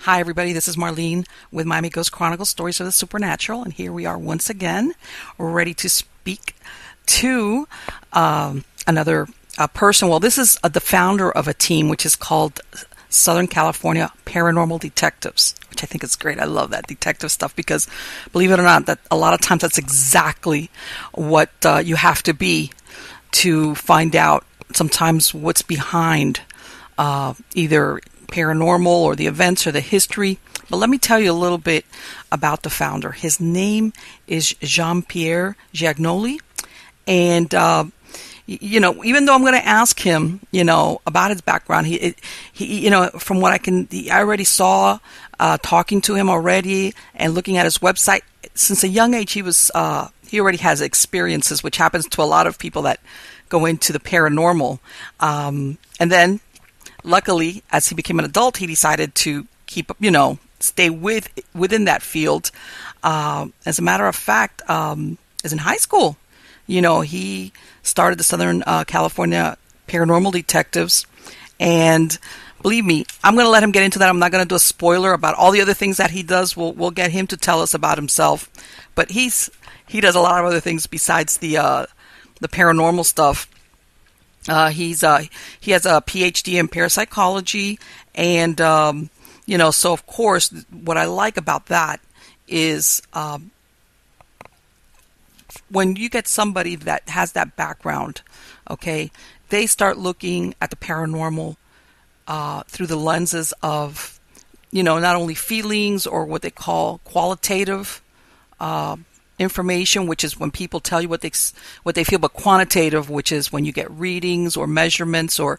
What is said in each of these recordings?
Hi, everybody. This is Marlene with Miami Ghost Chronicles, Stories of the Supernatural. And here we are once again, ready to speak to another person. Well, this is the founder of a team which is called Southern California Paranormal Detectives, which I think is great. I love that detective stuff because, believe it or not, that a lot of times that's exactly what you have to be to find out sometimes what's behind either paranormal or the events or the history. But let me tell you a little bit about the founder. His name is Pierre Giagnoli. And, even though I'm going to ask him, about his background, he from what I already saw, talking to him already and looking at his website, since a young age, he already has experiences, which happens to a lot of people that go into the paranormal. And then, luckily, as he became an adult, he decided to stay within that field. As a matter of fact, as in high school, he started the Southern California Paranormal Detectives. And believe me, I'm going to let him get into that. I'm not going to do a spoiler about all the other things that he does. We'll get him to tell us about himself. But he does a lot of other things besides the paranormal stuff. He has a PhD in parapsychology, and so of course, what I like about that is when you get somebody that has that background, okay, they start looking at the paranormal through the lenses of, not only feelings or what they call qualitative information, which is when people tell you what they feel, but quantitative, which is when you get readings or measurements or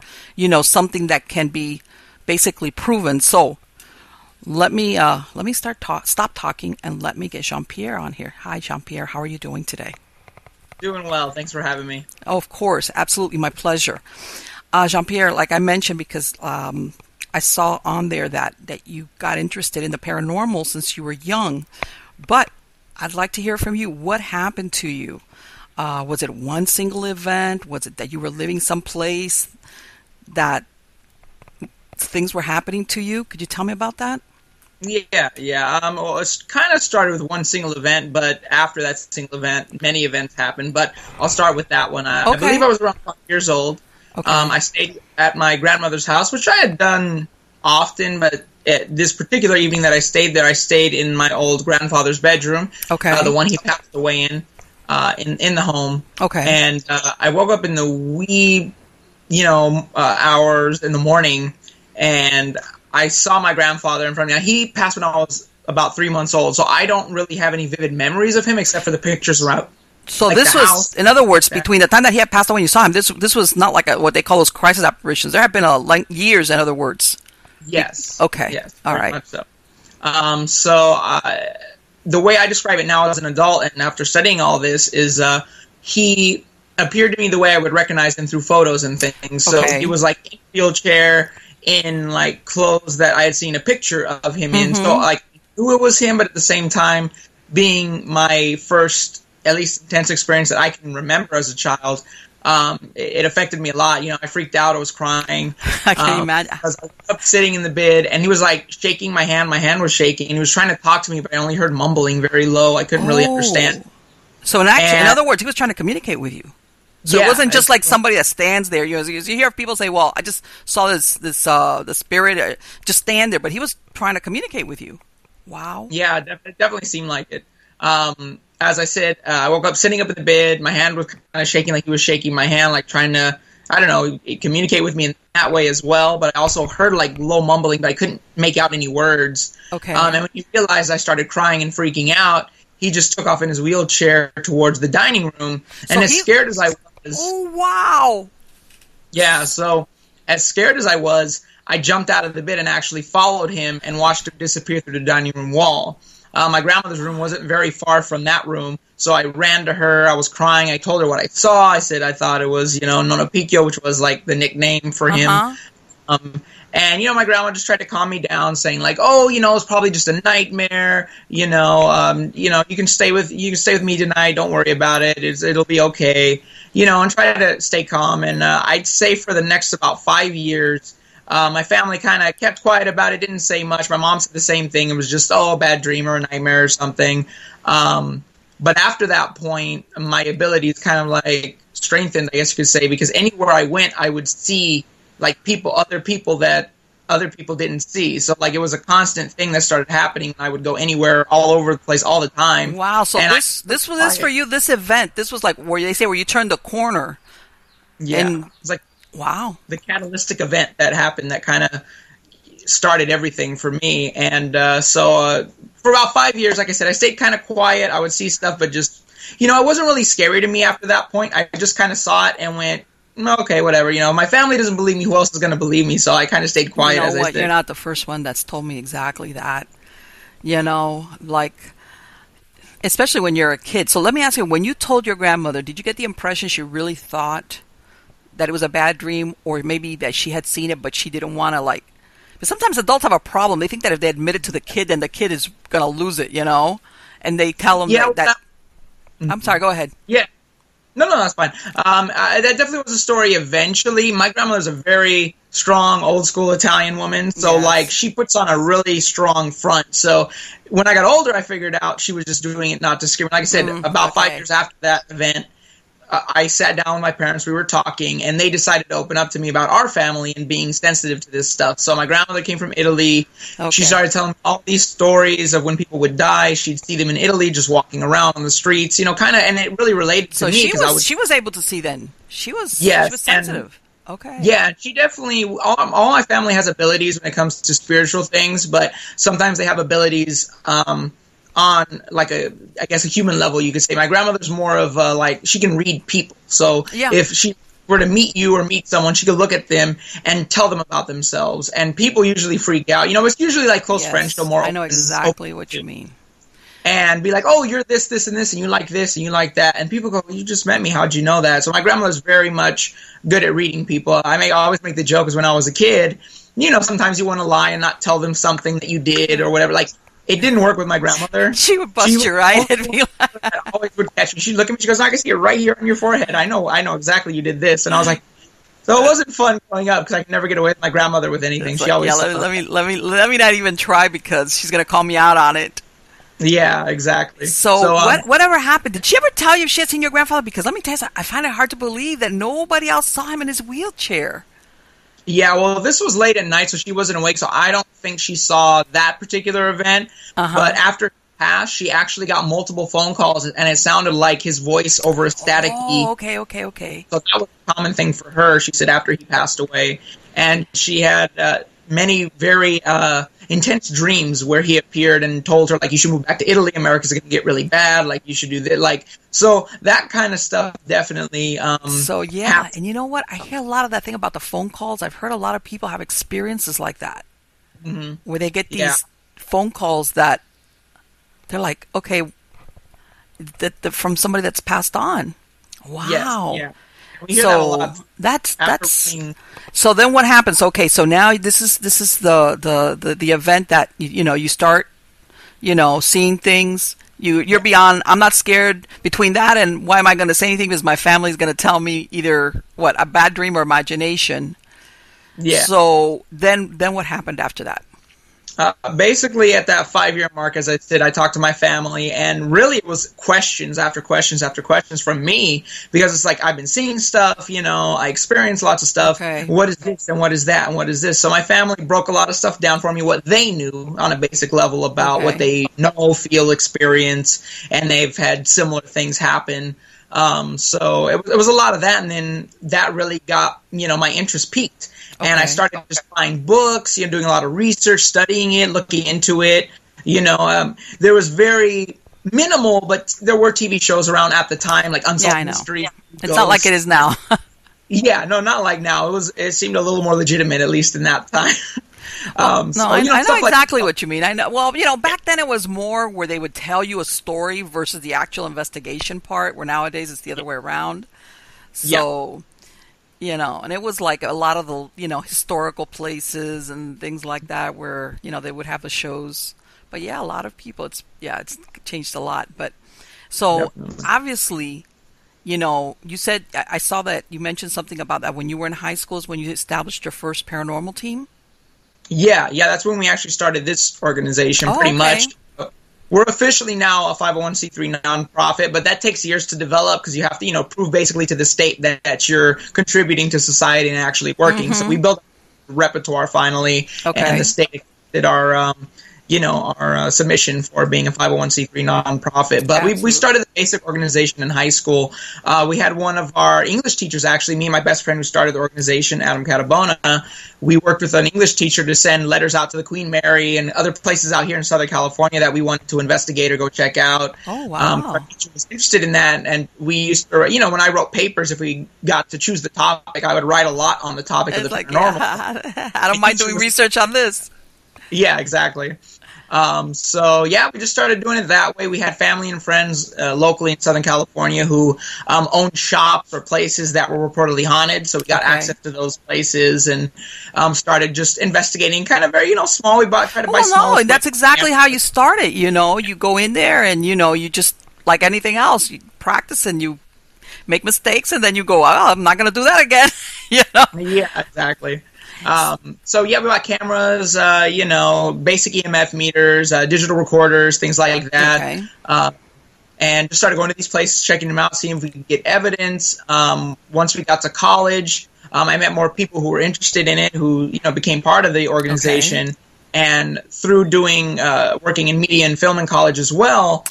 something that can be basically proven. So let me stop talking and let me get Jean-Pierre on here. Hi, Jean-Pierre. How are you doing today? Doing well. Thanks for having me. Oh, of course. Absolutely. My pleasure. Jean-Pierre, like I mentioned, because I saw on there that you got interested in the paranormal since you were young, but I'd like to hear from you. What happened to you? Was it one single event? Was it that you were living someplace that things were happening to you? Could you tell me about that? Yeah. Well, it kind of started with one single event, but after that single event, many events happened. But I'll start with that one. I believe I was around 5 years old. Okay. I stayed at my grandmother's house, which I had done often, but this particular evening that I stayed there, I stayed in my old grandfather's bedroom. Okay. The one he passed away in the home. Okay. And I woke up in the wee, hours in the morning, and I saw my grandfather in front of me. Now, he passed when I was about 3 months old, so I don't really have any vivid memories of him except for the pictures around. So like this was, house. In other words, between the time that he had passed away and you saw him, this was not like what they call those crisis apparitions. There have been years, in other words. Yes. Okay. Yes. All right. Much so. The way I describe it now as an adult and after studying all this is he appeared to me the way I would recognize him through photos and things. So he was like in a wheelchair in like clothes that I had seen a picture of him in. So I knew it was him, but at the same time, being my first, at least intense experience that I can remember as a child, it affected me a lot. I freaked out. I was crying. I can imagine. I was up sitting in the bed, and he was like shaking my hand. My hand was shaking, and he was trying to talk to me, but I only heard mumbling very low. I couldn't really understand. So in other words, he was trying to communicate with you. So it wasn't just like somebody that stands there. You hear people say, "Well, I just saw the spirit just stand there," but he was trying to communicate with you. Wow. Yeah, it definitely seemed like it. As I said, I woke up sitting up in the bed. My hand was kind of shaking like he was shaking my hand, like trying to, I don't know, communicate with me in that way as well. But I also heard like low mumbling, but I couldn't make out any words. Okay. And when he realized I started crying and freaking out, he just took off in his wheelchair towards the dining room. And as scared as I was... Oh, wow. Yeah, so as scared as I was, I jumped out of the bed and actually followed him and watched him disappear through the dining room wall. My grandmother's room wasn't very far from that room, so I ran to her. I was crying. I told her what I saw. I said I thought it was, Nono Picchio, which was like the nickname for him. And, my grandma just tried to calm me down, saying like, oh, it's probably just a nightmare. You can stay with me tonight. Don't worry about it. It'll be okay. And try to stay calm. And I'd say for the next about 5 years, My family kind of kept quiet about it, didn't say much. My mom said the same thing. It was just, a bad dream or a nightmare or something. But after that point, my abilities kind of like strengthened, I guess you could say, because anywhere I went, I would see like other people that other people didn't see. So like it was a constant thing that started happening. I would go anywhere, all over the place, all the time. Wow. So this was this for you, this event. This was like where you turned the corner. Yeah. And, it's like, wow. The catalytic event that happened that kind of started everything for me. And so for about 5 years, like I said, I stayed kind of quiet. I would see stuff, but just, it wasn't really scary to me after that point. I just kind of saw it and went, okay, whatever. My family doesn't believe me. Who else is going to believe me? So I kind of stayed quiet. You know what? You're not the first one that's told me exactly that. Like, especially when you're a kid. So let me ask you, when you told your grandmother, did you get the impression she really thought that it was a bad dream, or maybe that she had seen it, but she didn't want to, like, but sometimes adults have a problem. They think that if they admit it to the kid, then the kid is going to lose it, and they tell them that I'm sorry, go ahead. Yeah. No, that's fine. That definitely was a story eventually. My grandmother's a very strong, old-school Italian woman, so, like, she puts on a really strong front. So when I got older, I figured out she was just doing it not to scare me. Like I said, about 5 years after that event, I sat down with my parents, we were talking, and they decided to open up to me about our family and being sensitive to this stuff. So my grandmother came from Italy. Okay. She started telling me all these stories of when people would die. She'd see them in Italy just walking around on the streets, kind of, and it really related to me. So she was able to see then. She was sensitive. Okay. Yeah, she definitely, all my family has abilities when it comes to spiritual things, but sometimes they have abilities on like a human level, you could say. My grandmother's more of she can read people. So if she were to meet you or meet someone, she could look at them and tell them about themselves. And people usually freak out. It's usually like close friends, so more. I know exactly what you mean. And be like, oh, you're this, this, and this, and you like this, and you like that. And people go, well, you just met me. How'd you know that? So my grandmother's very much good at reading people. I always make the joke, because when I was a kid, sometimes you want to lie and not tell them something that you did or whatever. Like, it didn't work with my grandmother. She would bust you, right? Always would catch me. She'd look at me. She goes, I can see it right here on your forehead. I know exactly you did this. And I was like, so it wasn't fun growing up, because I could never get away with my grandmother with anything. She always let me not even try, because she's gonna call me out on it. Yeah, exactly. So whatever happened? Did she ever tell you if she had seen your grandfather? Because let me tell you something, I find it hard to believe that nobody else saw him in his wheelchair. Yeah, well, this was late at night, so she wasn't awake, so I don't think she saw that particular event. But after he passed, she actually got multiple phone calls, and it sounded like his voice over a static E. Oh, okay. So that was a common thing for her, she said, after he passed away. And she had many very intense dreams where he appeared and told her, like, you should move back to Italy, America's going to get really bad, like, you should do this, like, so that kind of stuff definitely happened. And you know what, I hear a lot of that thing about the phone calls. I've heard a lot of people have experiences like that, where they get these phone calls that they're like, okay, that from somebody that's passed on. Wow. Yes, yeah. We hear that a lot. That's so then what happens? Okay, so now this is the event that you start seeing things. You're beyond. I'm not scared. Between that and why am I going to say anything? Because my family's going to tell me either a bad dream or imagination. Yeah. So then what happened after that? Basically, at that 5-year mark, as I said, I talked to my family, and really it was questions after questions after questions from me, because it's like, I've been seeing stuff, I experienced lots of stuff. Okay. What is this, and what is that, and what is this? So my family broke a lot of stuff down for me, what they knew on a basic level about what they know, feel, experience, and they've had similar things happen. So it was a lot of that, and then that really got, my interest peaked. And I started just buying books, doing a lot of research, studying it, looking into it. There was very minimal, but there were TV shows around at the time, like Unsolved Mysteries. It's not like it is now. Yeah, no, not like now. It seemed a little more legitimate, at least in that time. I know exactly what you mean. I know. Well, back then it was more where they would tell you a story versus the actual investigation part, where nowadays it's the other way around. So... and it was like a lot of the, historical places and things like that where, they would have the shows. But yeah, a lot of people, it's changed a lot. But so obviously you said, I saw that you mentioned something about that when you were in high school is when you established your first paranormal team? Yeah, that's when we actually started this organization, Oh, pretty okay. much. We're officially now a 501c3 nonprofit, but that takes years to develop because you have to, prove basically to the state that you're contributing to society and actually working. So we built a repertoire finally, Okay. and the state did our submission for being a 501c3 nonprofit. But we Absolutely. started the basic organization in high school. We had one of our English teachers, actually, me and my best friend who started the organization, Adam Catabona. We worked with an English teacher to send letters out to the Queen Mary and other places out here in Southern California that we wanted to investigate or go check out. Oh, wow. Our teacher was interested in that, and we used to, when I wrote papers, if we got to choose the topic, I would write a lot on the topic of the paranormal. Yeah, I don't mind doing research on this. Yeah, exactly. We just started doing it that way. We had family and friends locally in Southern California who owned shops or places that were reportedly haunted. So we got access to those places and started just investigating, kind of very small. We tried to buy small. And that's exactly how you start it. You go in there and you just like anything else, you practice and you make mistakes, and then you go, I'm not going to do that again. Yeah, exactly. We bought cameras, basic EMF meters, digital recorders, things like that. Okay. And just started going to these places, checking them out, seeing if we could get evidence. Once we got to college, I met more people who were interested in it, who became part of the organization. Okay. And through doing working in media and film in college as well,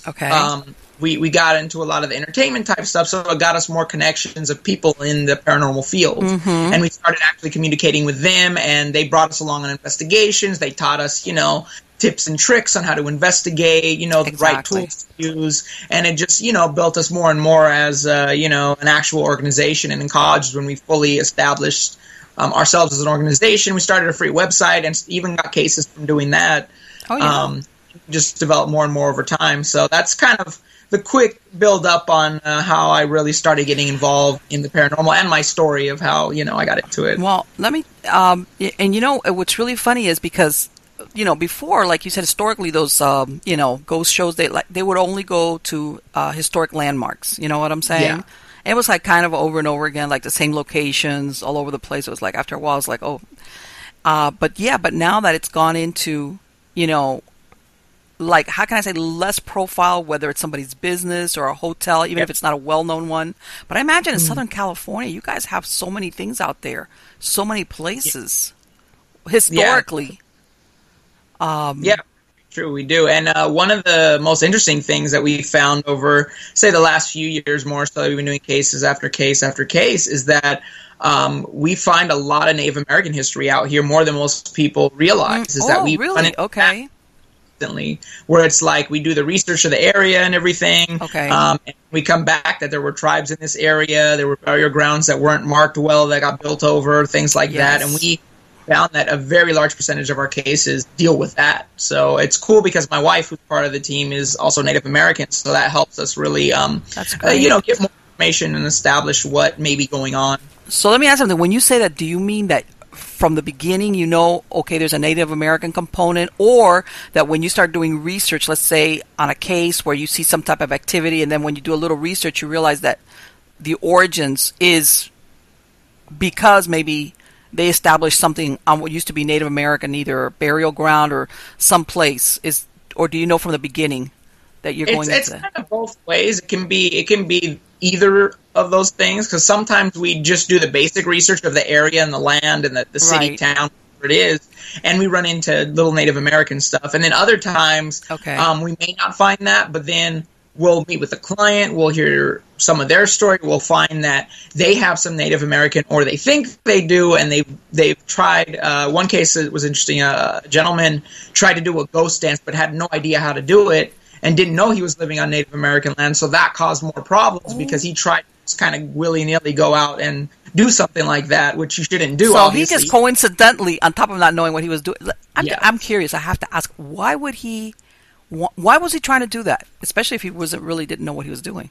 we got into a lot of the entertainment type stuff, so it got us more connections of people in the paranormal field. And we started actually communicating with them, and they brought us along on investigations. They taught us, tips and tricks on how to investigate, the right tools to use. And it just, built us more and more as, an actual organization. And in college, when we fully established ourselves as an organization, we started a free website and even got cases from doing that. Oh, yeah. Just developed more and more over time. So that's kind of the quick build up on how I really started getting involved in the paranormal and my story of how, I got into it. Well, let me, what's really funny is because, before, like you said, historically, those, ghost shows, they would only go to historic landmarks. You know what I'm saying? Yeah. It was like kind of over and over again, like the same locations all over the place. It was like after a while, it's like, but now that it's gone into, like, how can I say, less profile, whether it's somebody's business or a hotel, even if it's not a well-known one. But I imagine in Southern California, you guys have so many things out there, so many places, historically. True, we do. And one of the most interesting things that we found over, say, the last few years more so, we've been doing cases after case after case, is that we find a lot of Native American history out here, more than most people realize. That we really? Okay. Where it's like we do the research of the area and everything. Okay. And we come back that there were tribes in this area, there were burial grounds that weren't marked well that got built over, things like that. And we found that a very large percentage of our cases deal with that. So it's cool because my wife, who's part of the team, is also Native American, so that helps us really That's great. get more information and establish what may be going on. So let me ask something. When you say that, do you mean that from the beginning, there's a Native American component, or that when you start doing research, let's say on a case where you see some type of activity, and then when you do a little research, you realize that the origins is because maybe they established something on what used to be Native American, either burial ground or some place, or do you know from the beginning that you're going it's into? kind of both ways. It can be either of those things, because sometimes we just do the basic research of the area and the land and the city, town, where it is, and we run into little Native American stuff. And then other times, we may not find that, but then we'll meet with the client, we'll hear some of their story, we'll find that they have some Native American, or they think they do, and they've tried. One case that was interesting, a gentleman tried to do a ghost dance, but had no idea how to do it, and didn't know he was living on Native American land, so that caused more problems because he tried to just kind of willy-nilly go out and do something like that, which you shouldn't do, so obviously. He just coincidentally, on top of not knowing what he was doing, I'm curious, I have to ask, why was he trying to do that, especially if he didn't know what he was doing?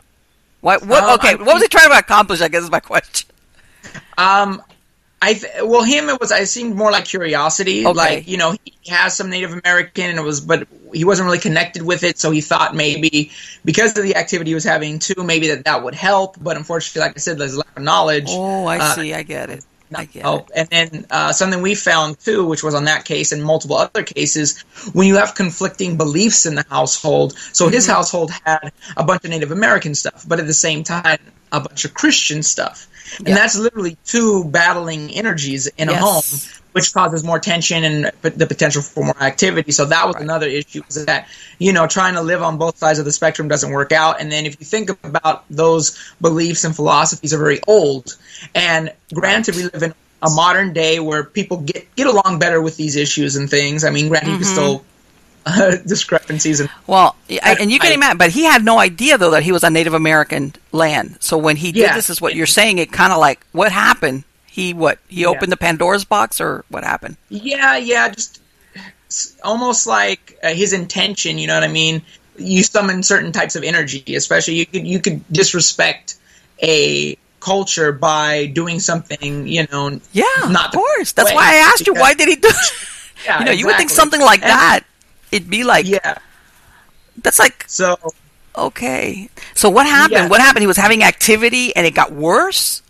What was he trying to accomplish, I guess is my question. Well, him, I seemed more like curiosity. Okay. Like, you know, he has some Native American, and but he wasn't really connected with it, so he thought maybe because of the activity he was having too, maybe that would help. But unfortunately, like I said, there's a lack of knowledge. Oh, I see. I get it. I get it. And then something we found too, which was on that case and multiple other cases, when you have conflicting beliefs in the household. So his household had a bunch of Native American stuff, but at the same time, a bunch of Christian stuff. And that's literally two battling energies in a home, which causes more tension and the potential for more activity. So that was another issue, is that, you know, trying to live on both sides of the spectrum doesn't work out. And then if you think about those beliefs and philosophies are very old. And granted, we live in a modern day where people get along better with these issues and things. I mean, granted, you can still discrepancies. And you can imagine, but he had no idea though that he was on Native American land. So when he did this, is what you're saying. It kind of like, what happened? He opened the Pandora's box, or what happened? Yeah, just almost like his intention. You know what I mean? You summon certain types of energy, especially you could disrespect a culture by doing something. You know, not of course. That's why I asked you, why did he do? You know, you would think something like that. It'd be like, that's like, so, okay. So what happened? Yeah. What happened? He was having activity and it got worse?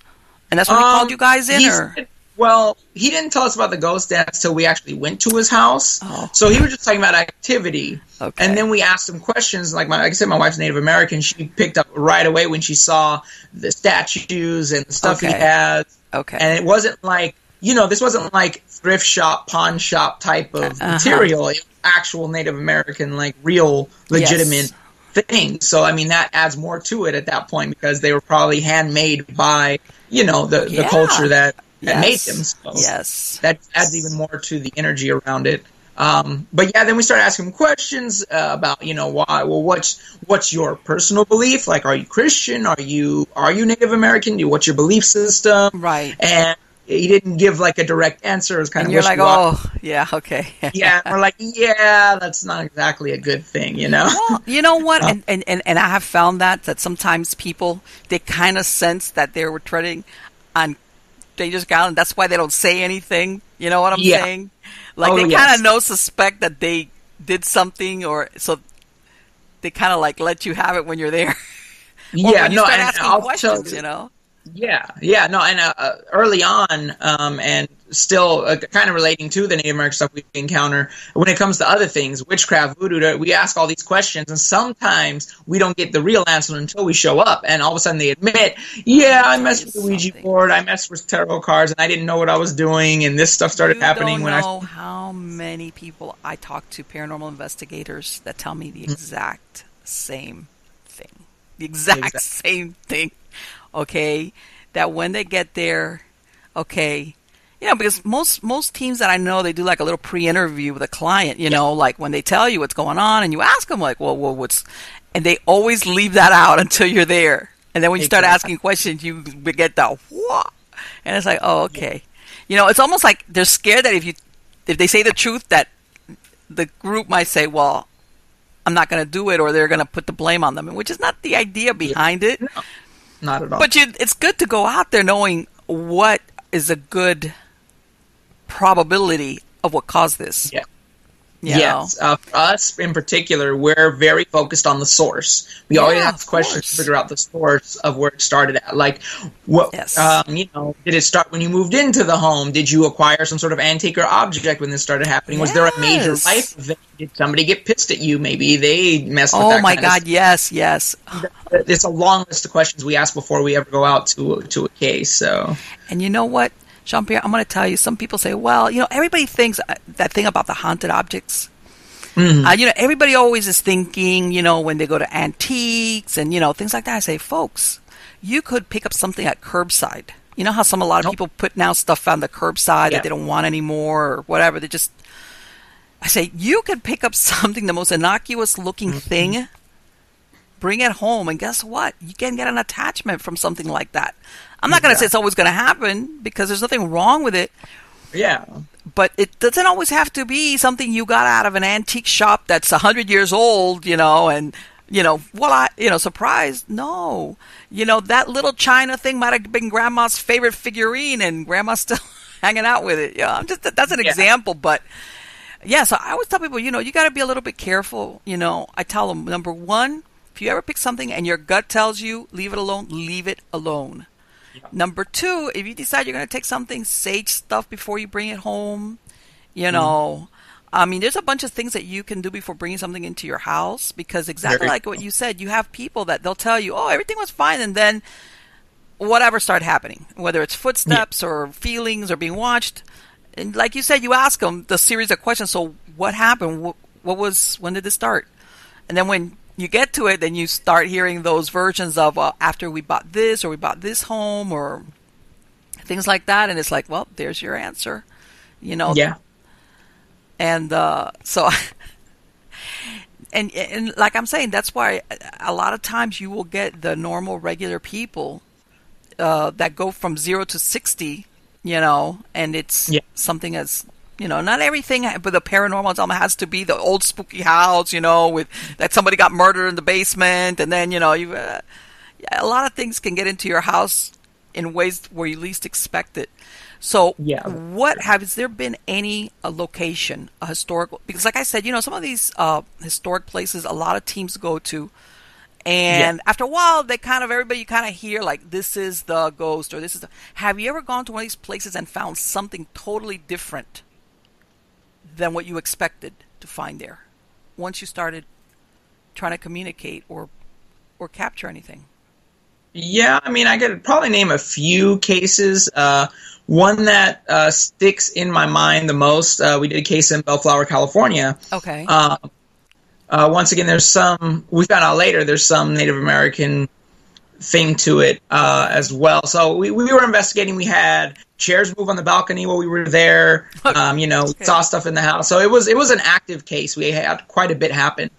And that's when he called you guys in? Well, he didn't tell us about the ghost dance till we actually went to his house. Oh. So he was just talking about activity. Okay. And then we asked him questions. Like I said, my wife's Native American. She picked up right away when she saw the statues and the stuff he had. Okay. And it wasn't like, you know, this wasn't like thrift shop, pawn shop type of material. It was actual Native American, like real, legitimate things. So, I mean, that adds more to it at that point, because they were probably handmade by, you know, the culture that made them. So that adds even more to the energy around it. But then we started asking him questions about, you know, why. Well, what's your personal belief? Like, are you Christian? Are you Native American? What's your belief system? Right. And he didn't give like a direct answer. It was kind of you're like, oh, yeah, okay. We're like, that's not exactly a good thing, you know? Well, you know what? And I have found that sometimes people, they kind of sense that they were treading on dangerous ground. That's why they don't say anything. You know what I'm saying? Like, they kind of suspect that they did something, or so they kind of like let you have it when you're there. When you start asking questions, you know? Early on, and still kind of relating to the Native American stuff we encounter, when it comes to other things, witchcraft, voodoo, we ask all these questions, and sometimes we don't get the real answer until we show up, and all of a sudden they admit, I messed with the Ouija board, I messed with tarot cards, and I didn't know what I was doing, and this stuff started happening when I... You don't know how many people I talk to, paranormal investigators, that tell me the exact same thing. The exact same thing. Okay, that when they get there, because most teams that I know, they do like a little pre-interview with a client, you know, like when they tell you what's going on, and you ask them like, well, what's, and they always leave that out until you're there, and then when you start asking questions, you get the what, and it's like, oh, okay, you know, it's almost like they're scared that if they say the truth, that the group might say, well, I'm not going to do it, or they're going to put the blame on them, which is not the idea behind it. No. Not at all. But it's good to go out there knowing what is a good probability of what caused this. Yeah. Yes. For us in particular, we're very focused on the source. We always ask questions to figure out the source of where it started at. Like, what, you know, did it start when you moved into the home? Did you acquire some sort of antique or object when this started happening? Was there a major life event? Did somebody get pissed at you? Maybe they messed with that. Oh my God, yes. It's a long list of questions we ask before we ever go out to a case. So, and you know what, Jean-Pierre, I'm going to tell you, some people say, well, you know, everybody thinks that thing about the haunted objects. Mm-hmm. You know, everybody always is thinking, you know, when they go to antiques and, you know, things like that. I say, folks, you could pick up something at curbside. You know how a lot of people put now stuff on the curbside that they don't want anymore or whatever. I say, you could pick up something, the most innocuous looking thing, bring it home, and guess what? You can get an attachment from something like that. I'm not going to say it's always going to happen, because there's nothing wrong with it. Yeah. But it doesn't always have to be something you got out of an antique shop that's 100 years old, you know, and, you know, surprise. No. You know, that little China thing might have been Grandma's favorite figurine, and Grandma still hanging out with it. Yeah, that's an example, but yeah. So I always tell people, you got to be a little bit careful. I tell them, number one, if you ever pick something and your gut tells you leave it alone, leave it alone. Yeah. Number two, if you decide you're going to take something, sage stuff before you bring it home. I mean, there's a bunch of things that you can do before bringing something into your house, because exactly like what you said, you have people that they'll tell you, oh, everything was fine, and then whatever started happening, whether it's footsteps or feelings or being watched. And like you said, you ask them the series of questions. So what happened? When did this start? And then when you get to it, then you start hearing those versions of after we bought this, or we bought this home, or things like that. And it's like, well, there's your answer, Yeah. And so, and like I'm saying, that's why a lot of times you will get the normal, regular people that go from 0 to 60, and it's something as, not everything, but the paranormal element has to be the old spooky house, with that somebody got murdered in the basement, and then, a lot of things can get into your house in ways where you least expect it. So has there been any location, a historical, because like I said, some of these historic places, a lot of teams go to, and after a while, everybody kind of hear like, this is the ghost, or this is have you ever gone to one of these places and found something totally different than what you expected to find there once you started trying to communicate or capture anything? Yeah, I mean, I could probably name a few cases. One that sticks in my mind the most, we did a case in Bellflower, California. Okay. Once again, we found out later, there's some Native American thing to it as well. So we were investigating. We had chairs move on the balcony while we were there. We saw stuff in the house. So it was an active case. We had quite a bit happen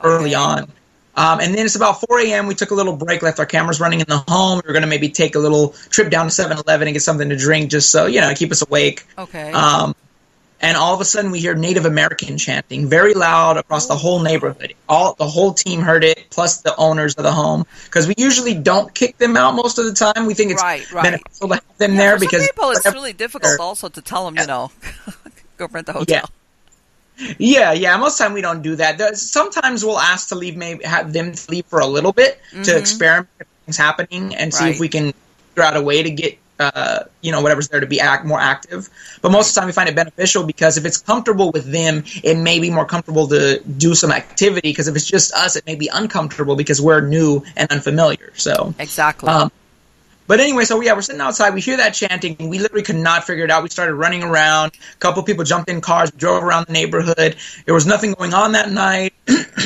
early on. And then it's about 4 a.m. We took a little break, left our cameras running in the home. We were going to maybe take a little trip down to 7-Eleven and get something to drink just so, keep us awake. Okay. And all of a sudden we hear Native American chanting very loud across the whole neighborhood. The whole team heard it, plus the owners of the home. Because we usually don't kick them out most of the time. We think it's beneficial to have them there. For because some people it's really difficult also to tell them, go rent the hotel. Yeah. Most of the time we don't do that. Sometimes we'll ask to leave, maybe have them to leave for a little bit to experiment if things happening and see if we can figure out a way to get, whatever's there to be more active. But most of the time we find it beneficial because if it's comfortable with them, it may be more comfortable to do some activity. Because if it's just us, it may be uncomfortable because we're new and unfamiliar. So exactly. But anyway, so we're sitting outside. We hear that chanting. We literally could not figure it out. We started running around. A couple people jumped in cars, drove around the neighborhood. There was nothing going on that night.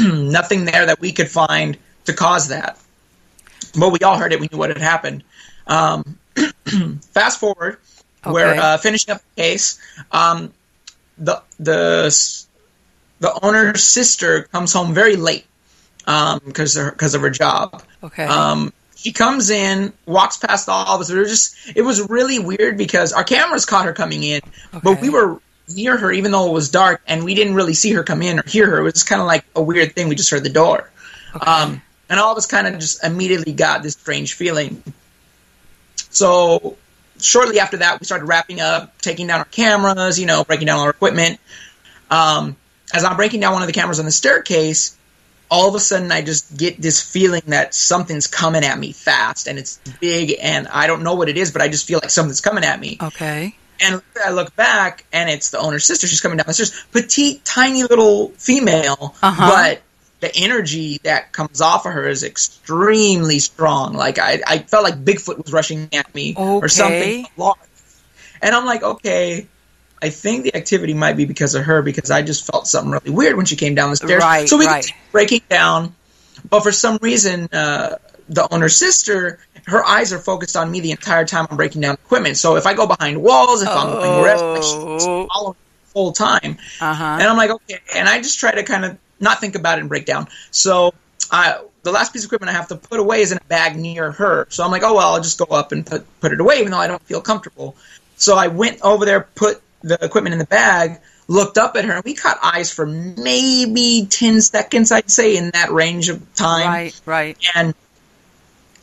Nothing there that we could find to cause that. But we all heard it. We knew what had happened. Fast forward. Okay. We're finishing up the case. The owner's sister comes home very late because of her job. Okay. She comes in, walks past all of us. It was really weird because our cameras caught her coming in, but we were near her even though it was dark, and we didn't really see her come in or hear her. It was just kind of like a weird thing. We just heard the door. Okay. And all of us kind of just immediately got this strange feeling. So shortly after that, we started wrapping up, taking down our cameras, breaking down all our equipment. As I'm breaking down one of the cameras on the staircase, all of a sudden I just get this feeling that something's coming at me fast, and it's big, and I don't know what it is, but I just feel like something's coming at me. Okay. And I look back, and it's the owner's sister. She's coming down the stairs. Petite, tiny little female, but the energy that comes off of her is extremely strong. Like, I felt like Bigfoot was rushing at me or something large. And I'm like, okay, I think the activity might be because of her, because I just felt something really weird when she came down the stairs. Right, so we keep breaking down. But for some reason, the owner's sister, her eyes are focused on me the entire time I'm breaking down equipment. So if I go behind walls, if I'm going wherever, she's following the whole time. And I'm like, okay. And I just try to kind of not think about it and break down. So the last piece of equipment I have to put away is in a bag near her. So I'm like, oh, well, I'll just go up and put it away, even though I don't feel comfortable. So I went over there, put the equipment in the bag, looked up at her, and we caught eyes for maybe 10 seconds, I'd say, in that range of time. Right. And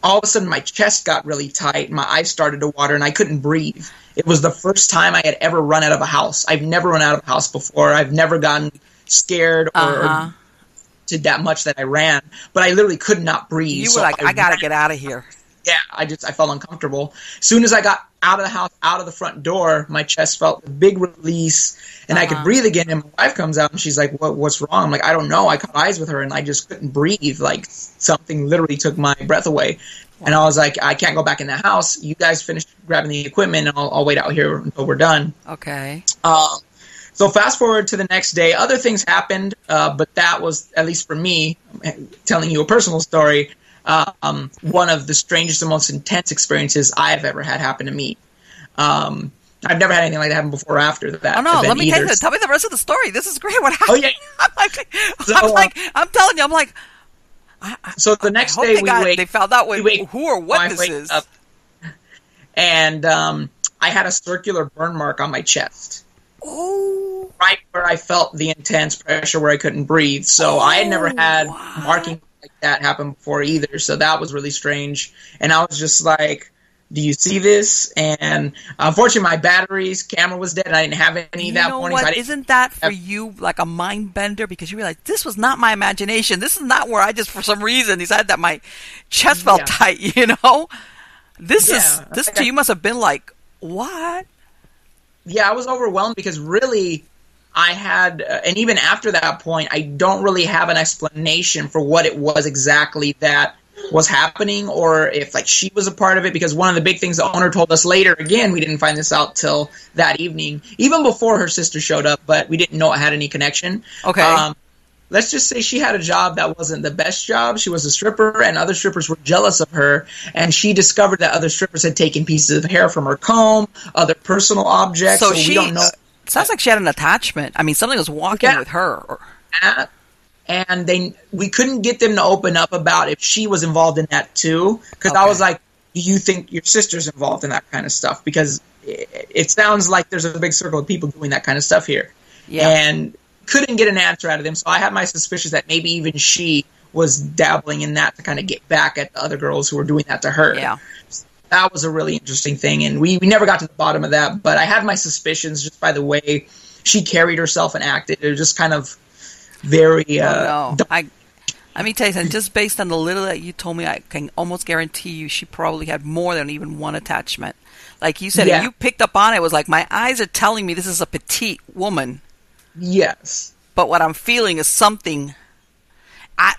all of a sudden my chest got really tight, my eyes started to water, and I couldn't breathe. It was the first time I had ever run out of a house. I've never run out of a house before. I've never gotten scared or did that much that I ran, but I literally could not breathe. You were like, I gotta get out of here. Yeah, I felt uncomfortable. As soon as I got out of the house, out of the front door, my chest felt a big release, and I could breathe again. And my wife comes out, and she's like, "What's wrong?" I'm like, "I don't know." I caught eyes with her, and I just couldn't breathe. Like something literally took my breath away. Wow. And I was like, "I can't go back in the house. You guys finish grabbing the equipment, and I'll wait out here until we're done." Okay. So fast forward to the next day. Other things happened, but that was, at least for me, telling you a personal story, one of the strangest and most intense experiences I've ever had happen to me. I've never had anything like that happen before or after that. Oh no, let me either. tell me the rest of the story. This is great. What happened? Oh yeah. I'm telling you, I'm like. So the next day they found out who or what this is. Up, and I had a circular burn mark on my chest. Oh. Right where I felt the intense pressure where I couldn't breathe. So I had never had marking like that happen before either. So that was really strange. And I was just like, do you see this? And unfortunately, my camera was dead, and I didn't have any that morning. What? Isn't that for you like a mind bender? Because you realize this was not my imagination. This is not where I just, for some reason, decided that my chest felt tight, This to you must have been like, what? Yeah, I was overwhelmed because really I had, and even after that point, I don't really have an explanation for what it was exactly that was happening, or if like she was a part of it, because one of the big things the owner told us later, again, we didn't find this out till that evening, even before her sister showed up, but we didn't know it had any connection. Okay. Let's just say she had a job that wasn't the best job. She was a stripper, and other strippers were jealous of her, and she discovered that other strippers had taken pieces of hair from her comb, other personal objects, so we don't know. Sounds like she had an attachment. I mean, something was walking with her. And we couldn't get them to open up about if she was involved in that too, because I was like, do you think your sister's involved in that kind of stuff? Because it sounds like there's a big circle of people doing that kind of stuff here. Yeah. And couldn't get an answer out of them, so I had my suspicions that maybe even she was dabbling in that to kind of get back at the other girls who were doing that to her. Yeah. That was a really interesting thing, and we never got to the bottom of that, but I had my suspicions just by the way she carried herself and acted. It was just kind of very... Let me tell you something, just based on the little that you told me, I can almost guarantee you she probably had more than even one attachment. Like you said, if you picked up on it, it was like, my eyes are telling me this is a petite woman. Yes. But what I'm feeling is something,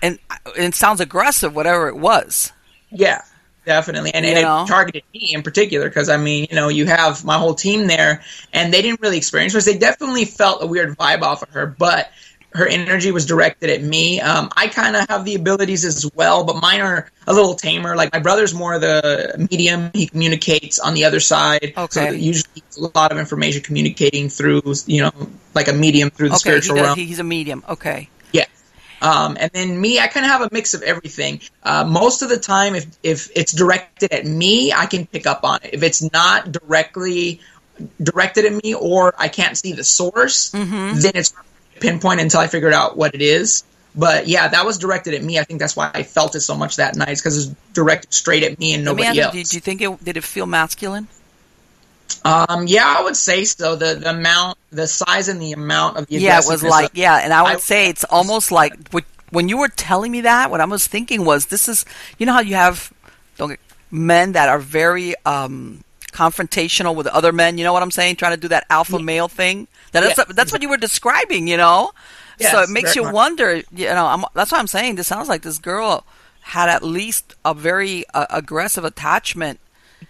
and it sounds aggressive, whatever it was. Yeah, definitely. And it targeted me in particular because, I mean, you have my whole team there, and they didn't really experience this. They definitely felt a weird vibe off of her, but her energy was directed at me. I kind of have the abilities as well, but mine are a little tamer. Like, my brother's more the medium. He communicates on the other side. Okay. So usually a lot of information communicating through, like a medium through the spiritual realm. He's a medium. Okay. Yeah. And then me, I kind of have a mix of everything. Most of the time, if it's directed at me, I can pick up on it. If it's not directly directed at me, or I can't see the source, then it's pinpoint until I figured out what it is. But yeah, that was directed at me. I think that's why I felt it so much that night, because it was directed straight at me and nobody else. Did you think did it feel masculine? Yeah, I would say so. The amount, the size and the amount of the it was like, and I would say it's almost like when you were telling me that, what I was thinking was, this is, how you have men that are very confrontational with other men, you know what I'm saying, trying to do that alpha male thing. That's what you were describing, Yes, so it makes you wonder, that's what I'm saying. This sounds like this girl had at least a very aggressive attachment.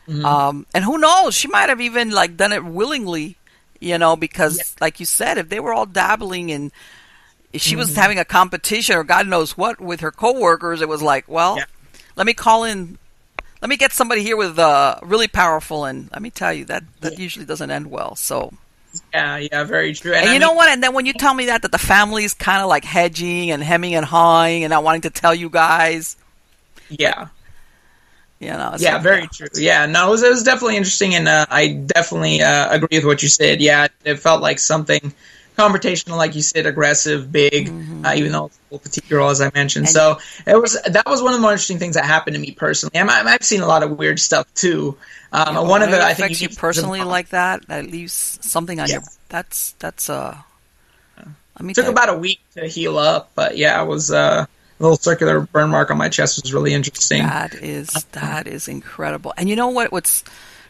And who knows, she might have even done it willingly, because like you said, if they were all dabbling and if she was having a competition or God knows what with her coworkers, it was like, let me get somebody here with really powerful, and let me tell you that usually doesn't end well. So yeah, very true. And you know what? And then when you tell me that the family's kind of like hedging and hemming and hawing and not wanting to tell you guys. Yeah. Very true. Yeah, no, it was definitely interesting, and I definitely agree with what you said. Yeah, it felt like something confrontational, like you said, aggressive, big, even though it's a little petite girl, as I mentioned. And so that was one of the more interesting things that happened to me personally. I've seen a lot of weird stuff too. One of the I think you personally like that leaves something on your. That's took about a week to heal up, but yeah, it was a little circular burn mark on my chest was really interesting. That is incredible. And you know what?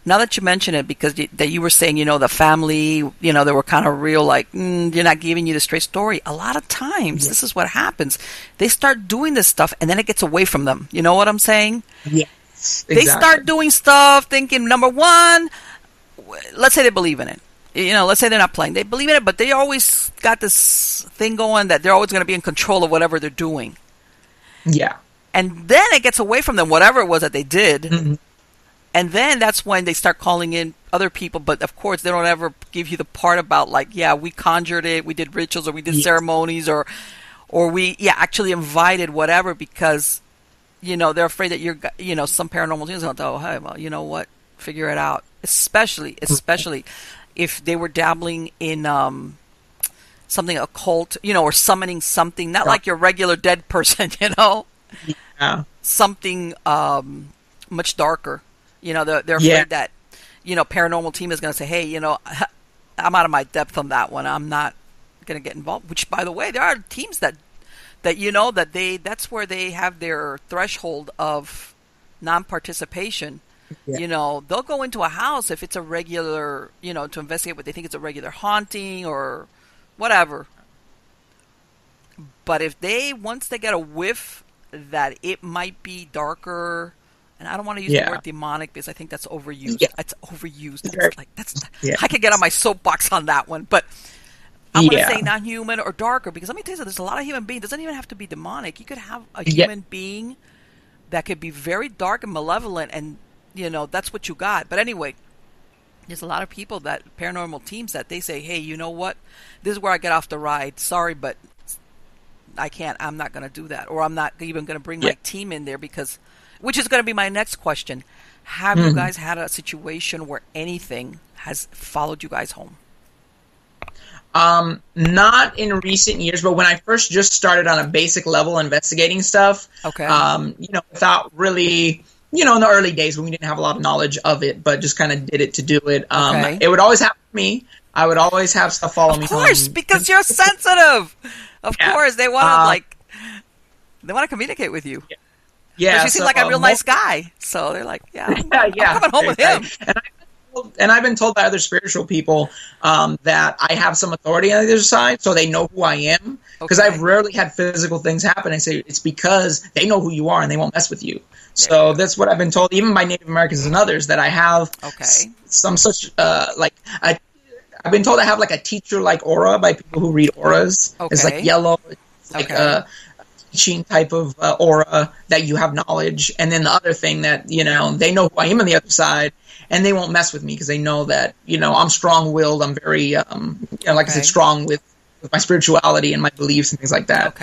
Now that you mention it, because that you were saying, the family, they were kind of real, like, you're not giving you the straight story. A lot of times, this is what happens. They start doing this stuff, and then it gets away from them. You know what I'm saying? Yes, exactly. They start doing stuff thinking, number one, let's say they believe in it. Let's say they're not playing. They believe in it, but they always got this thing going that they're always going to be in control of whatever they're doing. Yeah. And then it gets away from them, whatever it was that they did. Mm-hmm. And then that's when they start calling in other people. But, of course, they don't ever give you the part about, like, we conjured it, we did rituals, or we did ceremonies, or we, actually invited whatever, because, they're afraid that you're, some paranormal teams are going to oh, hey, well, you know what, figure it out. Especially if they were dabbling in something occult, or summoning something, not like your regular dead person, Yeah. Something much darker. They're afraid that, paranormal team is going to say, hey, I'm out of my depth on that one. I'm not going to get involved. Which, by the way, there are teams that that's where they have their threshold of non-participation. Yeah. They'll go into a house if it's a regular, to investigate what they think it's a regular haunting or whatever. But if once they get a whiff that it might be darker, and I don't want to use the word demonic because I think that's overused. Yeah. It's overused. I could get on my soapbox on that one, but I'm going to say non-human or darker, because let me tell you something, there's a lot of human beings. It doesn't even have to be demonic. You could have a human being that could be very dark and malevolent, and that's what you got. But anyway, there's a lot of people that paranormal teams that they say, hey, you know what? This is where I get off the ride. Sorry, but I can't. I'm not going to do that. Or I'm not even going to bring my team in there, because, which is going to be my next question. Have you guys had a situation where anything has followed you guys home? Not in recent years, but when I first just started on a basic level investigating stuff, without really, in the early days when we didn't have a lot of knowledge of it, but just kind of did it to do it. It would always happen to me. I would always have stuff follow me home. Of course, because you're sensitive. Of course, they want to they want to communicate with you. Yeah, you seem like a real nice guy, so they're like, I'm coming home with him. And I've been told by other spiritual people that I have some authority on the other side, so they know who I am. Because I've rarely had physical things happen. I say it's because they know who you are and they won't mess with you. So that's what I've been told, even by Native Americans and others, that I have some such I've been told I have like a teacher-like aura by people who read auras. It's like yellow, it's like a teaching type of aura that you have knowledge. And then the other thing that, they know who I am on the other side, and they won't mess with me because they know that, I'm strong-willed. I'm very, I said, strong with my spirituality and my beliefs and things like that.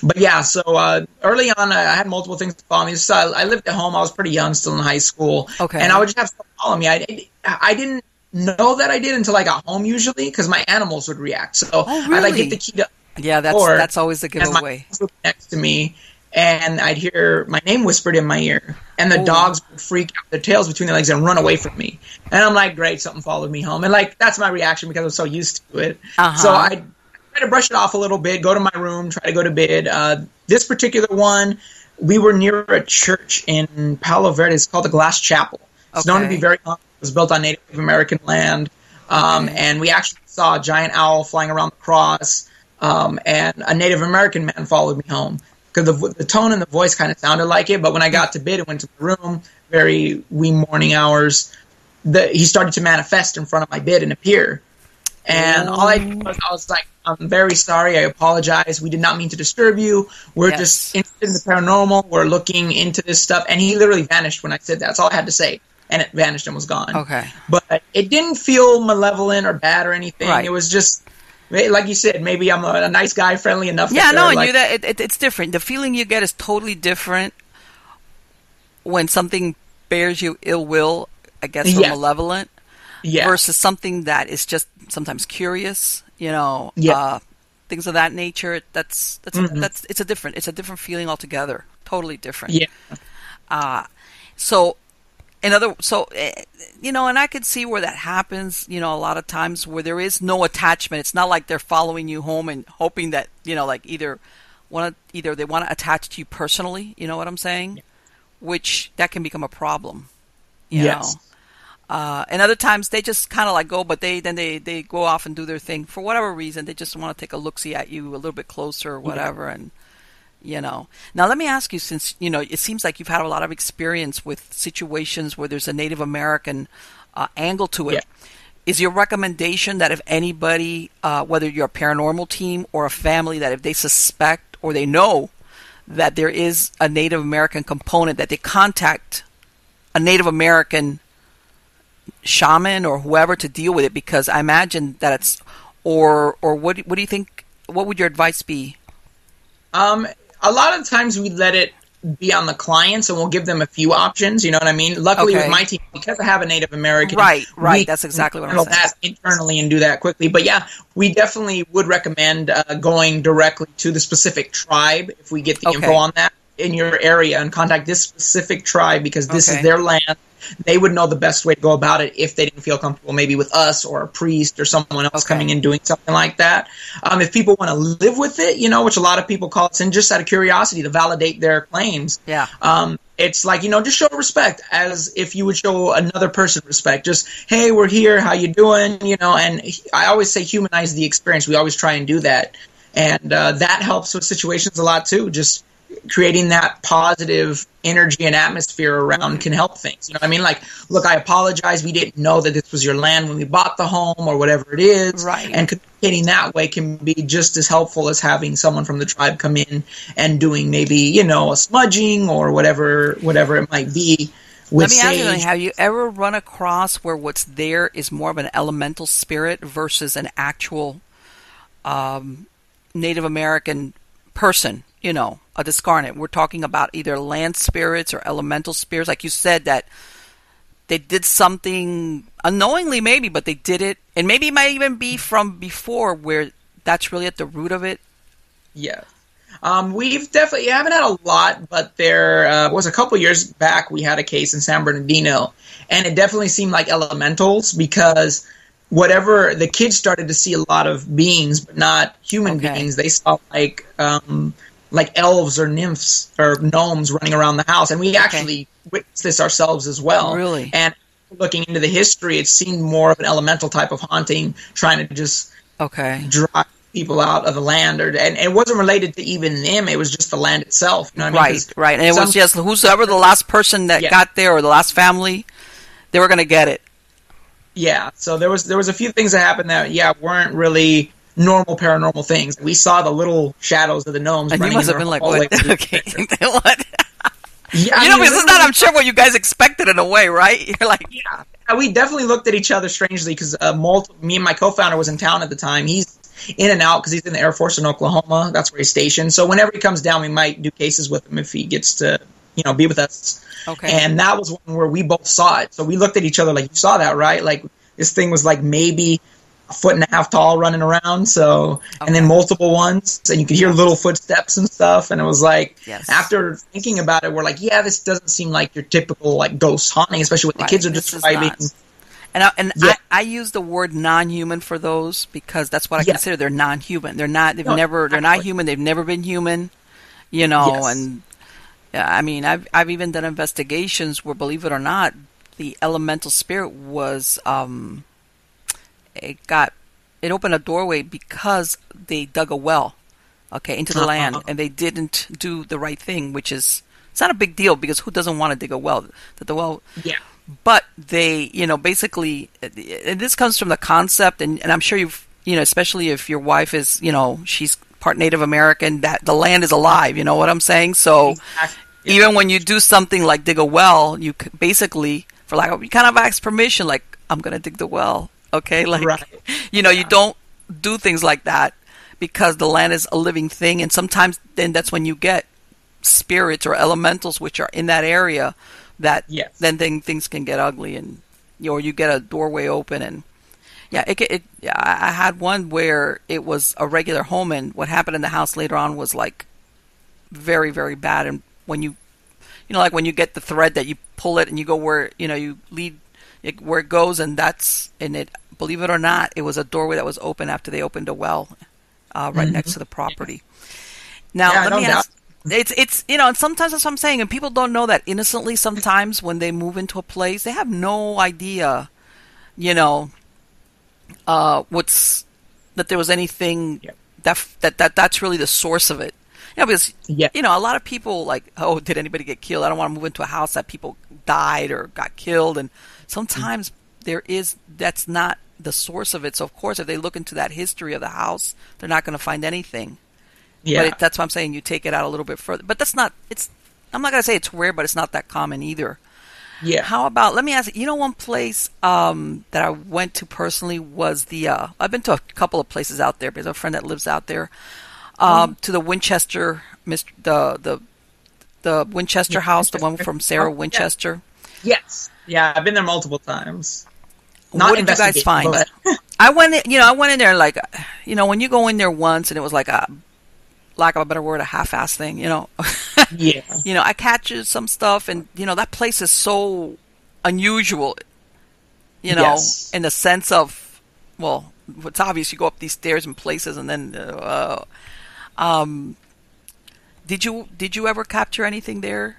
But yeah, so early on, I had multiple things follow me. So I lived at home. I was pretty young, still in high school. And I would just have stuff follow me. I didn't know that I did until I got home, usually, because my animals would react. So I'd get the key to that's always the giveaway. Next to me, and I'd hear my name whispered in my ear, and the dogs would freak out, their tails between their legs, and run away from me. And I'm like, great, something followed me home. And that's my reaction because I was so used to it. So I try to brush it off a little bit, go to my room, try to go to bed. This particular one, we were near a church in Palo Verde. It's called the Glass Chapel. It's known to be very long. It was built on Native American land. And we actually saw a giant owl flying around the cross. And a Native American man followed me home. Because the tone and the voice kind of sounded like it. But when I got to bed and went to my room, very wee morning hours, he started to manifest in front of my bed and appear. And all I did was, I was like, I'm very sorry, I apologize, we did not mean to disturb you, we're just interested in the paranormal, we're looking into this stuff, and he literally vanished when I said that. That's all I had to say, and it vanished and was gone. But it didn't feel malevolent or bad or anything. It was just, like you said, maybe I'm a nice guy, friendly enough. It's different. The feeling you get is totally different when something bears you ill will, I guess, from malevolent. Yeah. versus something that is just sometimes curious, Yeah. things of that nature. That's Mhm. it's a different feeling altogether. Totally different. Yeah. So and I could see where that happens, a lot of times where there is no attachment. It's not like they're following you home and hoping that, like either they want to attach to you personally, you know what I'm saying? Yeah. Which that can become a problem, Yes. and other times they just kind of like go, but they go off and do their thing for whatever reason. They just want to take a look-see at you a little bit closer or whatever. And, now let me ask you, since, it seems like you've had a lot of experience with situations where there's a Native American angle to it. Yeah. Is your recommendation that if anybody, whether you're a paranormal team or a family, that if they suspect or they know that there is a Native American component, that they contact a Native American shaman or whoever to deal with it? Because I imagine that it's, or what do you think, what would your advice be? A lot of times we let it be on the clients, and we'll give them a few options. You know what I mean? Luckily, with my team, because I have a Native American, right. That's exactly what I'm saying. That internally and do that quickly. But yeah, we definitely would recommend going directly to the specific tribe if we get the info on that in your area, and contact this specific tribe because this is their land. They would know the best way to go about it if they didn't feel comfortable maybe with us or a priest or someone else coming in doing something like that. If people want to live with it, which a lot of people call it in just out of curiosity to validate their claims. Yeah. It's like, just show respect as if you would show another person respect. Just, hey, we're here. How you doing? And I always say humanize the experience. We always try and do that. And that helps with situations a lot too. Just creating that positive energy and atmosphere around can help things. You know what I mean? Like, look, I apologize. We didn't know that this was your land when we bought the home or whatever it is. Right. And communicating that way can be just as helpful as having someone from the tribe come in and doing maybe, a smudging or whatever it might be. Let me ask you, have you ever run across where what's there is more of an elemental spirit versus an actual Native American person? A discarnate. We're talking about either land spirits or elemental spirits. Like you said, that they did something unknowingly maybe, but they did it. And maybe it might even be from before where that's really at the root of it. Yeah. We've definitely haven't had a lot, but there was a couple years back we had a case in San Bernardino, and it definitely seemed like elementals because whatever the kids started to see a lot of beings, but not human beings. They saw like elves or nymphs or gnomes running around the house. And we actually witnessed this ourselves as well. Really? And looking into the history, it seemed more of an elemental type of haunting, trying to just drive people out of the land. And it wasn't related to even them. It was just the land itself. You know what I mean? Right. And it was just whosoever the last person that got there or the last family, they were going to get it. Yeah. So there was a few things that happened that, weren't really normal paranormal things. We saw the little shadows of the gnomes. And running you must have been like, what? Okay. What? Yeah, because it's not, I'm sure, what you guys expected in a way, right? You're like... Yeah. We definitely looked at each other strangely because me and my co-founder was in town at the time. He's in and out because he's in the Air Force in Oklahoma. That's where he's stationed. So whenever he comes down, we might do cases with him if he gets to, be with us. Okay. And that was one where we both saw it. So we looked at each other like, you saw that, right? Like, this thing was like maybe a foot and a half tall running around. So, and then multiple ones, and you could hear little footsteps and stuff. And it was like, after thinking about it, we're like, this doesn't seem like your typical like ghost haunting, especially what the kids are describing. I use the word non-human for those because that's what I consider. They're non-human. They're not human. They've never been human, and I mean, I've even done investigations where, believe it or not, the elemental spirit was, it opened a doorway because they dug a well, into the land, and they didn't do the right thing, which is, it's not a big deal because who doesn't want to dig a well? But they, basically, and this comes from the concept, and I'm sure you've, especially if your wife is, she's part Native American, that the land is alive, you know what I'm saying? So even when you do something like dig a well, you basically, for lack of, you kind of ask permission, like, I'm going to dig the well, you don't do things like that because the land is a living thing, and sometimes then that's when you get spirits or elementals which are in that area that then things can get ugly, and or you get a doorway open, and I had one where it was a regular home, and what happened in the house later on was like very, very bad. And when you like when you get the thread that you pull it and you go where, you lead it, where it goes, and it, believe it or not, it was a doorway that was open after they opened a well right next to the property. Now, let me ask, it's and sometimes that's what I'm saying, and people don't know that innocently sometimes when they move into a place, they have no idea, that there was anything that's really the source of it. Because a lot of people like, oh, did anybody get killed? I don't want to move into a house that people died or got killed, and sometimes that's not the source of it. So of course, if they look into that history of the house, they're not going to find anything. Yeah, but that's what I'm saying. You take it out a little bit further, but that's not. I'm not going to say it's rare, but it's not that common either. Yeah. How about, let me ask you, one place that I went to personally was I've been to a couple of places out there because I have a friend that lives out there, to the Winchester, the Winchester house, the one from Sarah Winchester. Yes. Yeah, I've been there multiple times. What did you guys find? But I went in there like, when you go in there once and it was like a, lack of a better word, a half-ass thing, Yeah. I catch some stuff, and, that place is so unusual, in the sense of, well, it's obvious you go up these stairs and places, and then, did you ever capture anything there?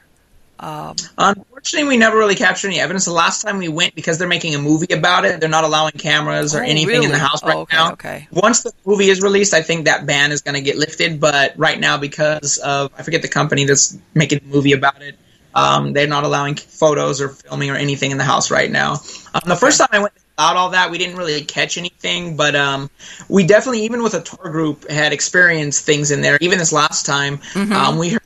Unfortunately, we never really captured any evidence. The last time we went, because they're making a movie about it, they're not allowing cameras or anything in the house now. Okay. Once the movie is released, I think that ban is going to get lifted. But right now, because of, I forget the company that's making a movie about it, they're not allowing photos or filming or anything in the house right now. The first time I went without all that, we didn't really catch anything. But we definitely, even with a tour group, had experienced things in there. Even this last time, we heard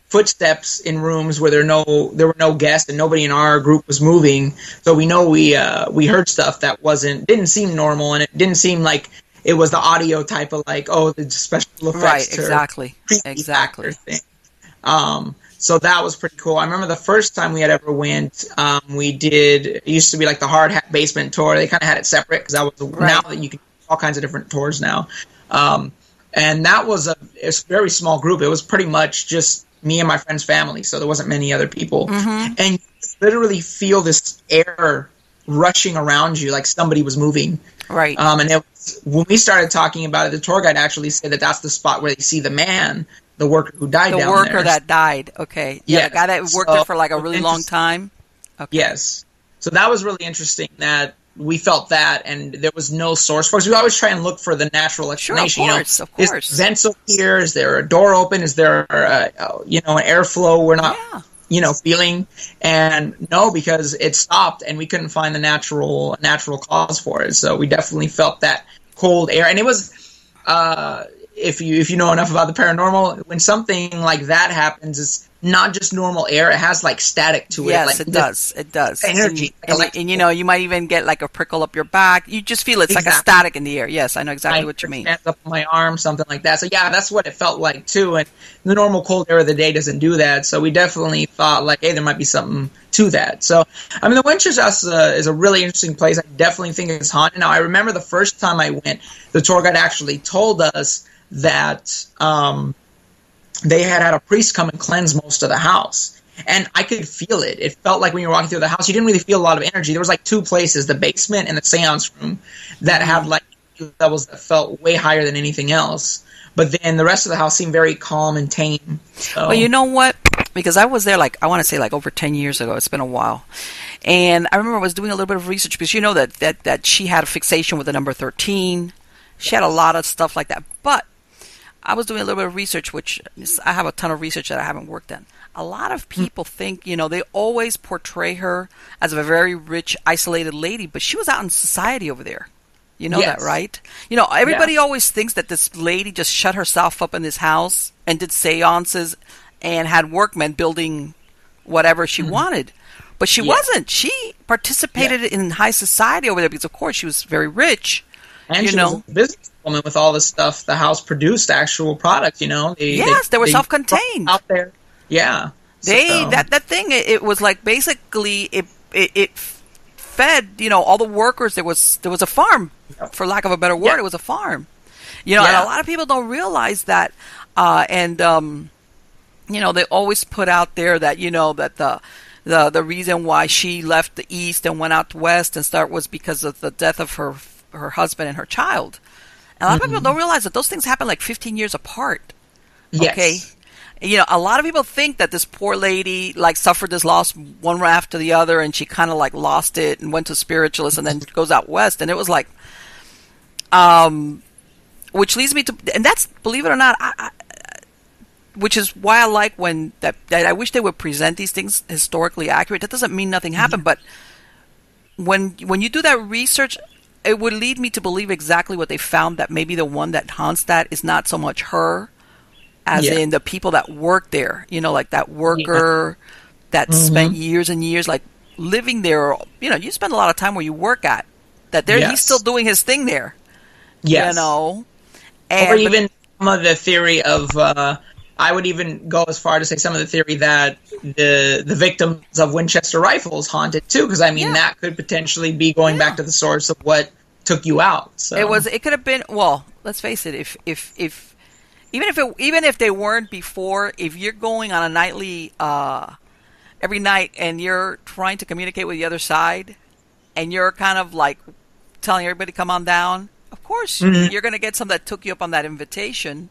footsteps in rooms where there were no guests and nobody in our group was moving. So we know we heard stuff that didn't seem normal, and it didn't seem like it was the audio type of like, oh, the special effects. Right, exactly. Thing. So that was pretty cool. I remember the first time we had ever went, it used to be like the hard hat basement tour. They kind of had it separate because now that you can do all kinds of different tours now. And that was a very small group. It was pretty much just me and my friend's family, so there wasn't many other people. And you literally feel this air rushing around you like somebody was moving. Right. And when we started talking about it, the tour guide actually said that that's the spot where they see the man, the worker who died down there. The worker that died, okay. Yeah, yes. The guy that worked there for like a really long time. Okay. Yes. So that was really interesting that we felt that, and there was no source for us. We always try and look for the natural explanation. Sure, of course. Is vents over here? Is there a door open? Is there, an airflow we're not, feeling? And no, because it stopped, and we couldn't find the natural cause for it. So we definitely felt that cold air, and it was, if you know enough about the paranormal, when something like that happens, it's not just normal air. It has like static to it. Yes, it does. It does. Energy. And you might even get like a prickle up your back. You just feel it's like a static in the air. Yes, I know exactly what you mean. Hands up on my arm, something like that. So yeah, that's what it felt like too. And the normal cold air of the day doesn't do that. So we definitely thought like, hey, there might be something to that. So I mean, the Winchester House is a really interesting place. I definitely think it's haunted. Now I remember the first time I went, the tour guide actually told us that they had a priest come and cleanse most of the house. And I could feel it. It felt like when you were walking through the house, you didn't really feel a lot of energy. There was like two places, the basement and the seance room, that had like levels that felt way higher than anything else. But then the rest of the house seemed very calm and tame. So. Well, you know what? Because I was there I want to say over 10 years ago. It's been a while. And I remember I was doing a little bit of research because you know that she had a fixation with the number 13. She had a lot of stuff like that. But I was doing a little bit of research, which I have a ton of research that I haven't worked on. A lot of people think, they always portray her as a very rich, isolated lady, but she was out in society over there. You know that, right? Everybody always thinks that this lady just shut herself up in this house and did seances and had workmen building whatever she wanted. But she wasn't. She participated in high society over there because, of course, she was very rich. And she was a businesswoman with all the stuff. The house produced actual products, they were self-contained out there. Yeah, that thing. It was like basically it fed, all the workers. There was a farm, for lack of a better word. It was a farm, and a lot of people don't realize that. They always put out there that, that the reason why she left the East and went out west and start was because of the death of her husband and her child. And a lot of people don't realize that those things happen like 15 years apart. Yes. Okay. A lot of people think that this poor lady like suffered this loss one after the other, and she kind of like lost it and went to spiritualists and then goes out west. And it was like, which leads me to, and that's, believe it or not, which is why I like when that I wish they would present these things historically accurate. That doesn't mean nothing happened, but when you do that research, it would lead me to believe exactly what they found, that maybe the one that haunts that is not so much her as in the people that work there, like that worker that spent years and years like living there. You spend a lot of time where you work at, that there he's still doing his thing there. Yes. And, or even some of the theory of I would even go as far to say some of the theory that the victims of Winchester rifles haunted too, because that could potentially be going back to the source of what took you out. So it could have been, well, let's face it, if even if they weren't before, if you're going on a nightly every night and you're trying to communicate with the other side and you're kind of like telling everybody come on down, of course you're going to get some that took you up on that invitation.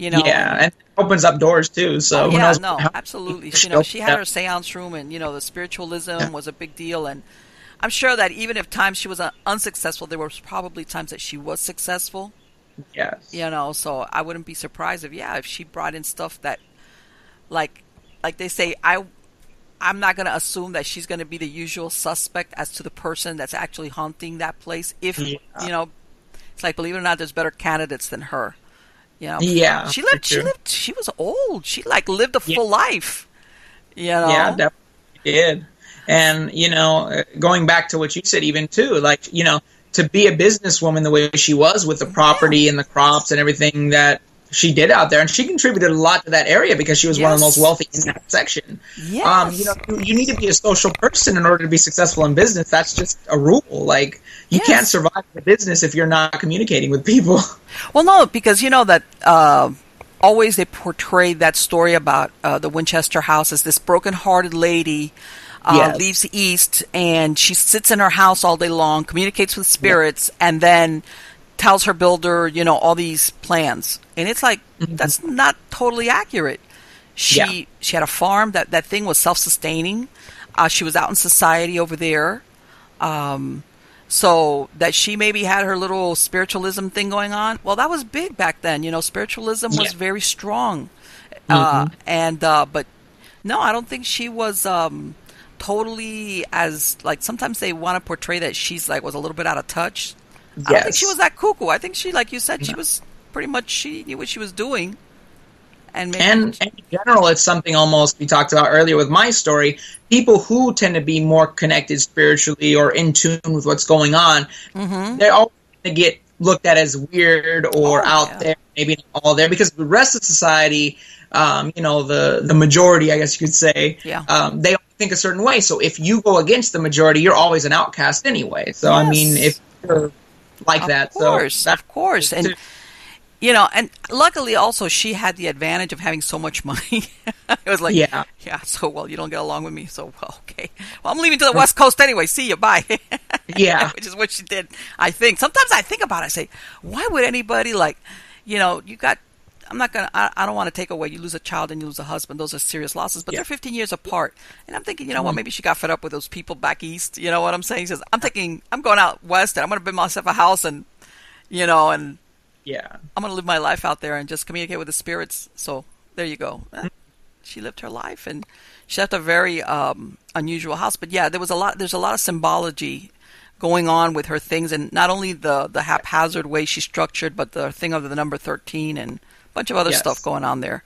Yeah, and it opens up doors too. So absolutely. She had her seance room, and the spiritualism was a big deal. And I'm sure that even if times she was unsuccessful, there was probably times that she was successful. Yes. So I wouldn't be surprised if she brought in stuff that, like they say, I'm not going to assume that she's going to be the usual suspect as to the person that's actually haunting that place. If it's like, believe it or not, there's better candidates than her. Yeah, she was old. She like lived a full life. Yeah, definitely did. And going back to what you said, even too, like to be a businesswoman the way she was with the property and the crops and everything that she did out there, and she contributed a lot to that area because she was one of the most wealthy in that section. Yes. You need to be a social person in order to be successful in business. That's just a rule. Like, you can't survive in business if you're not communicating with people. Well, no, because that always they portray that story about the Winchester house as this broken-hearted lady leaves the East, and she sits in her house all day long, communicates with spirits, and then tells her builder, all these plans. And it's like, that's not totally accurate. She had a farm. That thing was self-sustaining. She was out in society over there. So that she maybe had her little spiritualism thing going on. Well, that was big back then. Spiritualism was very strong. But no, I don't think she was totally as, like, sometimes they want to portray that she's like was a little bit out of touch. I don't think she was that cuckoo. I think she, like you said, she was pretty much, she knew what she was doing. And in general, it's something almost we talked about earlier with my story. People who tend to be more connected spiritually or in tune with what's going on, they're all going to get looked at as weird or out there, maybe not all there, because the rest of society, the majority, I guess you could say, they all think a certain way. So if you go against the majority, you're always an outcast anyway. So, I mean, if you're like that. Of course. And, and luckily also she had the advantage of having so much money. It was like, so, well, you don't get along with me. So, well, okay. Well, I'm leaving to the West Coast anyway. See you. Bye. Which is what she did, I think. Sometimes I think about it. I say, why would anybody I don't want to take away, you lose a child and you lose a husband. Those are serious losses, but they're 15 years apart. And I'm thinking, what, maybe she got fed up with those people back east. You know what I'm saying? She says, I'm thinking, I'm going out west and I'm going to build myself a house and, I'm going to live my life out there and just communicate with the spirits. So there you go. She lived her life, and she left a very unusual house. But there's a lot of symbology going on with her things, and not only the haphazard way she structured, but the thing of the number 13 and bunch of other stuff going on there.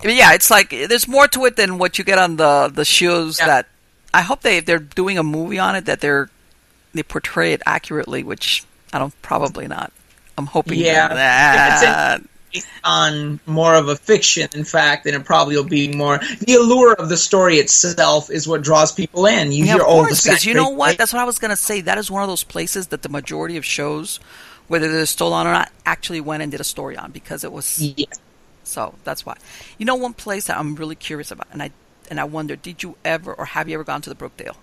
It's like there's more to it than what you get on the shows. That I hope they're doing a movie on it, that they portray it accurately, which I don't, probably not. I'm hoping that. based on more of a fiction, in fact, and it probably will be more the allure of the story itself is what draws people in. You hear all the because you know what? That's what I was going to say. That is one of those places that the majority of shows, whether they're still on or not, actually went and did a story on because it was. Yeah. So that's why. You know, one place that I'm really curious about, and I wonder, did you ever or have you ever gone to the Brookdale?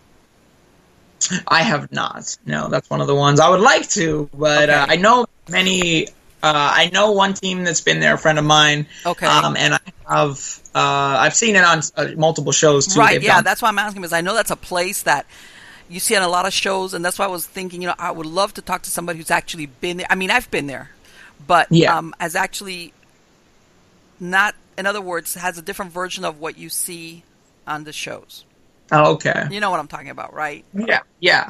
I have not. No, that's one of the ones I would like to, but Okay. I know many. I know one team that's been there, a friend of mine. Okay. And I've seen it on multiple shows too. Right. They've Yeah, gone- that's why I'm asking because I know that's a place that you see on a lot of shows, and that's why I was thinking. You know, I would love to talk to somebody who's actually been there. I mean, I've been there, but Yeah. has actually not. In other words, has a different version of what you see on the shows. Oh, okay. You know what I'm talking about, right? Yeah.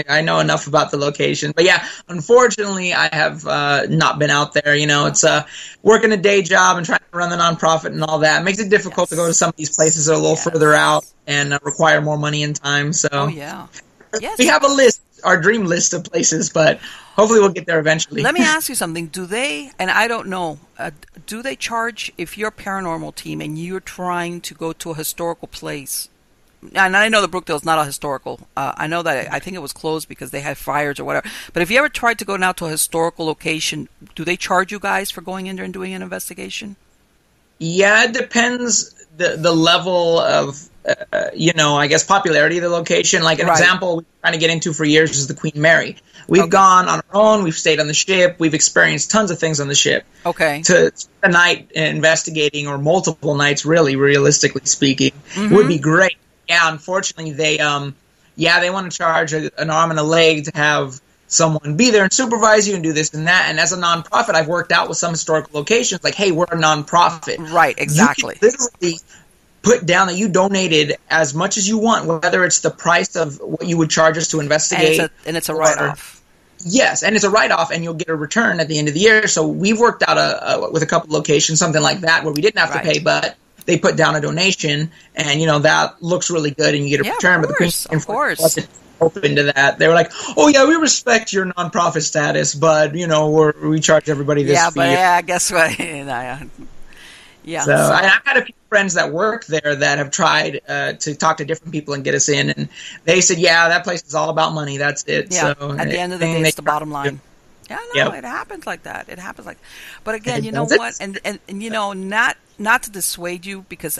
I know enough about the location, but yeah, unfortunately, I have not been out there. You know, it's working a day job and trying to run the nonprofit and all that. It makes it difficult to go to some of these places that are a little further out and require more money and time. So, Oh yeah. Yes. we have a list, our dream list of places, but hopefully, we'll get there eventually. Let me ask you something. Do they, and I don't know, do they charge if you're a paranormal team and you're trying to go to a historical place? And I know the Brookdale's not a historical. I know that I think it was closed because they had fires or whatever. But if you ever tried to go now to a historical location, do they charge you guys for going in there and doing an investigation? Yeah, it depends the level of I guess popularity of the location. Like an Right. example we're trying to get into for years is the Queen Mary. We've Okay. gone on our own. We've stayed on the ship. We've experienced tons of things on the ship. Okay. To spend a night investigating, or multiple nights, really, realistically speaking, Mm-hmm. would be great. Yeah, unfortunately, they want to charge an arm and a leg to have someone be there and supervise you and do this and that. And as a nonprofit, I've worked out with some historical locations, like, hey, we're a nonprofit. Right, exactly. You can literally put down that you donated as much as you want, whether it's the price of what you would charge us to investigate. And it's a or- write-off. Yes, and it's a write-off, and you'll get a return at the end of the year. So we've worked out with a couple locations, something like that, where we didn't have to Right. pay, but they put down a donation, and that looks really good, and you get a Yeah, return. of But the course, Queen of course. wasn't open to that. They were like, "Oh yeah, we respect your nonprofit status, but we charge everybody this Yeah, fee." but yeah, guess what? Yeah. So I've had a few friends that work there that have tried to talk to different people and get us in, and they said, "Yeah, that place is all about money. That's it." Yeah, So at the end of the day, it's the bottom line. Yeah, no, Yep. it happens like that. It happens like, but again, It you know does. what? And not to dissuade you because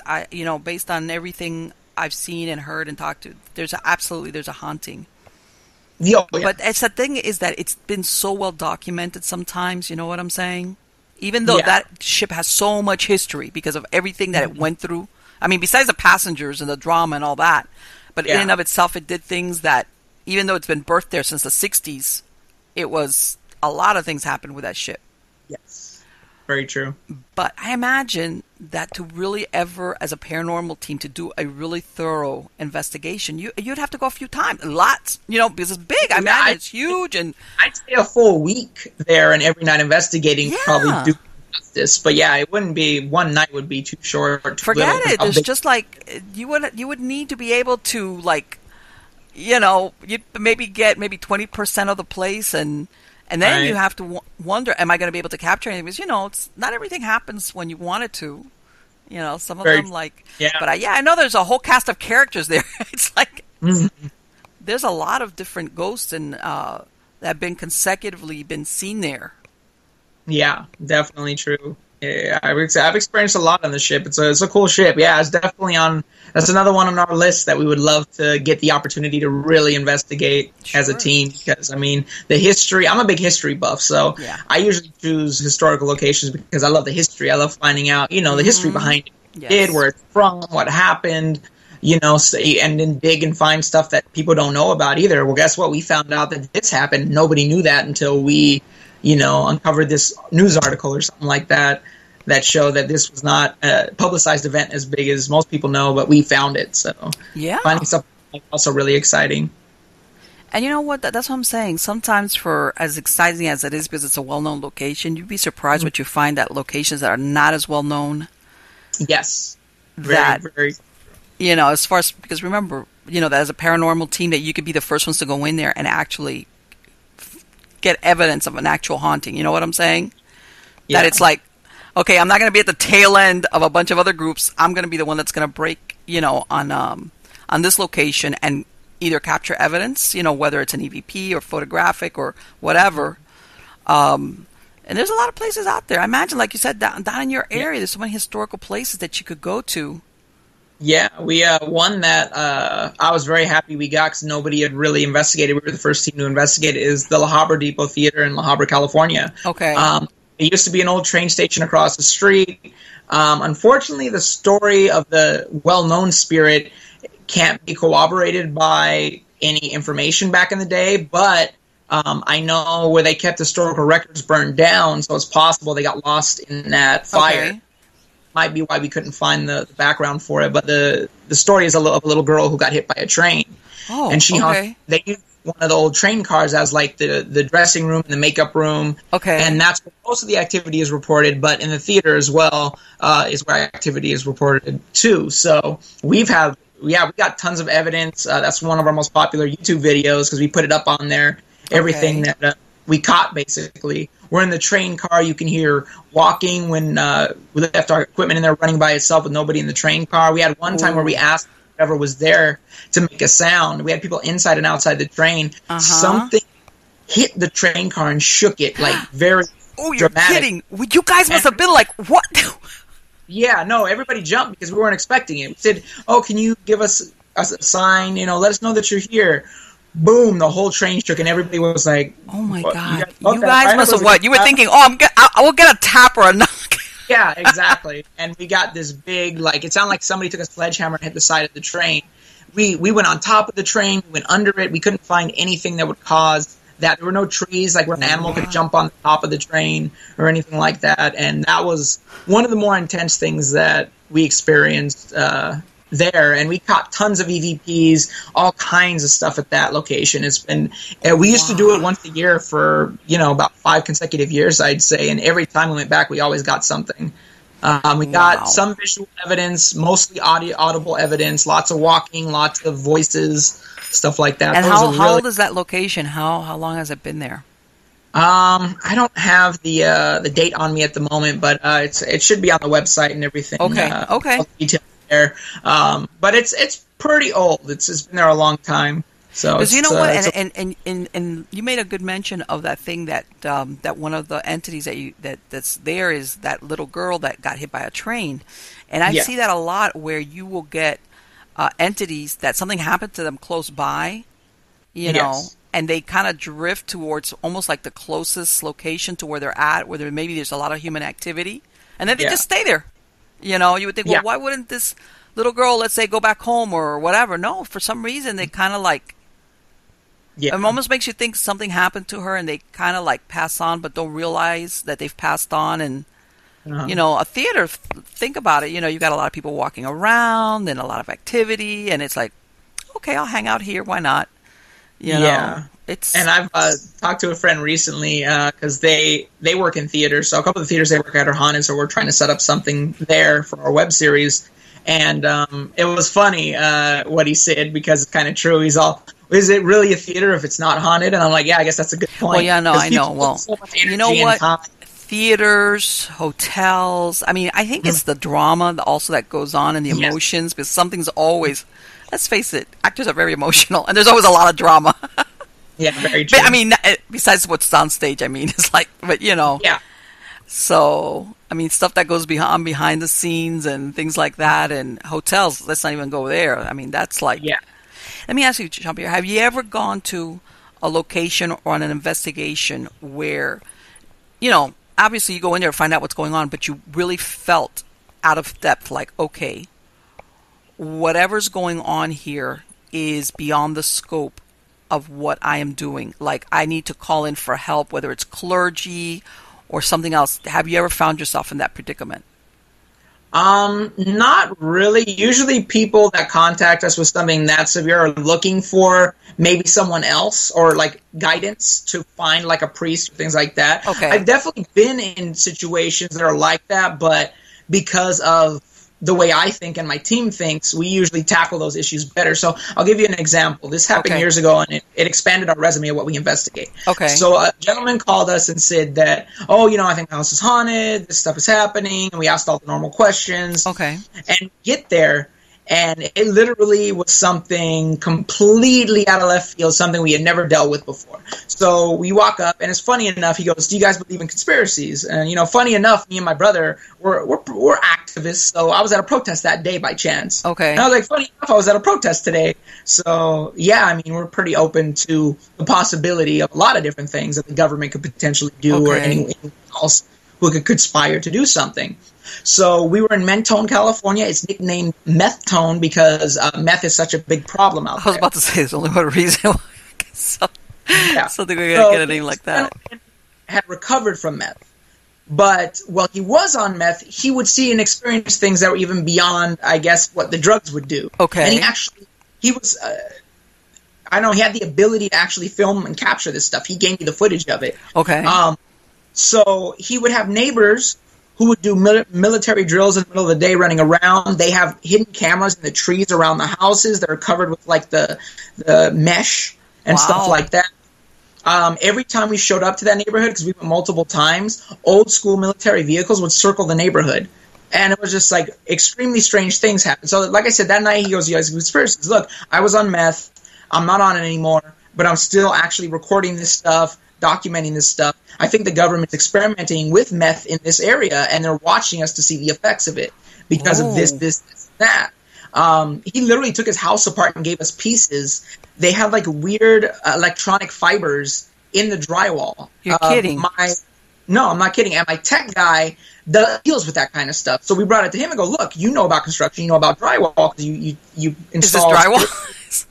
based on everything I've seen and heard and talked to, there's a haunting. Yeah. But it's the thing is that it's been so well documented sometimes, you know what I'm saying? Even though that ship has so much history because of everything that it went through. I mean, besides the passengers and the drama and all that, but in and of itself, it did things that, even though it's been birthed there since the 60s, it was, a lot of things happened with that ship. Yes. Very true. But I imagine that to really ever, as a paranormal team, to do a really thorough investigation, you'd have to go a few times, lots, because it's big. I imagine it's huge, and I'd stay a full week there and every night investigating. Yeah. Probably do justice, but yeah, it wouldn't be, one night would be too short. Or too forget little. it. It's just like you would need to be able to you'd maybe get 20% of the place, and then Right. you have to wonder, am I going to be able to capture anything? Because it's not everything happens when you want it to. Some of Very- them yeah. But I know there's a whole cast of characters there. It's like Mhm. there's a lot of different ghosts and that have been consecutively been seen there. Yeah, definitely true. Yeah, I've experienced a lot on the ship. It's a cool ship. Yeah, it's definitely that's another one on our list that we would love to get the opportunity to really investigate as a Sure. team, because the history, I'm a big history buff, so Yeah. I usually choose historical locations because I love the history. I love finding out, the history behind Yes. it, where it's from, what happened, and then dig and find stuff that people don't know about either. Well, guess what? We found out that this happened. Nobody knew that until we uncovered this news article or something like that showed that this was not a publicized event as big as most people know, but we found it. So Yeah. finding something also really exciting. And you know what? That's what I'm saying. Sometimes, for as exciting as it is, because it's a well-known location, you'd be surprised what you find at locations that are not as well-known. Yes. That Very, as far as, because remember, that as a paranormal team, that you could be the first ones to go in there and actually get evidence of an actual haunting. You know what I'm saying? Yeah. That it's like, Okay, I'm not going to be at the tail end of a bunch of other groups. I'm going to be the one that's going to break, on this location and either capture evidence, whether it's an EVP or photographic or whatever. And there's a lot of places out there. I imagine, like you said, down in your area, there's so many historical places that you could go to. Yeah, we one that I was very happy we got because nobody had really investigated. We were the first team to investigate. Is the La Habra Depot Theater in La Habra, California. Okay. It used to be an old train station across the street. Unfortunately, the story of the well-known spirit can't be corroborated by any information back in the day, but I know where they kept historical records burned down, so it's possible they got lost in that fire. Okay. Might be why we couldn't find the background for it, but the story is of a little girl who got hit by a train. Oh, and she okay. They used one of the old train cars as like the dressing room and the makeup room. Okay. And that's where most of the activity is reported, but in the theater as well is where activity is reported too. So we got tons of evidence. That's one of our most popular YouTube videos because we put it up on there. Everything that we caught, basically. We're in the train car. You can hear walking when we left our equipment in there running by itself with nobody in the train car. We had one time where we asked whoever was there to make a sound. We had people inside and outside the train. Something hit the train car and shook it, like very you're kidding. You guys must have been like, what? Yeah, no, everybody jumped because we weren't expecting it. We said, can you give us a sign? Let us know that you're here. Boom, the whole train shook and everybody was like, oh my God. You guys must have what? You were thinking, I will get a tap or a knock. Yeah, exactly. And we got this big, it sounded like somebody took a sledgehammer and hit the side of the train. We went on top of the train, we went under it. We couldn't find anything that would cause that. There were no trees, like where an animal could jump on the top of the train or anything like that. And that was one of the more intense things that we experienced there. And we caught tons of EVPs, all kinds of stuff at that location. It's been, we used to do it once a year for, about 5 consecutive years, I'd say. And every time we went back, we always got something. We got some visual evidence, mostly audible evidence, lots of walking, lots of voices, stuff like that. And how old is that location? How long has it been there? I don't have the date on me at the moment, but it should be on the website and everything. Okay. All the details there. But it's pretty old. It's been there a long time. So because you know what, and you made a good mention of that thing that one of the entities that's there is that little girl that got hit by a train, and I see that a lot where you will get entities that something happened to them close by, know, and they kind of drift towards almost like the closest location to where they're at, where maybe there's a lot of human activity, and then they just stay there. You would think, well, why wouldn't this little girl, let's say, go back home or whatever? No, for some reason they kind of like. Yeah. It almost makes you think something happened to her and they kind of like pass on but don't realize that they've passed on. And, a theater, think about it, you got a lot of people walking around and a lot of activity and it's like, okay, I'll hang out here. Why not? You know, and I've talked to a friend recently because they work in theaters. So a couple of the theaters they work at are haunted. So we're trying to set up something there for our web series. And it was funny what he said because it's kind of true. He's all, is it really a theater if it's not haunted? And I'm like, yeah, I guess that's a good point. Well, yeah, no, I know. Well, you know what? Theaters, hotels. I mean, I think it's the drama also that goes on and the emotions because something's always, let's face it, actors are very emotional and there's always a lot of drama. Yeah, very true. But, I mean, besides what's on stage, I mean, it's like, but Yeah. So, I mean, stuff that goes behind the scenes and things like that and hotels, let's not even go there. I mean, that's like... Yeah. Let me ask you, Jean-Pierre, have you ever gone to a location or on an investigation where, obviously you go in there to find out what's going on, but you really felt out of depth, like, okay, whatever's going on here is beyond the scope of what I am doing. Like, I need to call in for help, whether it's clergy or something else. Have you ever found yourself in that predicament? Not really. Usually people that contact us with something that severe are looking for maybe someone else or like guidance to find like a priest or things like that. Okay. I've definitely been in situations that are like that, but because of the way I think and my team thinks, we usually tackle those issues better. So I'll give you an example. This happened years ago, and it expanded our resume of what we investigate. Okay. So a gentleman called us and said that, I think the house is haunted, this stuff is happening, and we asked all the normal questions. Okay. And get there, and it literally was something completely out of left field, something we had never dealt with before. So we walk up, and it's funny enough, he goes, "Do you guys believe in conspiracies?" And, funny enough, me and my brother, we're activists, so I was at a protest that day by chance. Okay. And I was like, funny enough, I was at a protest today. So, yeah, we're pretty open to the possibility of a lot of different things that the government could potentially do, or anyone else who could conspire to do something. So we were in Mentone, California. It's nicknamed Meth Tone because meth is such a big problem out there. I was about to say, there's only one reason why. So they're going to get a name like that. Had recovered from meth. But while he was on meth, he would see and experience things that were even beyond, I guess, what the drugs would do. Okay. And he was, he had the ability to actually film and capture this stuff. He gave me the footage of it. Okay. So he would have neighbors who would do military drills in the middle of the day running around. They have hidden cameras in the trees around the houses that are covered with like the mesh and stuff like that. Every time we showed up to that neighborhood, because we went multiple times, old school military vehicles would circle the neighborhood. And it was just like extremely strange things happened. So like I said, that night he goes, "You guys conspiracies. Look, I was on meth. I'm not on it anymore, but I'm still actually recording this stuff, documenting this stuff. I think the government's experimenting with meth in this area, and they're watching us to see the effects of it because of this, that." He literally took his house apart and gave us pieces. They had like weird electronic fibers in the drywall. You're kidding. No, I'm not kidding. And my tech guy deals with that kind of stuff. So we brought it to him and go, "Look, you know about construction, you know about drywall, because you install drywall."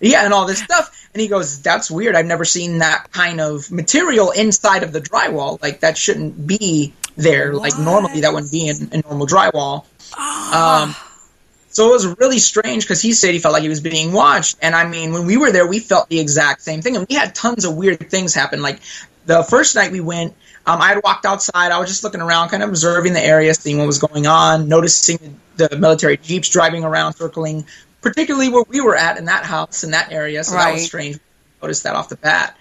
Yeah, and all this stuff. And he goes, "That's weird. I've never seen that kind of material inside of the drywall. Like, that shouldn't be there. What? Like, normally that wouldn't be in normal drywall." So it was really strange because he said he felt like he was being watched. And, when we were there, we felt the exact same thing. And we had tons of weird things happen. Like, the first night we went, I had walked outside. I was just looking around, kind of observing the area, seeing what was going on, noticing the military jeeps driving around, circling, particularly where we were at in that house, in that area. So that was strange. We noticed that off the bat.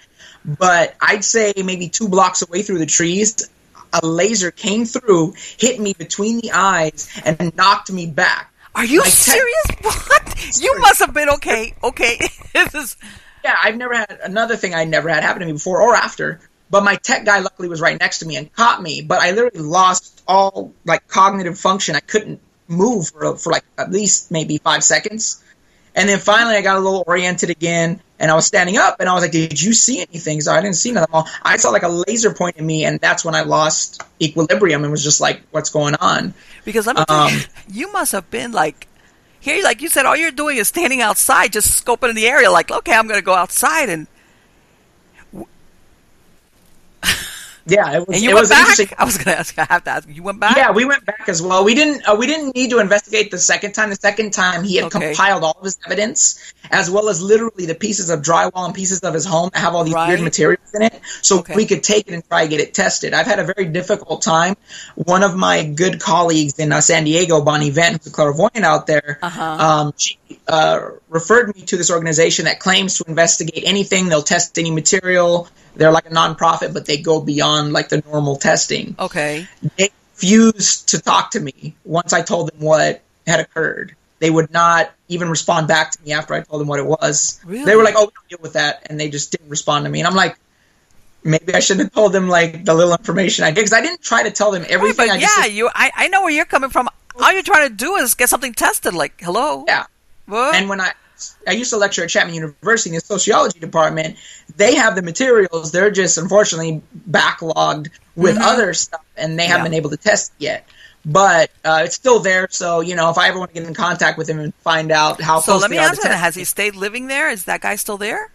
But I'd say maybe 2 blocks away through the trees, a laser came through, hit me between the eyes, and knocked me back. Are you serious? What? You must have been okay. Okay. Yeah, another thing I never had happen to me before or after. But my tech guy luckily was right next to me and caught me. But I literally lost all cognitive function. I couldn't move for at least maybe 5 seconds. And then finally I got a little oriented again, and I was standing up, and I was like, "Did you see anything?" So I didn't see nothing. I saw a laser point at me, and that's when I lost equilibrium and was just like, "What's going on?" Because let me tell you, you must have been here, like you said, all you're doing is standing outside, just scoping in the area, like, okay, I'm going to go outside and... Yeah, and you went back? I was going to ask. I have to ask. You went back? Yeah, we went back as well. We didn't need to investigate the second time. The second time, he had compiled all of his evidence, as well as literally the pieces of drywall and pieces of his home that have all these weird materials in it, so we could take it and try to get it tested. I've had a very difficult time. One of my good colleagues in San Diego, Bonnie Vent, who's a clairvoyant out there, she referred me to this organization that claims to investigate anything. They'll test any material. They're like a nonprofit, but they go beyond the normal testing. Okay. They refused to talk to me once I told them what had occurred. They would not even respond back to me after I told them what it was. Really? They were like, "Oh, we don't deal with that," and they just didn't respond to me. And I'm like, maybe I shouldn't have told them the little information I did, because I didn't try to tell them everything. Right, but I know where you're coming from. All you're trying to do is get something tested. Like, hello. Yeah. What? And when I used to lecture at Chapman University in the sociology department, they have the materials. They're just, unfortunately, backlogged with other stuff, and they haven't been able to test it yet. But it's still there, so, if I ever want to get in contact with him and find out how close they are to testing. So let me ask you, has he stayed living there? Is that guy still there?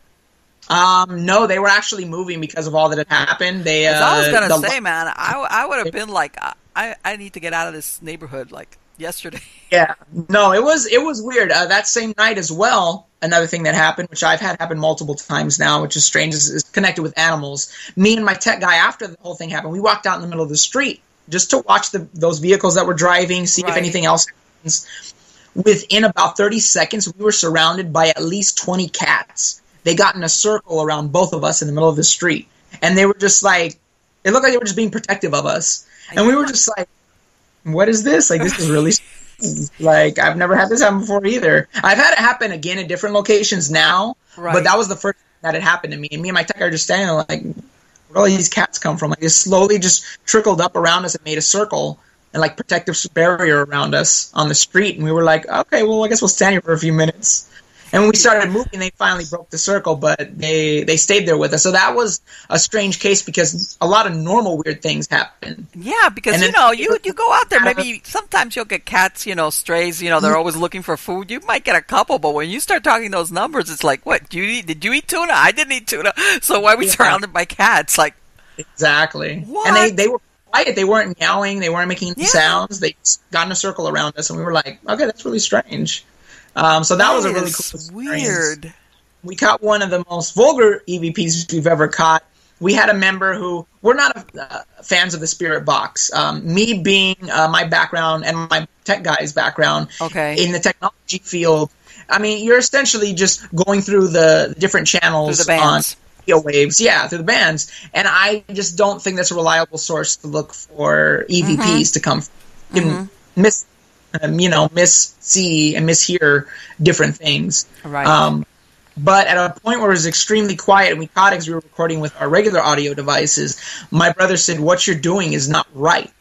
No, they were actually moving because of all that had happened. I was going to say, man, I would have been like, I need to get out of this neighborhood, yesterday. Yeah, no, it was weird. That same night as well, another thing that happened, which I've had happen multiple times now, which is strange, is connected with animals. Me and my tech guy, after the whole thing happened, we walked out in the middle of the street just to watch those vehicles that were driving, see if anything else seconds. Within about 30 seconds, we were surrounded by at least 20 cats. They got in a circle around both of us in the middle of the street. And they were just like, it looked like they were just being protective of us. And we were just like, what is this? Like, this is really like, I've never had this happen before either. I've had it happen again in different locations now, but that was the first time that it happened to me. And me and my tech are just standing there like, where all these cats come from? Like, it slowly just trickled up around us and made a circle and like protective barrier around us on the street. And we were like, okay, well, I guess we'll stand here for a few minutes. And when we started moving, they finally broke the circle, but they stayed there with us. So that was a strange case because a lot of normal weird things happen. Yeah, because, you go out there, maybe sometimes you'll get cats, strays, they're always looking for food. You might get a couple, but when you start talking those numbers, it's like, what, did you eat tuna? I didn't eat tuna. So why are we surrounded by cats? Like, exactly. What? And they were quiet. They weren't meowing. They weren't making sounds. They got in a circle around us, and we were like, okay, that's really strange. So that was a really cool experience. Weird. We caught one of the most vulgar EVPs we've ever caught. We had a member who, we're not fans of the spirit box. Me being my background and my tech guy's background in the technology field, I mean, you're essentially just going through the different channels on radio waves, through the bands. And I just don't think that's a reliable source to look for EVPs to come from. You can miss see and mishear different things. Right. But at a point where it was extremely quiet and we caught it because we were recording with our regular audio devices, my brother said, what you're doing is not right.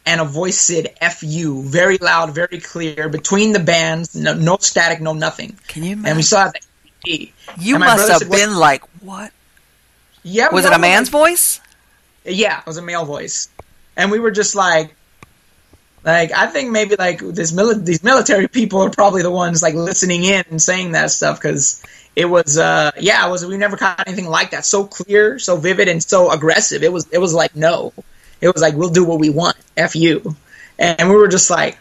And a voice said, F you, very loud, very clear, between the bands, no static, no nothing. Can you imagine? And we saw that. You must have been like, what? Yeah. Was it a man's voice? Yeah, it was a male voice. And we were just like, I think maybe like these military people are probably the ones like listening in and saying that stuff because it was we never caught anything like that, so clear, so vivid, and so aggressive. It was like no, it was like we'll do what we want, F you, and we were just like,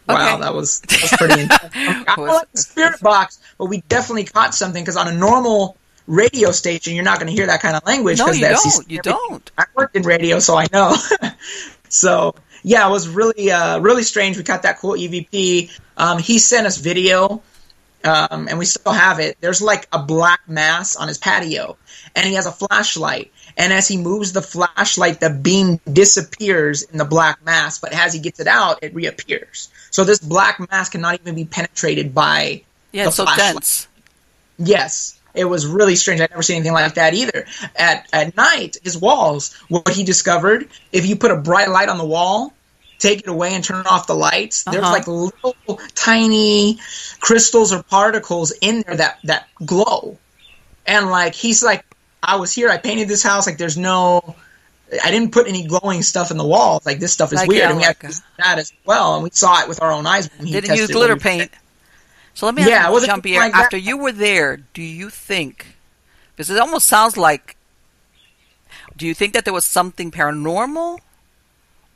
wow, that was pretty intense. I don't like the spirit box, but we definitely caught something because on a normal radio station you're not going to hear that kind of language. No, you don't. I worked in radio, so I know. So. Yeah, it was really, really strange. We caught that cool EVP. He sent us video, and we still have it. There's like a black mass on his patio, and he has a flashlight. And as he moves the flashlight, the beam disappears in the black mass, but as he gets it out, it reappears. So this black mass cannot even be penetrated by the it's so flashlight. dense. Yes. It was really strange. I'd never seen anything like that either. At night, his walls, what he discovered, if you put a bright light on the wall, take it away and turn off the lights, there's like little tiny crystals or particles in there that glow. And like, he's like, I was here, I painted this house, like I didn't put any glowing stuff in the walls. Like, this stuff is weird. And we had to use that as well. And we saw it with our own eyes. When he didn't use glitter paint. So let me ask you, Jean-Pierre, like after you were there, do you think, because it almost sounds like, do you think that there was something paranormal,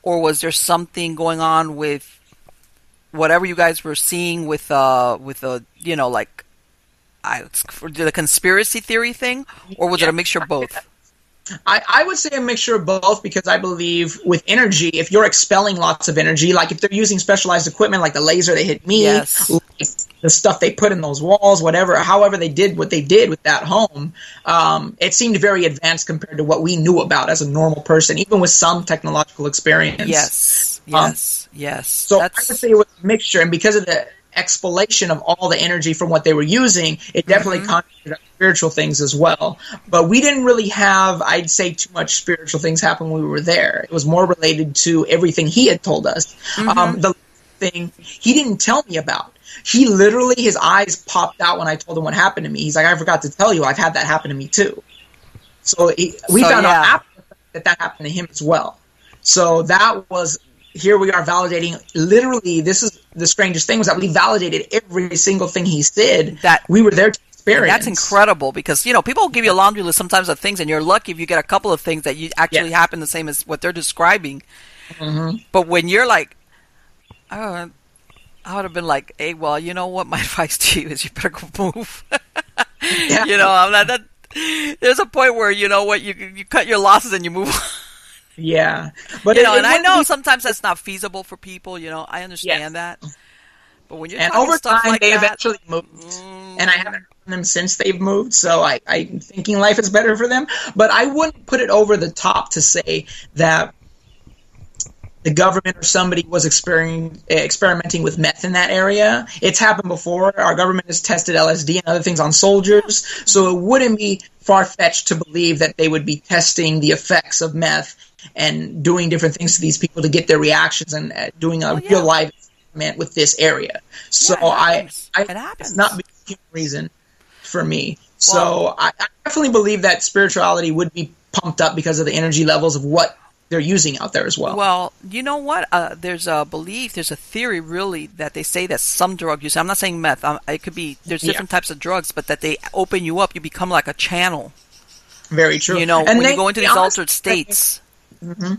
or was there something going on with whatever you guys were seeing with the conspiracy theory thing, or was it a mixture of both? I would say a mixture of both, because I believe with energy, if you're expelling lots of energy, like if they're using specialized equipment like the laser they hit me, like the stuff they put in those walls, however they did what they did with that home, it seemed very advanced compared to what we knew about as a normal person, even with some technological experience. Yes. So I would say it was a mixture, and because of the explanation of all the energy from what they were using, it definitely contributed to spiritual things as well. But we didn't really have, I'd say, too much spiritual things happen when we were there. It was more related to everything he had told us. The thing he didn't tell me about. He literally, his eyes popped out when I told him what happened to me. He's like, I forgot to tell you, I've had that happen to me too. So we found out after that happened to him as well. So that was, here we are validating, literally, this is the strangest thing, was that we validated every single thing he said. That we were there to experience. That's incredible, because, people give you a laundry list sometimes of things, and you're lucky if you get a couple of things that you actually happen the same as what they're describing. But when you're like, oh, I would have been like, hey, well, you know what? My advice to you is you better go move. I'm not that. There's a point where, you know what, you cut your losses and you move on. Yeah, but and I know sometimes that's not feasible for people. I understand that, But when you're And talking over stuff time, like they that, eventually moved, and I haven't heard from them since they've moved. So I'm thinking life is better for them. But I wouldn't put it over the top to say that the government or somebody was experimenting with meth in that area. It's happened before. Our government has tested LSD and other things on soldiers, so it wouldn't be far-fetched to believe that they would be testing the effects of meth and doing different things to these people to get their reactions and doing a real life experiment with this area. So it's not a human reason for me. So I definitely believe that spirituality would be pumped up because of the energy levels of what they're using out there as well. Well, you know what? There's a belief, there's a theory really that they say that some drug use, I'm not saying meth, it could be, there's different types of drugs, but that they open you up, you become like a channel. Very true. You know, and when you go into these altered states. Mm-hmm.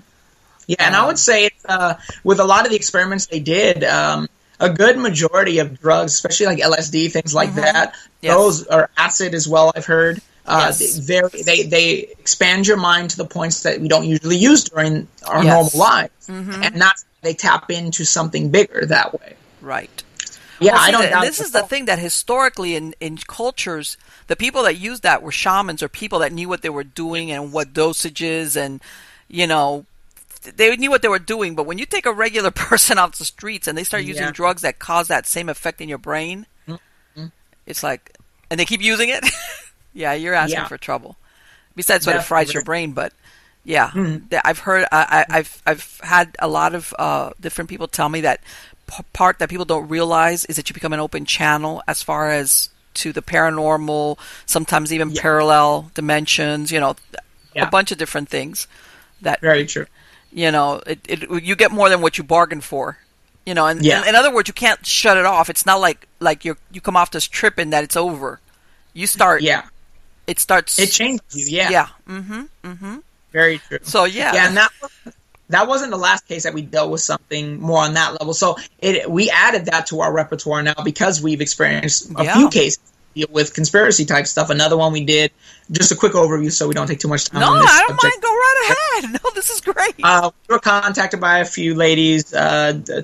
Yeah, and I would say with a lot of the experiments they did, a good majority of drugs, especially like LSD, things like that, those are acid as well, I've heard. They expand your mind to the points that we don't usually use during our normal lives, and they tap into something bigger that way. Right. Yeah, well, I don't. This is the thing that historically in cultures, the people that used that were shamans or people that knew what they were doing and what dosages, and you know, they knew what they were doing. But when you take a regular person off the streets and they start using drugs that cause that same effect in your brain, it's like, and they keep using it. Yeah, you're asking for trouble. Besides what it fries your brain, but I've heard, I've had a lot of different people tell me that part that people don't realize is that you become an open channel as far as to the paranormal, sometimes even parallel dimensions. You know, a bunch of different things. That very true. You know, you get more than what you bargained for. You know, and in other words, you can't shut it off. It's not like you come off this trip and that it's over. You start. Yeah. It starts. It changes you. Yeah. Yeah. Mm-hmm. Mm-hmm. Very true. So yeah, and that wasn't the last case that we dealt with something more on that level. So we added that to our repertoire now because we've experienced a few cases deal with conspiracy type stuff. Another one we did. Just a quick overview, so we don't take too much time. No, on this I don't mind. Go right ahead. No, this is great. We were contacted by a few ladies,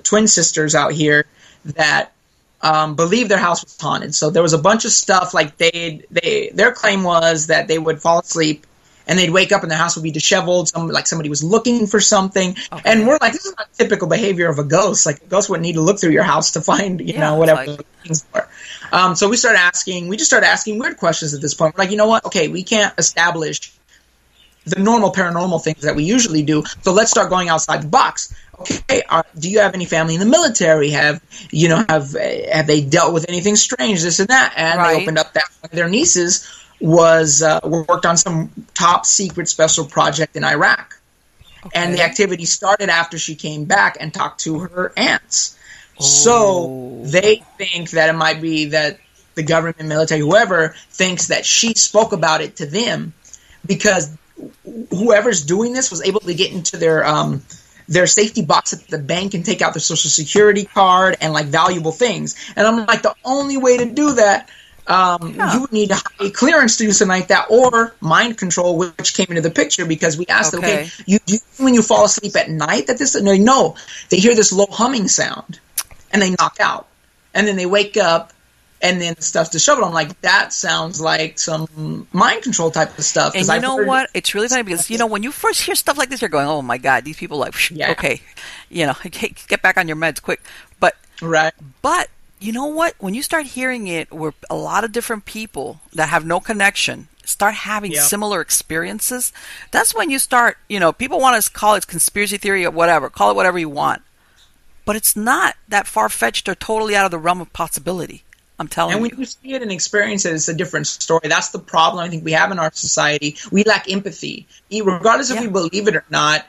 twin sisters out here that. Believed their house was haunted. So there was a bunch of stuff like their claim was that they would fall asleep and they'd wake up and the house would be disheveled. Like somebody was looking for something. Okay. And we're like, this is not typical behavior of a ghost. Like a ghost wouldn't need to look through your house to find, whatever things were. So we just started asking weird questions at this point. We're like, you know what? Okay, we can't establish the normal paranormal things that we usually do. So let's start going outside the box. Okay, do you have any family in the military? Have they dealt with anything strange? This and that, and they opened up that one of their nieces was worked on some top secret special project in Iraq, and the activity started after she came back and talked to her aunts. So they think that it might be that the government, military, whoever thinks that she spoke about it to them because whoever's doing this was able to get into their safety box at the bank and take out their social security card and like valuable things. And I'm like, the only way to do that, you would need a clearance to do something like that or mind control, which came into the picture because we asked them, okay, when you fall asleep at night that this, no, they hear this low humming sound and they knock out and then they wake up and then the stuff's disheveled. I'm like, that sounds like some mind control type of stuff. And you know what? It's really funny because, when you first hear stuff like this, you're going, oh my God, these people okay, get back on your meds quick. But you know what? When you start hearing it where a lot of different people that have no connection start having similar experiences, that's when you start, people want to call it conspiracy theory or whatever, call it whatever you want. But it's not that far-fetched or totally out of the realm of possibility. I'm telling you. And when you see it and experience it, it's a different story. That's the problem I think we have in our society. We lack empathy. Regardless if we believe it or not,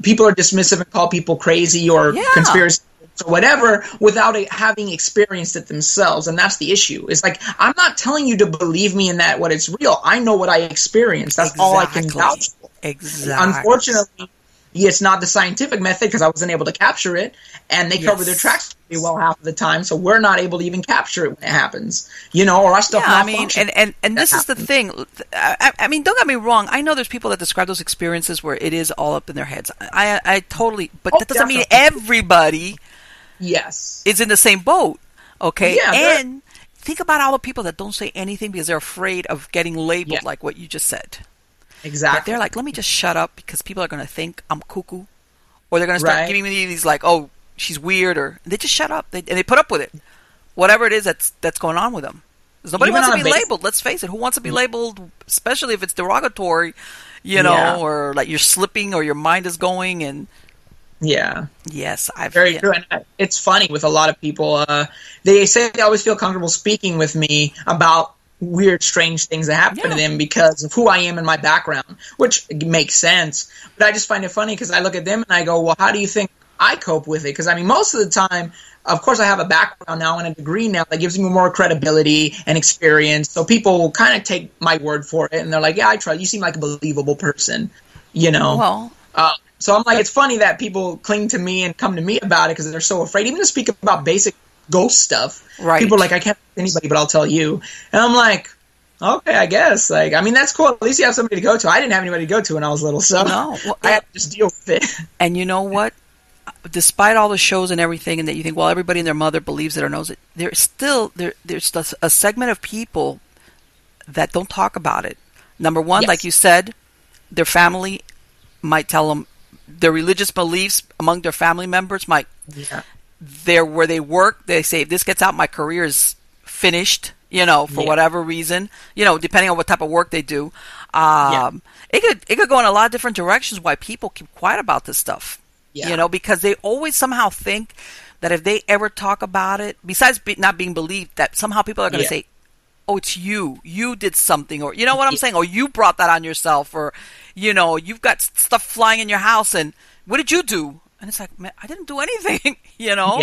people are dismissive and call people crazy or conspiracy or whatever without having experienced it themselves. And that's the issue. It's like, I'm not telling you to believe me in that what it's real. I know what I experienced. That's all I can vouch for. Exactly. Unfortunately, it's not the scientific method because I wasn't able to capture it, and they cover their tracks pretty well half of the time, so we're not able to even capture it when it happens, or our stuff malfunctions. And this is the thing. I mean, don't get me wrong. I know there's people that describe those experiences where it is all up in their heads. I totally, but that doesn't mean everybody Yes. is in the same boat. Okay. Yeah, And think about all the people that don't say anything because they're afraid of getting labeled like what you just said. That exactly. they're like, let me just shut up because people are going to think I'm cuckoo. Or they're going to start giving me these like, oh, she's weird. Or they just shut up. And they put up with it. Whatever it is that's going on with them. Because nobody Even wants to on be a labeled. Let's face it. Who wants to be labeled, especially if it's derogatory, you know, or like you're slipping or your mind is going and... Yeah. Yes, Very true. And it's funny with a lot of people. They say they always feel comfortable speaking with me about weird, strange things that happen to them because of who I am and my background, which makes sense. But I just find it funny because I look at them and I go, well, how do you think I cope with it? Because, I mean, most of the time, of course, I have a background now and a degree now that gives me more credibility and experience. So people will kind of take my word for it. And they're like, yeah, I trust you. Seem like a believable person, you know? Well... So I'm like, it's funny that people cling to me and come to me about it because they're so afraid. Even to speak about basic ghost stuff. Right. People are like, I can't tell anybody, but I'll tell you. And I'm like, okay, I guess. Like, I mean, that's cool. At least you have somebody to go to. I didn't have anybody to go to when I was little, so I had to just deal with it. And you know what? Despite all the shows and everything, and that you think, well, everybody and their mother believes it or knows it, there's a segment of people that don't talk about it. Number one, like you said, their family might tell them. Their religious beliefs among their family members might, where they work, they say, if this gets out, my career is finished, you know, for whatever reason, you know, depending on what type of work they do. It could go in a lot of different directions why people keep quiet about this stuff, you know, because they always somehow think that if they ever talk about it, besides not being believed, that somehow people are going to say, oh, it's you did something, or you know what I'm saying, or you brought that on yourself, or you know, you've got stuff flying in your house, and what did you do? And it's like, man, I didn't do anything, you know.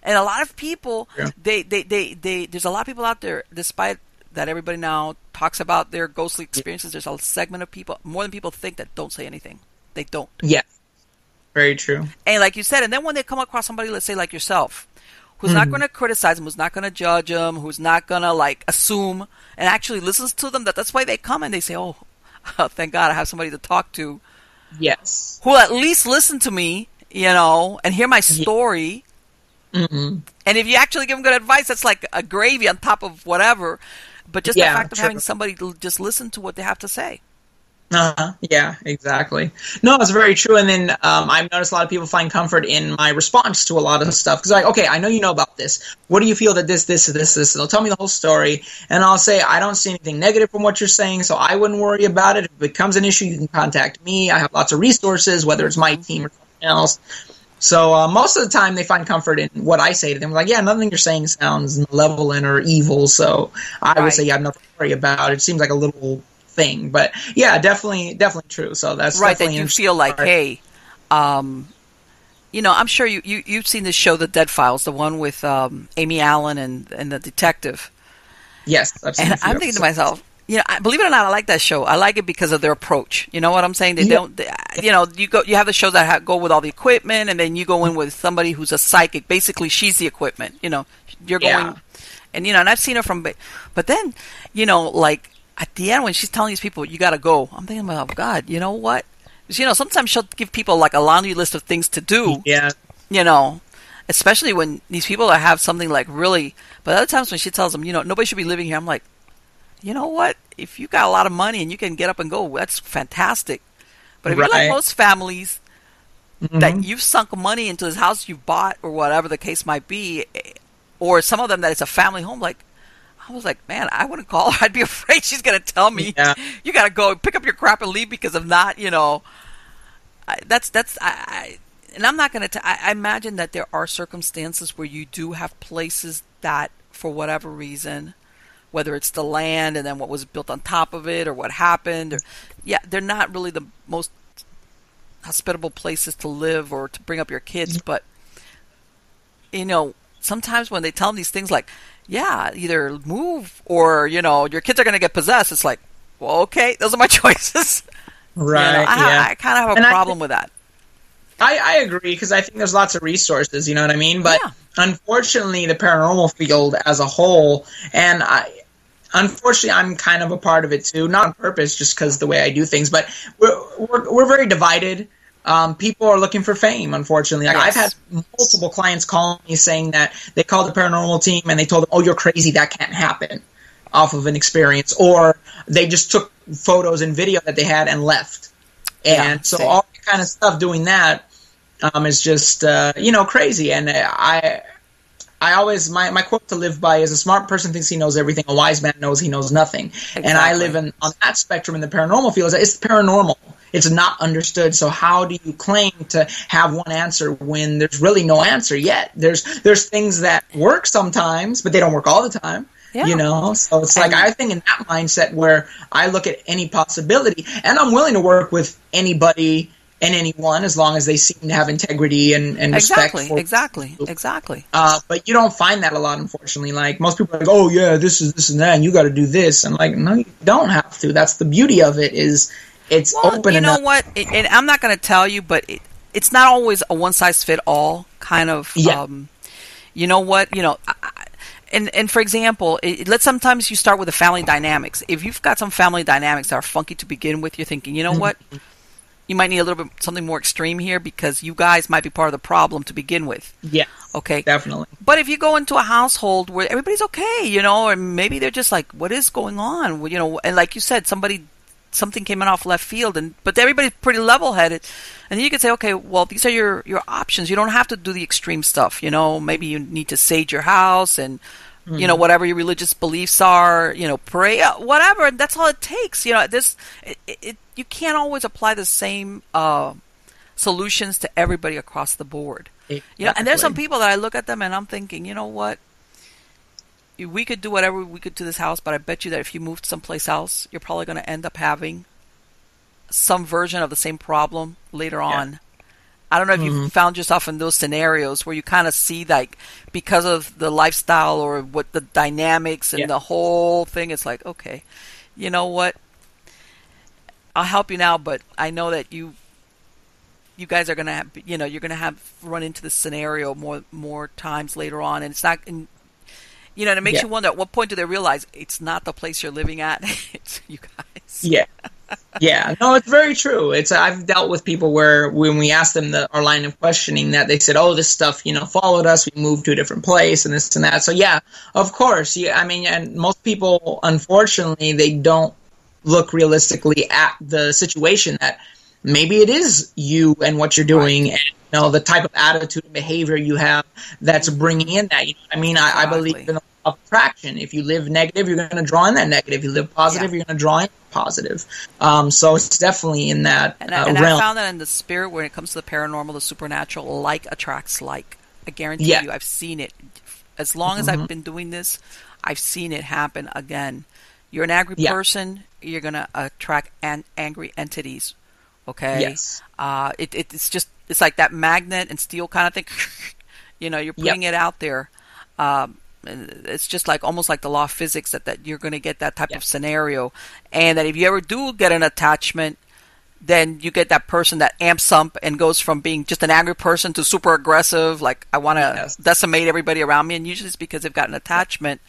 And a lot of people, there's a lot of people out there, despite that everybody now talks about their ghostly experiences. There's a segment of people, more than people think, that don't say anything. They don't. Very true. And like you said, and then when they come across somebody, let's say like yourself, who's not going to criticize them, who's not going to judge them, who's not going to like assume, and actually listens to them, that's why they come and they say, oh, thank God I have somebody to talk to. Yes. Who at least listen to me, you know, and hear my story. And if you actually give them good advice, that's like a gravy on top of whatever. But just the fact of having somebody just listen to what they have to say. Yeah, exactly. No, it's very true. And then I've noticed a lot of people find comfort in my response to a lot of stuff. Because like, okay, I know you know about this. What do you feel that this, and they'll tell me the whole story. And I'll say, I don't see anything negative from what you're saying, so I wouldn't worry about it. If it becomes an issue, you can contact me. I have lots of resources, whether it's my team or something else. So most of the time they find comfort in what I say to them. Like, yeah, nothing you're saying sounds malevolent or evil. So I would say, yeah, I have nothing to worry about. It seems like a little thing, but yeah, definitely true. So that's right. That you feel like, hey, you know, I'm sure you've seen this show, The Dead Files, the one with Amy Allen and the detective. Yes, I've seen it. I'm thinking to myself, you know, believe it or not, I like that show. I like it because of their approach. You know what I'm saying? They don't, you know, you have the shows that go with all the equipment, and then you go in with somebody who's a psychic. Basically, she's the equipment. You know, you're going, and you know, and I've seen her from, but then, you know, like. At the end, when she's telling these people, you got to go, I'm thinking about, oh, God, you know what? Because, you know, sometimes she'll give people like a laundry list of things to do. You know, especially when these people that have something like really, but other times when she tells them, you know, nobody should be living here, I'm like, you know what? If you got a lot of money and you can get up and go, that's fantastic. But if you're like most families that you've sunk money into this house you bought or whatever the case might be, or some of them that it's a family home, like, I was like, man, I wouldn't call her. I'd be afraid she's going to tell me, you got to go pick up your crap and leave because of not, you know, and I'm not going to, I imagine that there are circumstances where you do have places that for whatever reason, whether it's the land and then what was built on top of it or what happened, or, they're not really the most hospitable places to live or to bring up your kids. But, you know, sometimes when they tell them these things like, either move or, you know, your kids are going to get possessed. It's like, well, okay, those are my choices. Right. You know, I kind of have a problem with that. I agree because I think there's lots of resources, you know what I mean? But unfortunately, the paranormal field as a whole, and unfortunately, I'm kind of a part of it too, not on purpose, just because the way I do things, but we're very divided. People are looking for fame, unfortunately. Like, Yes. I've had multiple clients call me saying that they called the paranormal team and they told them, "Oh, you're crazy. That can't happen," off of an experience, or they just took photos and video that they had and left. And so same. all that kind of stuff doing that is just crazy. And I always my quote to live by is: a smart person thinks he knows everything, a wise man knows he knows nothing. Exactly. And I live on that spectrum in the paranormal field. It's paranormal. It's not understood. So how do you claim to have one answer when there's really no answer yet? There's things that work sometimes, but they don't work all the time. Yeah. You know, so it's like, I think in that mindset where I look at any possibility, and I'm willing to work with anybody and anyone as long as they seem to have integrity and respect. Exactly. But you don't find that a lot, unfortunately. Like, most people are like, "Oh yeah, this is this and that, and you got to do this." And like, no, you don't have to. That's the beauty of it. Is it's open. You know enough. what? And I'm not going to tell you, but it's not always a one size fit all kind of. Yeah. You know what? You know. And for example, let's sometimes you start with the family dynamics. If you've got some family dynamics that are funky to begin with, you're thinking, you know what? You might need a little bit something more extreme here because you guys might be part of the problem to begin with. Yeah. Okay. Definitely. But if you go into a household where everybody's okay, you know, or maybe they're just like, what is going on? Well, you know, and like you said, something came in off left field, but everybody's pretty level-headed. And then you could say, okay, well, these are your options. You don't have to do the extreme stuff. You know, maybe you need to sage your house and, you know, whatever your religious beliefs are, you know, pray, whatever. And that's all it takes. You know, you can't always apply the same solutions to everybody across the board. Exactly. You know, and there's some people that I look at them and I'm thinking, you know what? We could do whatever we could to this house, but I bet you that if you moved someplace else, you're probably going to end up having some version of the same problem later on. I don't know if you've found yourself in those scenarios where you kind of see, like, because of the lifestyle or what the dynamics and the whole thing, it's like, okay, you know what? I'll help you now, but I know that you guys are going to have, you know, you're going to run into this scenario more times later on, and it's not, you know, and it makes you wonder, at what point do they realize it's not the place you're living at, it's you guys. Yeah. Yeah, no, it's very true. I've dealt with people where when we asked them our line of questioning, that they said, "Oh, this stuff, you know, followed us. We moved to a different place, and this and that." So yeah, of course. Yeah, I mean, and most people, unfortunately, they don't look realistically at the situation that maybe it is you and what you're doing, and you know, the type of attitude and behavior you have that's bringing in that. You know what I mean? I believe in of attraction. If you live negative, you're going to draw in that negative. If you live positive, you're going to draw in positive. So it's definitely in that realm. I found that in the spirit, when it comes to the paranormal, the supernatural, like attracts like. I guarantee you, I've seen it. As long as I've been doing this, I've seen it happen again. You're an angry person, you're going to attract angry entities. Okay? Yes. It's like that magnet and steel kind of thing. You know, you're putting it out there. It's just like almost like the law of physics that you're going to get that type of scenario, and that if you ever do get an attachment, then you get that person that amps up and goes from being just an angry person to super aggressive, like I want to decimate everybody around me, and usually it's because they've got an attachment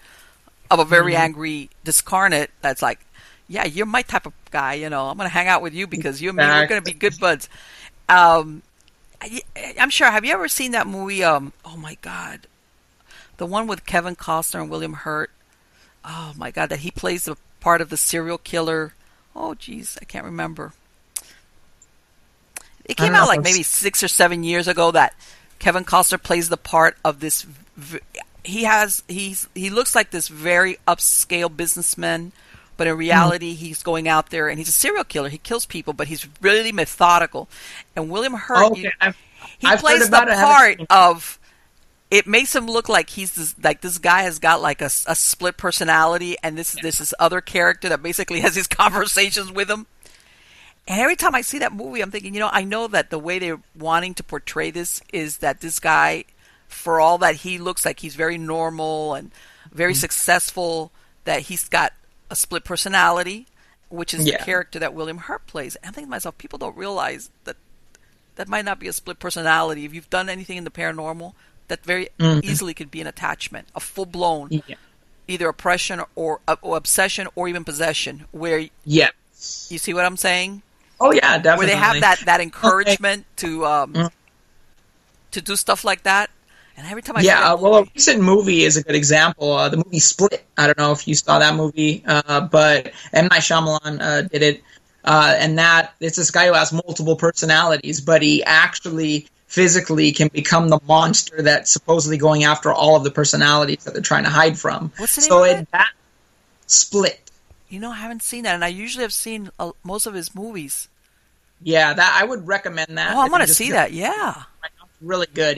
of a very angry discarnate that's like, yeah, you're my type of guy, you know, I'm going to hang out with you because you and me, we're going to be good buds. I'm sure, have you ever seen that movie, oh my God, the one with Kevin Costner and William Hurt? Oh my God, that he plays the part of the serial killer. Oh geez, I can't remember. It came out like maybe 6 or 7 years ago, that Kevin Costner plays the part of this. He looks like this very upscale businessman, but in reality, he's going out there and he's a serial killer. He kills people, but he's really methodical. And William Hurt, he plays the part of. It makes him look like this guy has got like a split personality, and this other character that basically has these conversations with him. And every time I see that movie, I'm thinking, you know, I know that the way they're wanting to portray this is that this guy, for all that he looks like he's very normal and very successful, that he's got a split personality, which is the character that William Hurt plays. And I'm thinking to myself, people don't realize that might not be a split personality. If you've done anything in the paranormal, that very easily could be an attachment, a full-blown either oppression or obsession or even possession, where you see what I'm saying? Oh yeah, where they have definitely. that encouragement to do stuff like that. And every time I see Yeah, that well, a movie, recent movie is a good example. The movie Split. I don't know if you saw that movie, but M. Night Shyamalan did it, and that it's this guy who has multiple personalities, but he actually physically can become the monster that's supposedly going after all of the personalities that they're trying to hide from. what's the name So of it? that Split. I haven't seen that, and I usually have seen most of his movies. Yeah, that I would recommend that. Oh, I'm If you gonna just see that. Yeah. It's really good.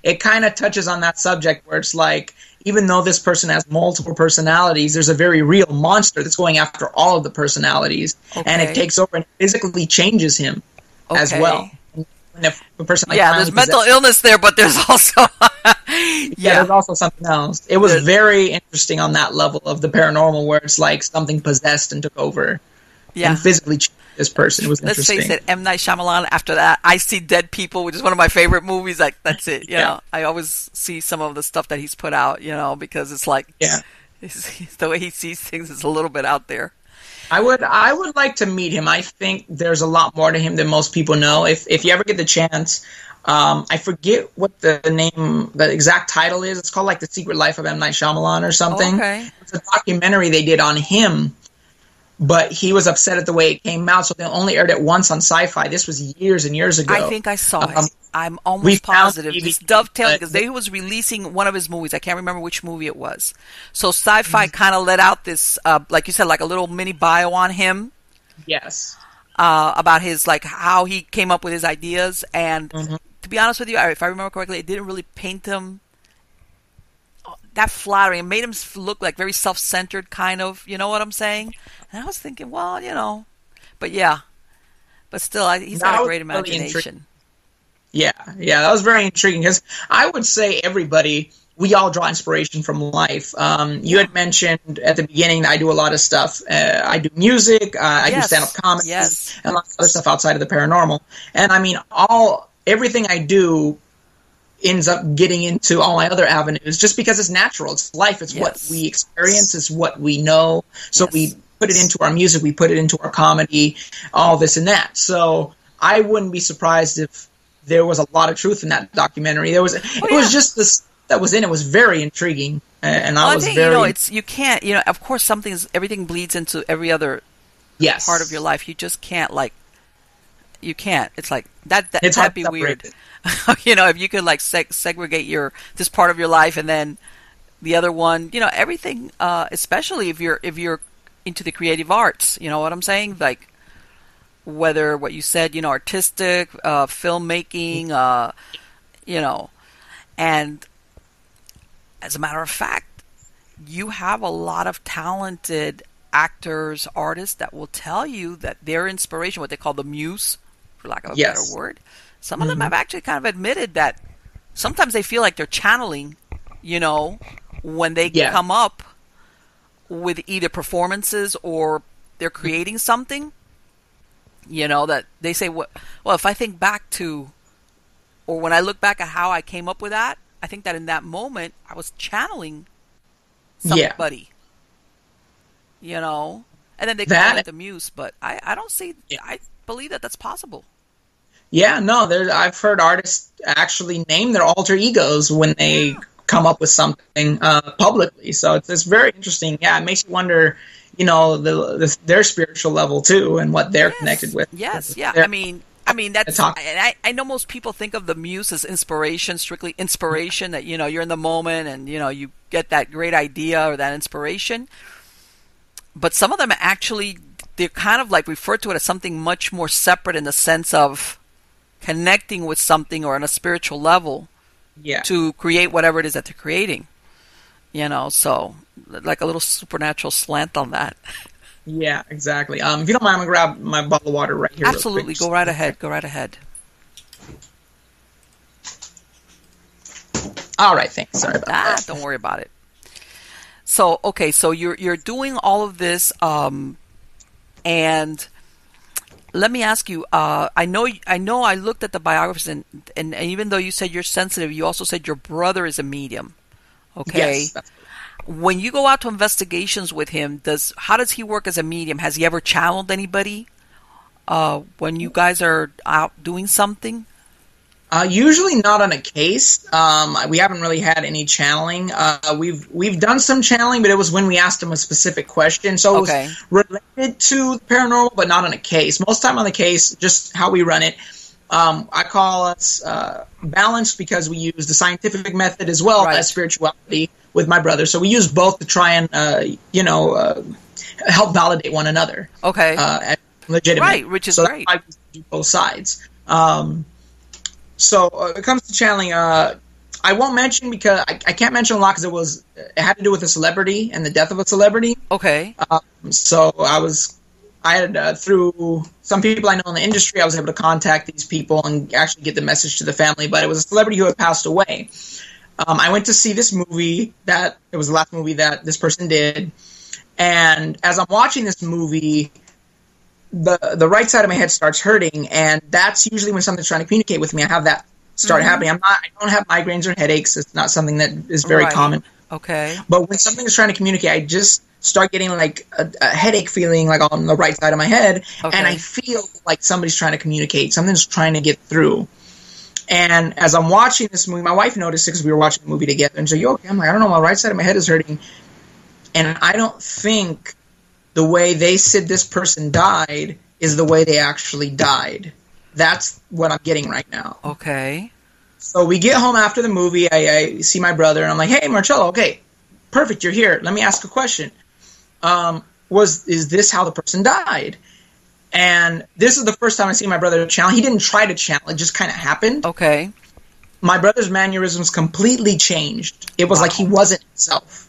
It kind of touches on that subject where it's like, even though this person has multiple personalities, there's a very real monster that's going after all of the personalities, and it Okay. takes over and physically changes him as Okay. well. And if a person like Yeah, finally there's mental possesses- illness there, but there's also yeah, there's also something else. It was There's- very interesting on that level of the paranormal, where it's like something possessed and took over yeah. and physically changed this person. It was Let's interesting. face it, M. Night Shyamalan, after that, I See Dead People, which is one of my favorite movies. Like, that's it. You Yeah. know, I always see some of the stuff that he's put out, because it's like, Yeah. the way he sees things is a little bit out there. I would like to meet him. I think there's a lot more to him than most people know. If you ever get the chance, I forget what the exact title is. It's called like The Secret Life of M. Night Shyamalan or something. Okay. It's a documentary they did on him, but he was upset at the way it came out, so they only aired it once on Sci-Fi. This was years and years ago. I think I saw it. I'm we almost found positive. TV This dovetailing, because but- they was releasing one of his movies. I can't remember which movie it was. So Sci-Fi kind of let out this, like you said, like a little mini bio on him, Yes. about his, like, how he came up with his ideas. And Mm-hmm. to be honest with you, if I remember correctly, it didn't really paint him that flattering. It made him look like very self-centered, kind of. You know what I'm saying? And I was thinking, well, but yeah. But still, he's That got a was great really imagination. Yeah, that was very intriguing because I would say we all draw inspiration from life. You had mentioned at the beginning that I do a lot of stuff. I do music, I do Yes, stand-up comedy, yes. and lots of other stuff outside of the paranormal. And I mean, everything I do ends up getting into all my other avenues just because it's natural. It's life. It's what Yes. we experience. It's what we know. So Yes. we put it into our music. We put it into our comedy, all this and that. So I wouldn't be surprised if there was a lot of truth in that documentary. It was just this that was in it was very intriguing, and I was think, very you can't, of course, everything bleeds into every other yes part of your life. You just can't, you can't. It's like It's that'd hard be to weird. separate If you could segregate this part of your life and then the other one, everything, especially if you're into the creative arts, you know what I'm saying? Like, whether what you said, artistic, filmmaking, and as a matter of fact, you have a lot of talented actors, artists that will tell you that their inspiration, what they call the muse, for lack of a Yes. better word, some of them have actually kind of admitted that sometimes they feel like they're channeling, when they Yeah. come up with either performances or they're creating something, that they say, well, if I think back to, or when I look back at how I came up with that, I think that in that moment I was channeling somebody, and then they call it the muse, but I don't see, I believe that that's possible. Yeah, no, I've heard artists actually name their alter egos when they come up with something publicly. So it's very interesting. Yeah, it makes you wonder, their spiritual level too, and what they're connected with. Yes, yeah. They're- I mean that's. And I know most people think of the muse as inspiration, strictly inspiration. That you're in the moment and you get that great idea or that inspiration. But some of them actually, they're kind of like refer to it as something much more separate in the sense of connecting with something or on a spiritual level to create whatever it is that they're creating. So like a little supernatural slant on that. Yeah, exactly. If you don't mind, I'm going to grab my bottle of water right here. Absolutely. Go right ahead. Go right ahead. All right, thanks. Sorry about that. Don't worry about it. So, okay, so you're doing all of this, and let me ask you, I know I looked at the biographies, and even though you said you're sensitive, you also said your brother is a medium. Okay. Yes, that's When you go out to investigations with him, how does he work as a medium? Has he ever channeled anybody? when you guys are out doing something? Usually not on a case. We haven't really had any channeling. We've done some channeling, but it was when we asked them a specific question. So it was related to the paranormal, but not on a case. Most time on the case, just how we run it. I call us balanced because we use the scientific method as well as spirituality with my brother. So we use both to try and, help validate one another. Okay. Legitimate. Right, which is great. I do both sides. So when it comes to channeling, I won't mention because I can't mention a lot because it had to do with a celebrity and the death of a celebrity. Okay. So I had through some people I know in the industry, I was able to contact these people and actually get the message to the family. But it was a celebrity who had passed away. I went to see this movie it was the last movie that this person did, and as I'm watching this movie, the right side of my head starts hurting, and that's usually when something's trying to communicate with me. I have that start happening. I don't have migraines or headaches. It's not something that is very common. Okay. But when something is trying to communicate, I just start getting like a headache feeling like on the right side of my head, and I feel like somebody's trying to communicate. Something's trying to get through. And as I'm watching this movie, my wife noticed it because we were watching the movie together, and she's like, "You okay?" I'm like, "I don't know, my right side of my head is hurting." And I don't think the way they said this person died is the way they actually died. That's what I'm getting right now. Okay. So we get home after the movie. I see my brother, and I'm like, "Hey, Marcello, okay, perfect, you're here. Let me ask a question. Is this how the person died?" And this is the first time I see my brother channel. He didn't try to channel. It just kind of happened. Okay. My brother's mannerisms completely changed. It was like he wasn't himself.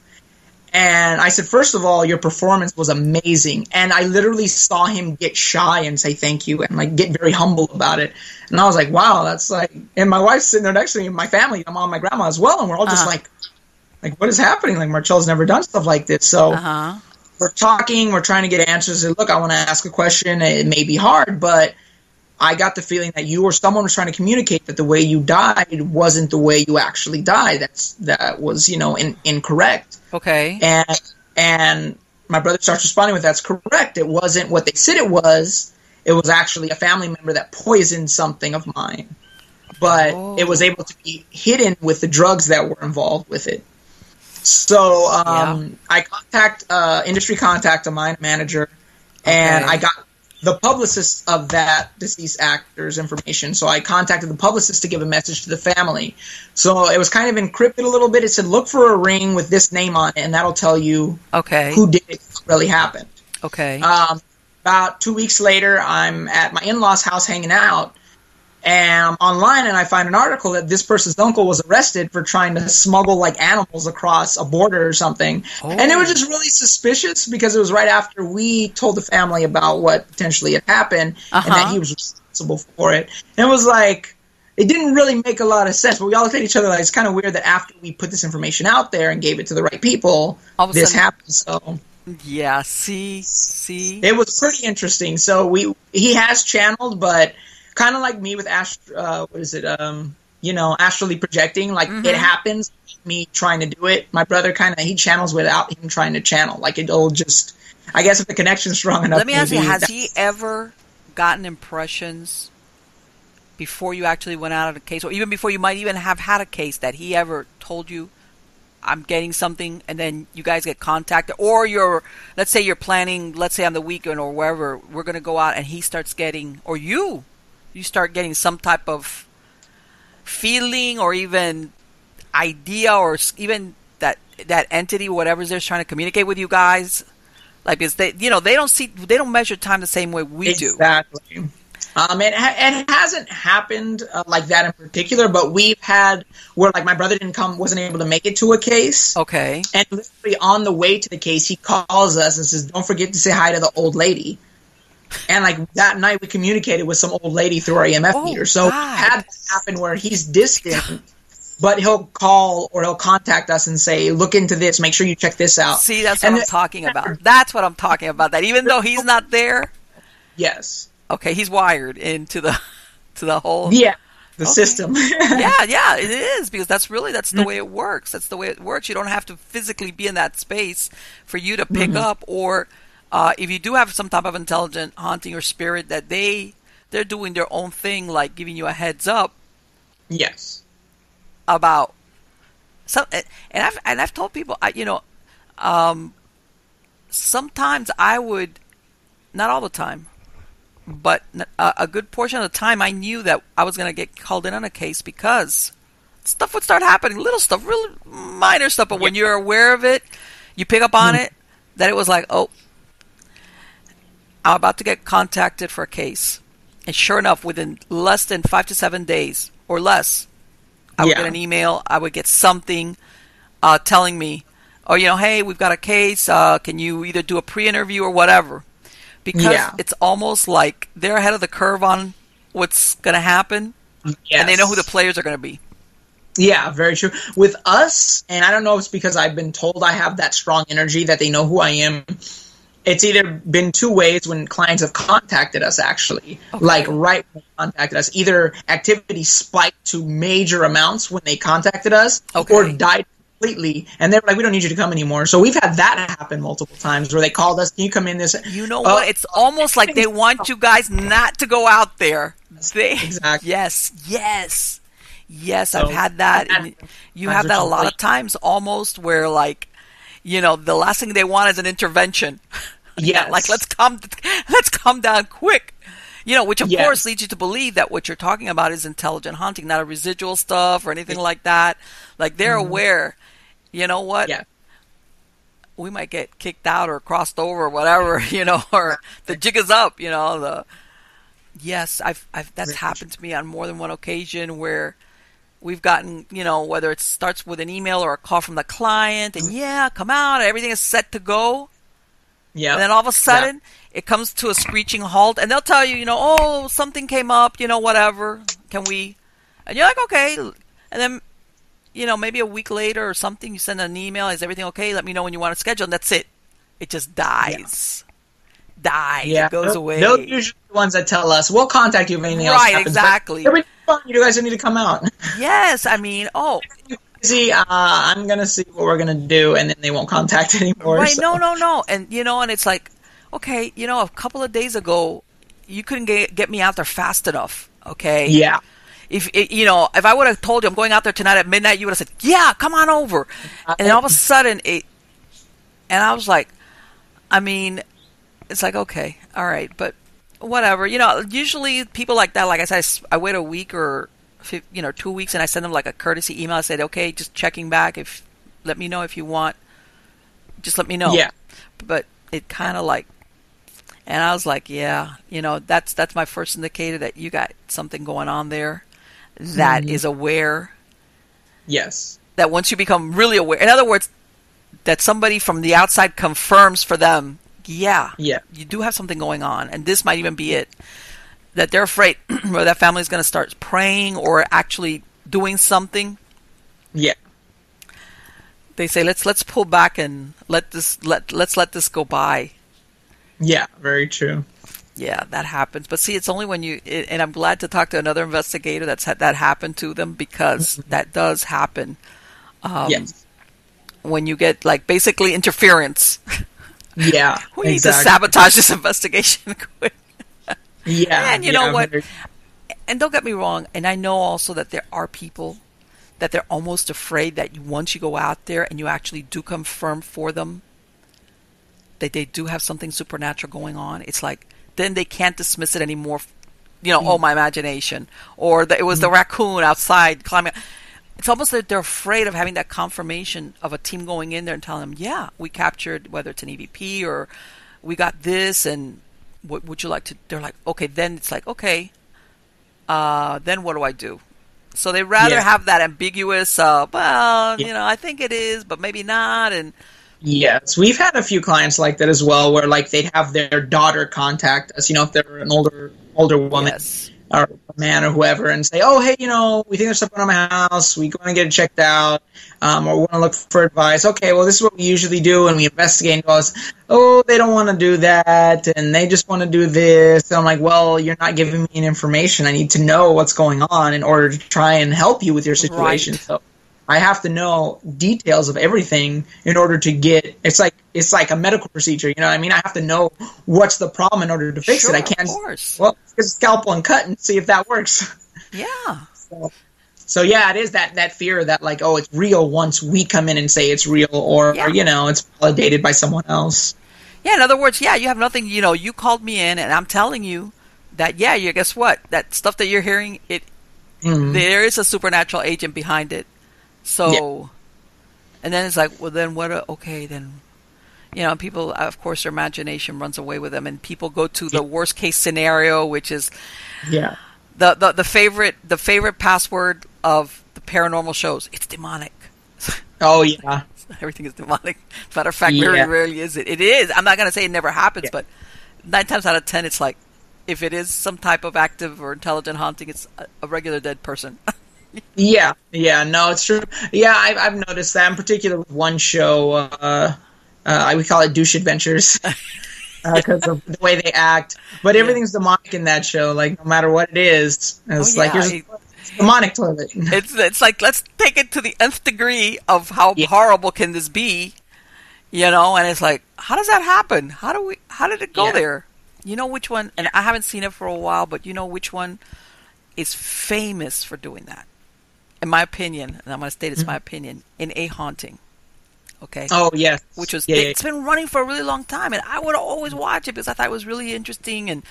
And I said, first of all, your performance was amazing. And I literally saw him get shy and say thank you and like get very humble about it. And I was like, wow, that's like, and my wife's sitting there next to me, my family, my mom, my grandma as well. And we're all just like, what is happening? Like Marcel's never done stuff like this. So we're talking, we're trying to get answers. And look, I want to ask a question. It may be hard, but I got the feeling that you or someone was trying to communicate that the way you died wasn't the way you actually died. That was, incorrect. Okay. And my brother starts responding with, "That's correct. It wasn't what they said it was. It was actually a family member that poisoned something of mine. But it was able to be hidden with the drugs that were involved with it." So I contact industry contact of mine, manager, and I got the publicist of that deceased actor's information. So I contacted the publicist to give a message to the family. So it was kind of encrypted a little bit. It said, look for a ring with this name on it, and that'll tell you who did it, what really happened. Okay. About 2 weeks later, I'm at my in-laws' house hanging out, and I'm online, and I find an article that this person's uncle was arrested for trying to smuggle like animals across a border or something. And it was just really suspicious because it was right after we told the family about what potentially had happened and that he was responsible for it. And it was like, it didn't really make a lot of sense, but we all looked at each other like, it's kind of weird that after we put this information out there and gave it to the right people, this happened. So yeah, see, it was pretty interesting. So he has channeled, but kind of like me with astrally projecting. Like it happens, me trying to do it. My brother he channels without him trying to channel. Like it'll just, I guess if the connection's strong enough. Let me ask you, has he ever gotten impressions before you actually went out of the case, or even before you might even have had a case, that he ever told you, I'm getting something, and then you guys get contacted, or let's say you're planning, let's say on the weekend or wherever, we're going to go out, and he starts getting, or you start getting some type of feeling or even idea, or even that entity, whatever's there, trying to communicate with you guys, like, because they don't measure time the same way we do. Exactly. It hasn't happened like that in particular, but we've had where like my brother wasn't able to make it to a case. Okay. And literally on the way to the case, he calls us and says, "Don't forget to say hi to the old lady." And like that night, we communicated with some old lady through our EMF meter. So it had that happen where he's distant, but he'll call or he'll contact us and say, "Look into this. Make sure you check this out." See, that's what I'm talking about. That's what I'm talking about. That even though he's not there. Yes. Okay, he's wired into the whole system. yeah, it is, because that's the way it works. That's the way it works. You don't have to physically be in that space for you to pick up or if you do have some type of intelligent haunting or spirit that they're doing their own thing, like giving you a heads up. Yes. About some, and I've told people, sometimes I would, not all the time, but a good portion of the time I knew that I was going to get called in on a case because stuff would start happening, little stuff, really minor stuff, but when you're aware of it, you pick up on it, that it was like, oh, I'm about to get contacted for a case. And sure enough, within less than 5 to 7 days or less, I would get an email, I would get something telling me, oh, hey, we've got a case, can you either do a pre-interview or whatever? Because it's almost like they're ahead of the curve on what's going to happen, and they know who the players are going to be. Yeah, very true. With us, and I don't know if it's because I've been told I have that strong energy that they know who I am, it's either been two ways when clients have contacted us, actually. Okay. Like right when they contacted us. Either activity spiked to major amounts when they contacted us, or died completely, and they were like, we don't need you to come anymore. So we've had that happen multiple times where they called us, can you come in this? You know what? It's almost like they want you guys not to go out there. Exactly. Yes, so I've had that. And you have that a lot of times almost where like, the last thing they want is an intervention. Yes. Like, let's come down quick. Which of course leads you to believe that what you're talking about is intelligent haunting, not a residual stuff or anything like that. Like they're aware, you know what? Yeah. We might get kicked out or crossed over or whatever, or the jig is up, Yes, that's happened to me on more than one occasion where we've gotten, whether it starts with an email or a call from the client, and come out, everything is set to go. Yeah. And then all of a sudden, it comes to a screeching halt, and they'll tell you, oh, something came up, whatever. Can we? And you're like, okay. And then, maybe a week later or something, you send an email, is everything okay? Let me know when you want to schedule, and that's it. It just dies. Yeah. It goes away. Those are usually the ones that tell us, we'll contact you if anything else happens. Right, exactly. You guys need to come out. Yes, I mean, See, I'm going to see what we're going to do, and then they won't contact anymore. Right, so. No. And, and it's like, okay, a couple of days ago, you couldn't get me out there fast enough, okay? Yeah. If I would have told you I'm going out there tonight at midnight, you would have said, yeah, come on over. And then all of a sudden, and I was like, I mean, it's like, okay, all right, but whatever. Usually people like that, like I said, I wait a week or 2 weeks, and I send them like a courtesy email. I said, okay, just checking back. Let me know if you want. Just let me know. Yeah. But it kind of like, and I was like, yeah, that's my first indicator that you got something going on there that is aware. Yes. That once you become really aware, in other words, that somebody from the outside confirms for them, yeah, you do have something going on, and this might even be it. That they're afraid or that family's going to start praying or actually doing something. Yeah. They say, let's pull back and let's let this go by. Yeah, very true. Yeah, that happens. But see, it's only when and I'm glad to talk to another investigator that happened to them, because that does happen. Yes. When you get like basically interference. Yeah. We need to sabotage this investigation quick. Yeah. And you know what? And don't get me wrong, and I know also that there are people that they're almost afraid that once you go out there and you actually do confirm for them that they do have something supernatural going on, it's like then they can't dismiss it anymore. Oh, my imagination, or it was the raccoon outside climbing. It's almost like they're afraid of having that confirmation of a team going in there and telling them, yeah, we captured, whether it's an EVP or we got this, and what would you like to? They're like, okay, then it's like, okay, then what do I do? So they rather have that ambiguous, I think it is, but maybe not. And yes, we've had a few clients like that as well, where like they'd have their daughter contact us, if they're an older woman or a man or whoever, and say, oh, hey, we think there's something on my house. We want to get it checked out, or we want to look for advice. Okay, well, this is what we usually do, and we investigate and go, oh, they don't want to do that, and they just want to do this. And I'm like, well, you're not giving me any information. I need to know what's going on in order to try and help you with your situation. Right. So I have to know details of everything in order to get. It's like a medical procedure. You know what I mean? I have to know what's the problem in order to fix it. I can't. Of course. Well, get a scalpel and cut and see if that works. Yeah. So yeah, it is that fear that like, oh, it's real once we come in and say it's real, or it's validated by someone else. Yeah. In other words, you have nothing. You called me in, and I'm telling you that. Yeah. Guess what? That stuff that you're hearing, there is a supernatural agent behind it. So, and then it's like, well, then what? Okay, then, people, of course, their imagination runs away with them, and people go to the worst case scenario, which is, the favorite password of the paranormal shows. It's demonic. Oh yeah, everything is demonic. As a matter of fact, very rarely is it. It is. I'm not going to say it never happens, but 9 times out of 10, it's like, if it is some type of active or intelligent haunting, it's a regular dead person. No, it's true. Yeah, I've noticed that in particular with one show. We call it Douche Adventures because of the way they act. But everything's demonic in that show. Like no matter what it is, it's here's a demonic toilet. It's like, let's take it to the nth degree of how horrible can this be, And it's like, how does that happen? How did it go there? You know which one? And I haven't seen it for a while, but you know which one is famous for doing that? In my opinion, and I'm going to state it's my opinion, in A Haunting. Okay? Oh, yes. Which was, it's been running for a really long time, and I would always watch it because I thought it was really interesting. And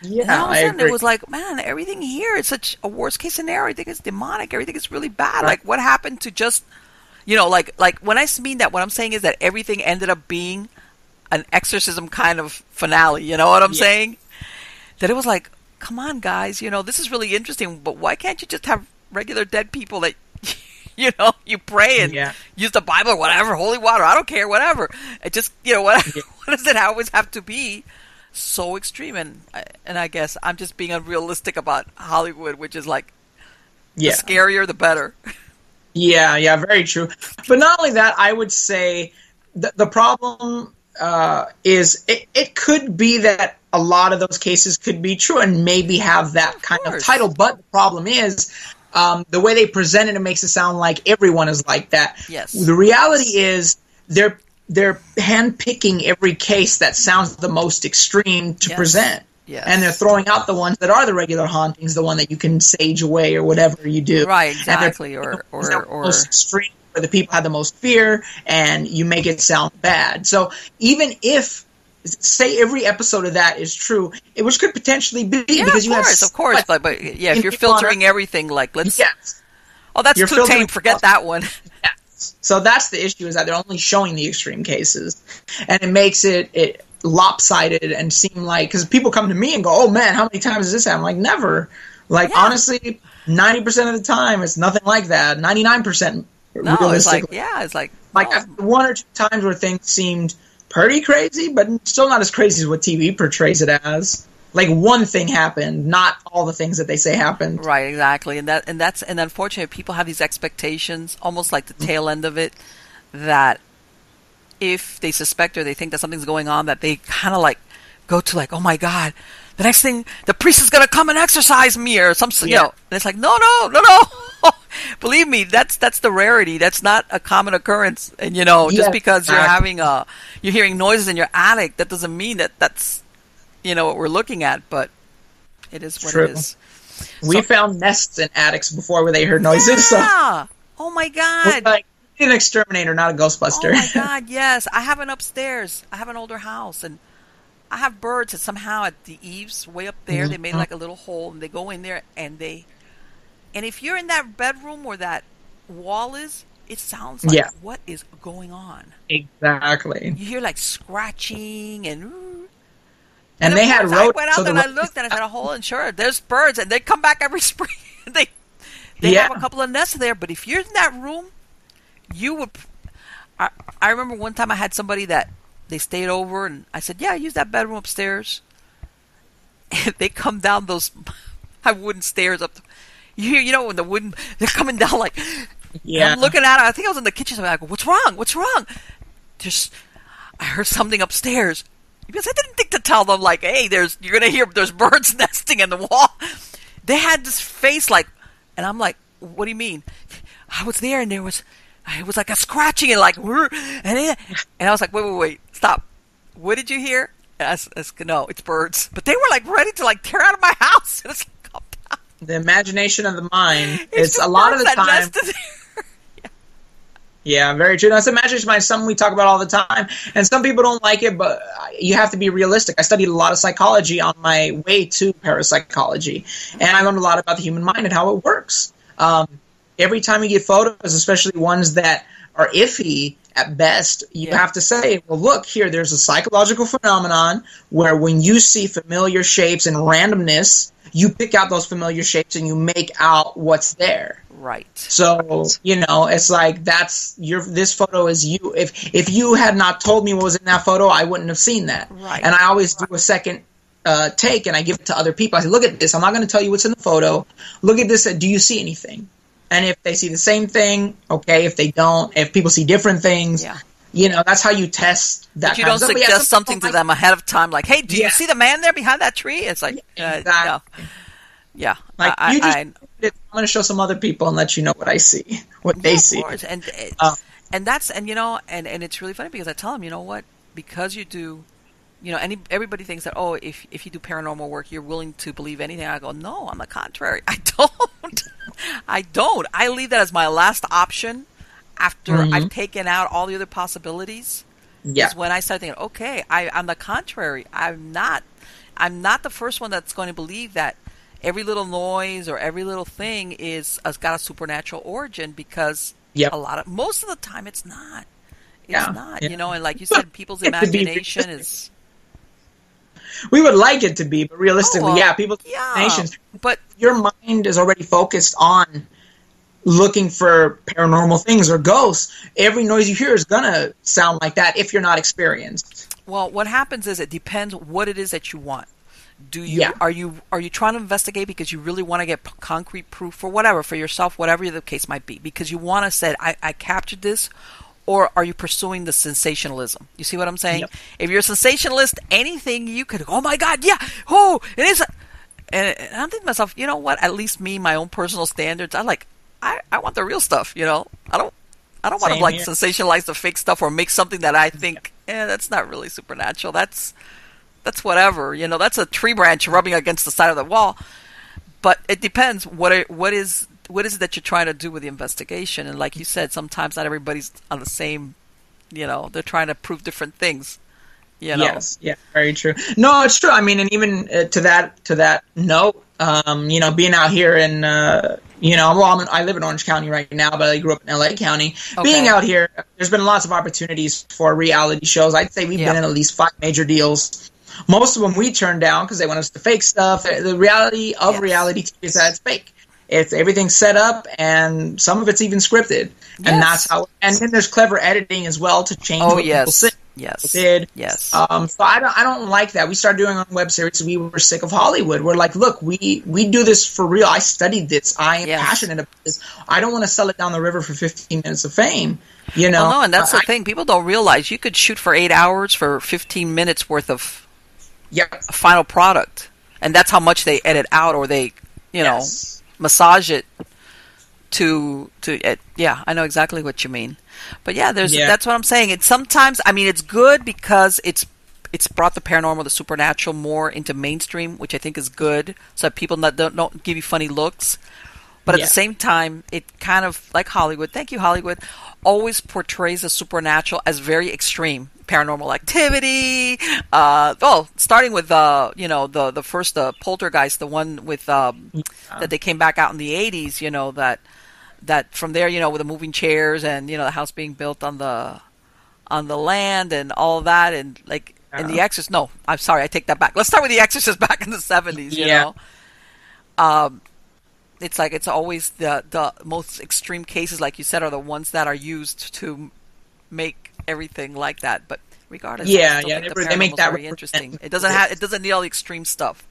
all of a sudden, it was like, man, everything here is such a worst case scenario. Everything is demonic. Everything is really bad. Right. Like, what happened to just, like when I mean that, what I'm saying is that everything ended up being an exorcism kind of finale. You know what I'm saying? That it was like, come on, guys, this is really interesting, but why can't you just have regular dead people that, you pray and use the Bible or whatever, holy water, I don't care, whatever. It just, what does it always have to be so extreme? And I guess I'm just being unrealistic about Hollywood, which is like, the scarier, the better. Yeah, very true. But not only that, I would say the problem is it could be that a lot of those cases could be true and maybe have that kind of title. But the problem is the way they present it makes it sound like everyone is like that. Yes. The reality is they're handpicking every case that sounds the most extreme to present. Yes. And they're throwing out the ones that are the regular hauntings, the one that you can sage away or whatever you do. Right, exactly. Or most extreme, where the people have the most fear, and you make it sound bad. So even if, say, every episode of that is true, which could potentially be because you have, of course, but if you're filtering everything, like let's, that's too tame. Forget that one. Yes. So that's the issue, is that they're only showing the extreme cases, and it makes it lopsided and seem like, because people come to me and go, oh man, how many times has this happened? I'm like, never. Like honestly, 90% of the time it's nothing like that. 99%. No, it's like one or two times where things seemed pretty crazy, but still not as crazy as what TV portrays it as. Like one thing happened, not all the things that they say happened. Right, exactly. And unfortunately people have these expectations, almost like the tail end of it, that if they suspect or they think that something's going on, that they kind of like go to like, oh my God, the next thing, the priest is going to come and exorcise me or something, and it's like, no. Believe me, that's the rarity. That's not a common occurrence. And just because you're hearing noises in your attic, that doesn't mean that that's, what we're looking at, but it is what it is. We found nests in attics before where they heard noises. Yeah. So. Oh my God. Like an exterminator, not a Ghostbuster. Oh my God, yes. I have an upstairs. I have an older house, and I have birds that somehow at the eaves way up there, they made like a little hole, and they go in there, and if you're in that bedroom where that wall is, it sounds like what is going on. Exactly. You hear like scratching and they had rodents. I went out and I looked, and I had a hole, and sure, there's birds, and they come back every spring. They have a couple of nests there, but if you're in that room, you would. I remember one time I had somebody that they stayed over, and I said, "Yeah, use that bedroom upstairs." And they come down those wooden stairs up. You hear, when the wooden, they're coming down like. Yeah. I'm looking at it. I think I was in the kitchen. So I go, "What's wrong? What's wrong?" I heard something upstairs. Because I didn't think to tell them like, "Hey, you're gonna hear there's birds nesting in the wall." They had this face like, and I'm like, "What do you mean?" I was there, and it was like a scratching, and like, and I was like, wait, stop. What did you hear? No, it's birds. But they were like ready to like tear out of my house. And it's like, calm down. The imagination of the mind. It's a lot of the time. Yeah, very true. That's imagination mind, something we talk about all the time. And some people don't like it, but you have to be realistic. I studied a lot of psychology on my way to parapsychology. And I learned a lot about the human mind and how it works. Every time you get photos, especially ones that are iffy at best, you have to say, well, look, here, there's a psychological phenomenon where when you see familiar shapes and randomness, you pick out those familiar shapes and you make out what's there. Right. So, it's like this photo is you. If you had not told me what was in that photo, I wouldn't have seen that. Right. And I always do a second take and I give it to other people. I say, look at this. I'm not going to tell you what's in the photo. Look at this. Do you see anything? And if they see the same thing, okay. If they don't, if people see different things, that's how you test that. But you don't suggest something to them ahead of time, like, "Hey, do you see the man there behind that tree?" It's like, no. Yeah. Like I'm going to show some other people and let you know what I see, what they see. And that's and it's really funny because I tell them, you know what, because you do. Everybody thinks that, if you do paranormal work, you're willing to believe anything. I go, no, on the contrary, I don't. I don't. I leave that as my last option after I've taken out all the other possibilities. Yeah. Is when I start thinking, okay, on the contrary, I'm not the first one that's going to believe that every little noise or every little thing has got a supernatural origin, because most of the time it's not. It's not, and like you said, people's imagination is... We would like it to be, but realistically, people's imaginations. But your mind is already focused on looking for paranormal things or ghosts. Every noise you hear is going to sound like that if you're not experienced. Well, what happens is it depends what it is that you want. Are you trying to investigate because you really want to get concrete proof for whatever, for yourself, whatever the case might be, because you want to say, I captured this? Or are you pursuing the sensationalism? You see what I'm saying? Yep. If you're a sensationalist, anything you could, oh my God, it is. And I'm thinking to myself, you know what? At least me, my own personal standards, I want the real stuff. I don't want to sensationalize the fake stuff or make something that I think, that's not really supernatural. That's whatever. That's a tree branch rubbing against the side of the wall. But it depends. What is it that you're trying to do with the investigation? And like you said, sometimes not everybody's on the same, they're trying to prove different things, Yes, yeah, very true. No, it's true. I mean, and even to that note, being out here in, I live in Orange County right now, but I grew up in LA County. Okay. Being out here, there's been lots of opportunities for reality shows. I'd say we've been in at least 5 major deals. Most of them we turned down because they want us to fake stuff. The reality of reality TV is that it's fake. It's everything's set up, and some of it's even scripted, and that's how. And then there's clever editing as well to change what people say. Did. Yes. So I don't like that. We started doing our own web series. We were sick of Hollywood. We're like, look, we do this for real. I studied this. I am passionate about this. I don't want to sell it down the river for 15 minutes of fame. Well, no, and that's the thing. People don't realize you could shoot for 8 hours for 15 minutes worth of a final product, and that's how much they edit out, or they, massage it to I know exactly what you mean. But that's what I'm saying. It's sometimes, it's good because it's brought the paranormal, the supernatural more into mainstream, which I think is good, so that people don't give you funny looks. But at the same time, it kind of, like Hollywood, thank you Hollywood, always portrays the supernatural as very extreme. Paranormal activity, starting with the first Poltergeist, the one with that they came back out in the 80s, that from there, with the moving chairs and the house being built on the land and all that, and and The Exorcist. No, I'm sorry, I take that back. Let's start with The Exorcist back in the 70s. It's always the most extreme cases, like you said, are the ones that are used to make everything like that. But regardless, they make that very interesting. It doesn't need all the extreme stuff.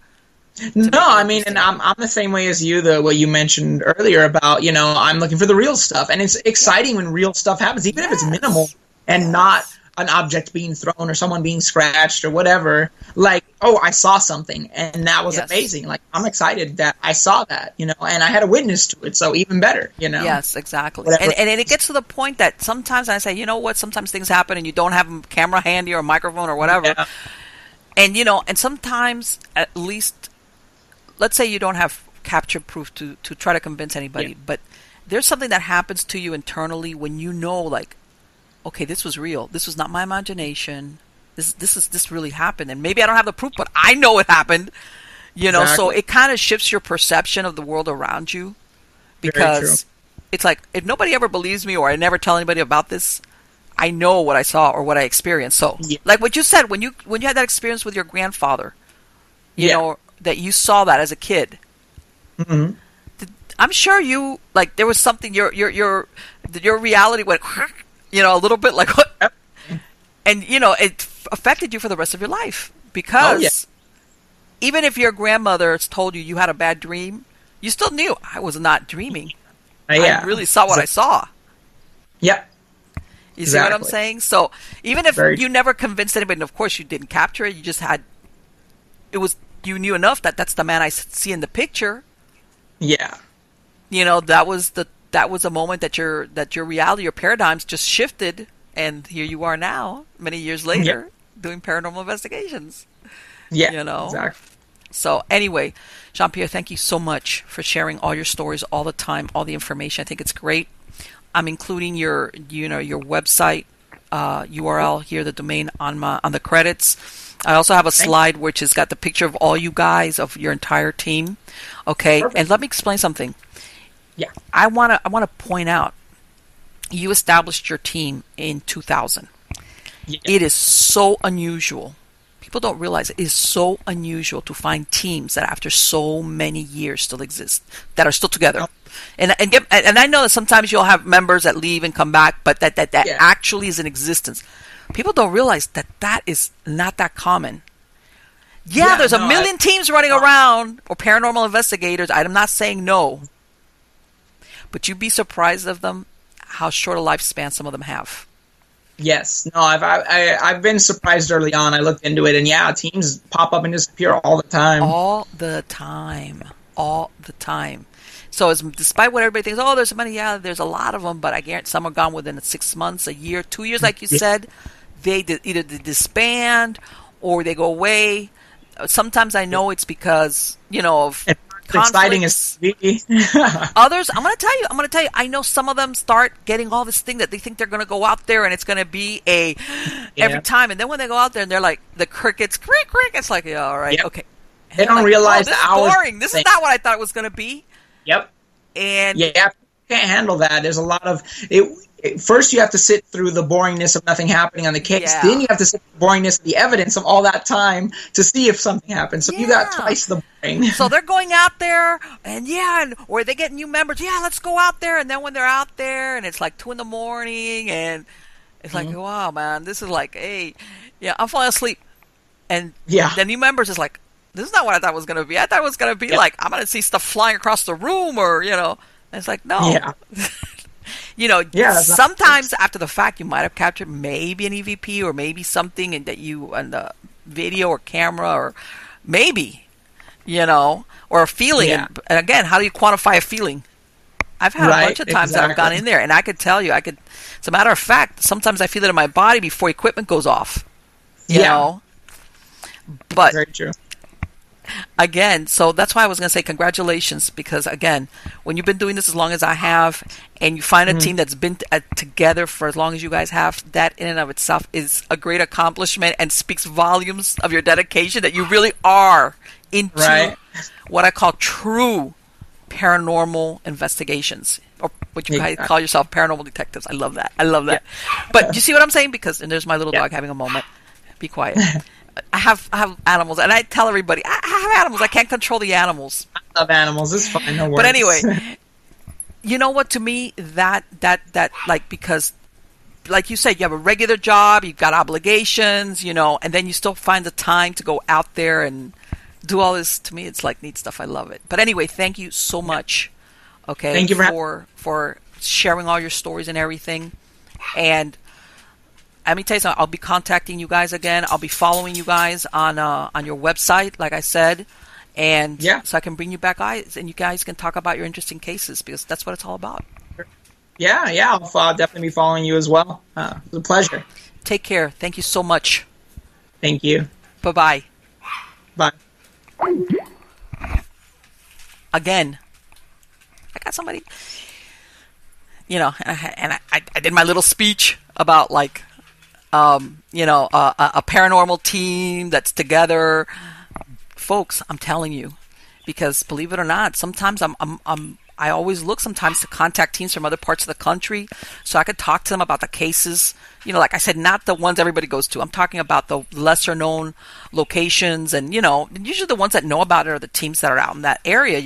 No, and I'm the same way as you. What you mentioned earlier about I'm looking for the real stuff, and it's exciting when real stuff happens, even if it's minimal and not an object being thrown or someone being scratched or whatever, like, oh, I saw something, and that was amazing. Like, I'm excited that I saw that, and I had a witness to it, so even better, Yes, exactly. And it gets to the point that sometimes I say, you know what, sometimes things happen and you don't have a camera handy or a microphone or whatever. Yeah. And, and sometimes, at least, let's say you don't have capture proof to try to convince anybody, but there's something that happens to you internally when like, okay, this was real. This was not my imagination. This really happened. And maybe I don't have the proof, but I know it happened. Exactly. So it kind of shifts your perception of the world around you, because it's like, if nobody ever believes me or I never tell anybody about this, I know what I saw or what I experienced. So like what you said, when you had that experience with your grandfather, you know, that you saw that as a kid, mm-hmm. I'm sure you, like, there was something, your reality went, a little bit like, what? And, it affected you for the rest of your life, because even if your grandmother told you you had a bad dream, you still knew I was not dreaming. I really saw what I saw. Yep. You see what I'm saying? So even if you never convinced anybody, and of course you didn't capture it, you just had, you knew enough that that's the man I see in the picture. Yeah. That was a moment that your reality, your paradigms just shifted, and here you are now, many years later, doing paranormal investigations. Yeah, exactly. So anyway, Jean-Pierre, thank you so much for sharing all your stories all the time, all the information. I think it's great. I'm including your website URL here, the domain on the credits. I also have a slide which has got the picture of all you guys, of your entire team. Okay, perfect. And let me explain something. Yeah, I want to point out, you established your team in 2000. Yeah. It is so unusual. People don't realize it is so unusual to find teams that after so many years still exist, that are still together. Oh. And I know that sometimes you'll have members that leave and come back, but that actually is in existence. People don't realize that is not that common. Yeah, there's a million teams running around, or paranormal investigators. I'm not saying no. But you'd be surprised of them, how short a lifespan some of them have. Yes. No, I've been surprised early on. I looked into it, and teams pop up and disappear all the time. All the time. So despite what everybody thinks, there's money, there's a lot of them, but I guarantee some are gone within 6 months, a year, 2 years, like you said. They either disband or they go away. Sometimes I know it's because, of exciting as others. I'm going to tell you, I know some of them start getting all this thing that they think they're going to go out there and it's going to be every time. And then when they go out there and they're like, the crickets, crick, it's like, all right, okay. And they don't realize this is boring. This is not what I thought it was going to be. Yep. And you can't handle that. There's a lot of it. First, you have to sit through the boringness of nothing happening on the case. Yeah. Then you have to sit through the boringness of the evidence of all that time to see if something happens. So you got twice the boring. So they're going out there, and or they get new members. Yeah, let's go out there. And then when they're out there, and it's like 2 a.m, and it's like, wow, man, this is like, hey, I'm falling asleep. And the new members is like, this is not what I thought it was going to be. I thought it was going to be like, I'm going to see stuff flying across the room, or, And it's like, no. Yeah. Sometimes after the fact, you might have captured maybe an EVP or maybe something and that you on the video or camera, or maybe, or a feeling. Yeah. And again, how do you quantify a feeling? I've had a bunch of times that I've gone in there, and I could tell you, as a matter of fact, sometimes I feel it in my body before equipment goes off. You know? But very true. Again, so that's why I was going to say congratulations, because again, when you've been doing this as long as I have, and you find a team that's been together for as long as you guys have, that in and of itself is a great accomplishment and speaks volumes of your dedication, that you really are into what I call true paranormal investigations, or what you guys call yourself, paranormal detectives. I love that. Yeah. But you see what I'm saying? Because, and there's my little dog having a moment. Be quiet. I have animals, and I tell everybody, I have animals. I can't control the animals. I love animals. It's fine. No worries. But anyway, you know what? To me, that like, because, like you said, you have a regular job, you've got obligations, and then you still find the time to go out there and do all this. To me, it's like neat stuff. I love it. But anyway, thank you so much. Okay, thank you for sharing all your stories and everything. And let me tell you something. I'll be contacting you guys again. I'll be following you guys on your website, like I said, and so I can bring you back guys, and you guys can talk about your interesting cases, because that's what it's all about. Yeah, I'll definitely be following you as well. It was a pleasure. Take care. Thank you so much. Thank you. Bye-bye. Bye. Again, I got somebody, and I did my little speech about like, a paranormal team that's together. Folks, I'm telling you, because believe it or not, sometimes I always look sometimes to contact teams from other parts of the country so I could talk to them about the cases. Like I said, not the ones everybody goes to. I'm talking about the lesser known locations, and usually the ones that know about it are the teams that are out in that area.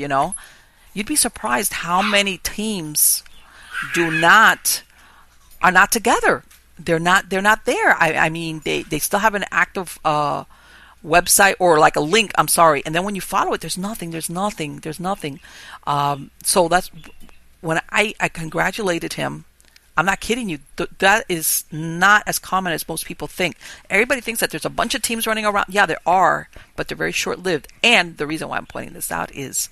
You'd be surprised how many teams are not together. They're not there. I mean, they still have an active website or like a link. I'm sorry, and then when you follow it, there's nothing. So that's when I congratulated him. I'm not kidding you. That is not as common as most people think. Everybody thinks that there's a bunch of teams running around. Yeah, there are, but they're very short-lived. And the reason why I'm pointing this out is,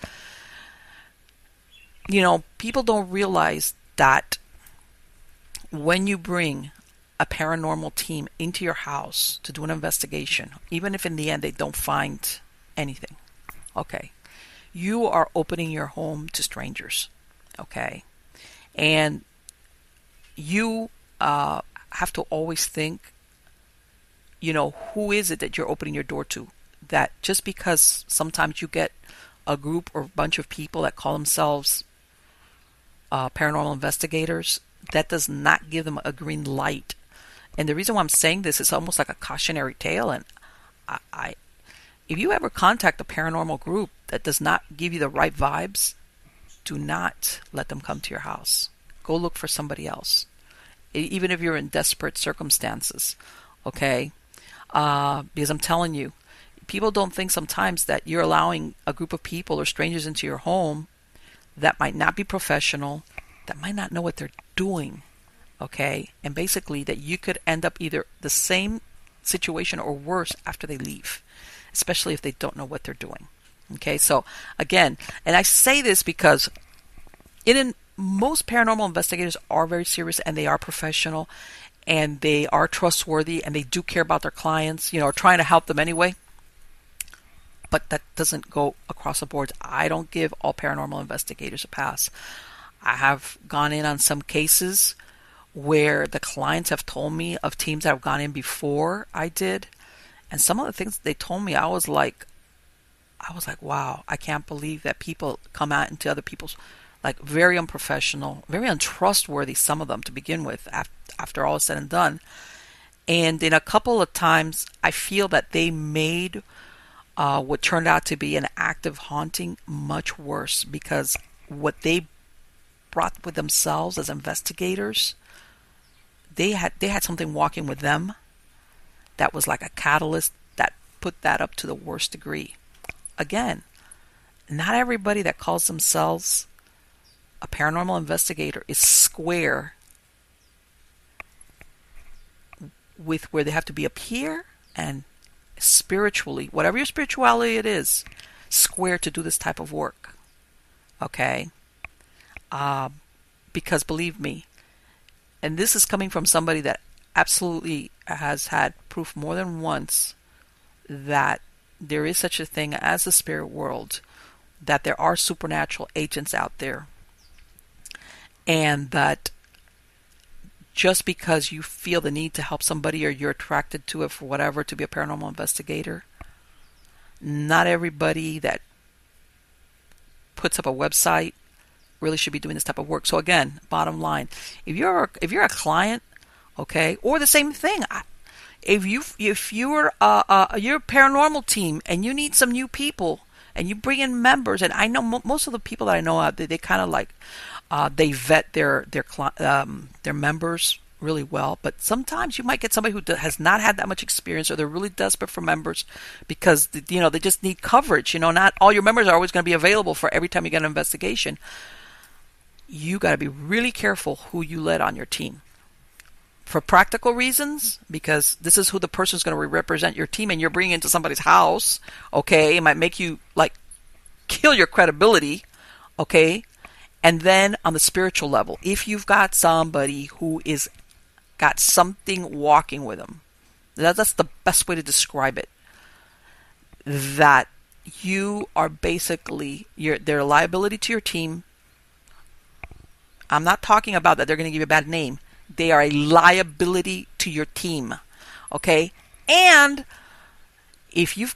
people don't realize that when you bring a paranormal team into your house to do an investigation, even if in the end they don't find anything, okay, you are opening your home to strangers, okay? And you have to always think, who is it that you're opening your door to? That just because sometimes you get a group or a bunch of people that call themselves paranormal investigators, that does not give them a green light. And the reason why I'm saying this is almost like a cautionary tale. And if you ever contact a paranormal group that does not give you the right vibes, do not let them come to your house. Go look for somebody else, even if you're in desperate circumstances, okay? Because I'm telling you, people don't think sometimes that you're allowing a group of people or strangers into your home that might not be professional, that might not know what they're doing, okay? And basically that you could end up either the same situation or worse after they leave, especially if they don't know what they're doing. Okay, so again, and I say this because most paranormal investigators are very serious, and they are professional, and they are trustworthy, and they do care about their clients, are trying to help them anyway. But that doesn't go across the board. I don't give all paranormal investigators a pass. I have gone in on some cases where the clients have told me of teams that have gone in before I did, and some of the things they told me, I was like, wow, I can't believe that people come out into other people's, like, very unprofessional, very untrustworthy, some of them to begin with, after all is said and done. And in a couple of times, I feel that they made what turned out to be an active haunting much worse, because what they brought with themselves as investigators, they had something walking with them that was like a catalyst that put that up to the worst degree. Again, not everybody that calls themselves a paranormal investigator is square with where they have to be up here, and spiritually, whatever your spirituality it is, square to do this type of work. Okay? Because believe me, and this is coming from somebody that absolutely has had proof more than once that there is such a thing as the spirit world, that there are supernatural agents out there, and that just because you feel the need to help somebody or you're attracted to it for whatever, to be a paranormal investigator, not everybody that puts up a website really should be doing this type of work. So again, bottom line, if you're a client, okay, or the same thing, if you're a paranormal team and you need some new people and you bring in members, and I know most of the people that I know out there, they kind of like they vet their members really well, but sometimes you might get somebody who has not had that much experience, or they're really desperate for members because they just need coverage. Not all your members are always going to be available for every time you get an investigation. You got to be really careful who you let on your team. for practical reasons, because this is who the person is going to represent your team, and you're bringing into somebody's house, okay? It might make you, like, kill your credibility, okay? And then on the spiritual level, if you've got somebody who is got something walking with them, that's the best way to describe it, that you are basically, they're a liability to your team. I'm not talking about that they're going to give you a bad name. They are a liability to your team, okay? And if you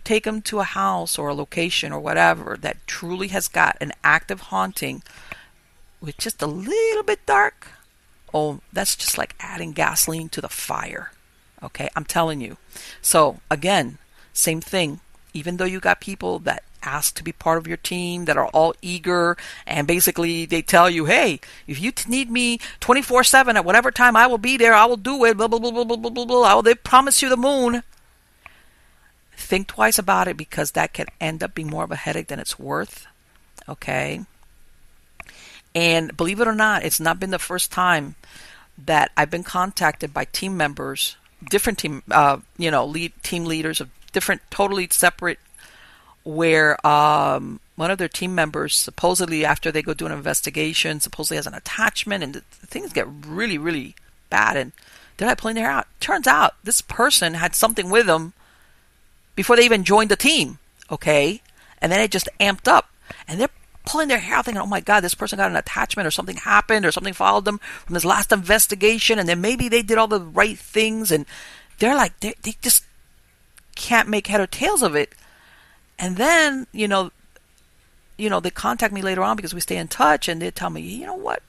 take them to a house or a location or whatever that truly has got an active haunting with just a little bit dark, oh, that's just like adding gasoline to the fire, okay? I'm telling you. So again, same thing. Even though you got people that ask to be part of your team, that are all eager, and basically they tell you, hey, if you need me 24/7 at whatever time, I will be there, I will do it, blah, blah, blah, blah, blah, blah, blah, they promise you the moon. Think twice about it, because that can end up being more of a headache than it's worth, okay? And believe it or not, it's not been the first time that I've been contacted by team members, different team, team leaders of different, totally separate, where one of their team members, supposedly after they go do an investigation, supposedly has an attachment, and things get really, really bad, and they're like pulling their hair out. Turns out this person had something with them before they even joined the team, okay? And then it just amped up, and they're pulling their hair out thinking, oh my God, this person got an attachment, or something happened, or something followed them from this last investigation, and then maybe they did all the right things, and they're like, they just can't make head or tails of it. And then, they contact me later on, because we stay in touch, and they tell me, you know what?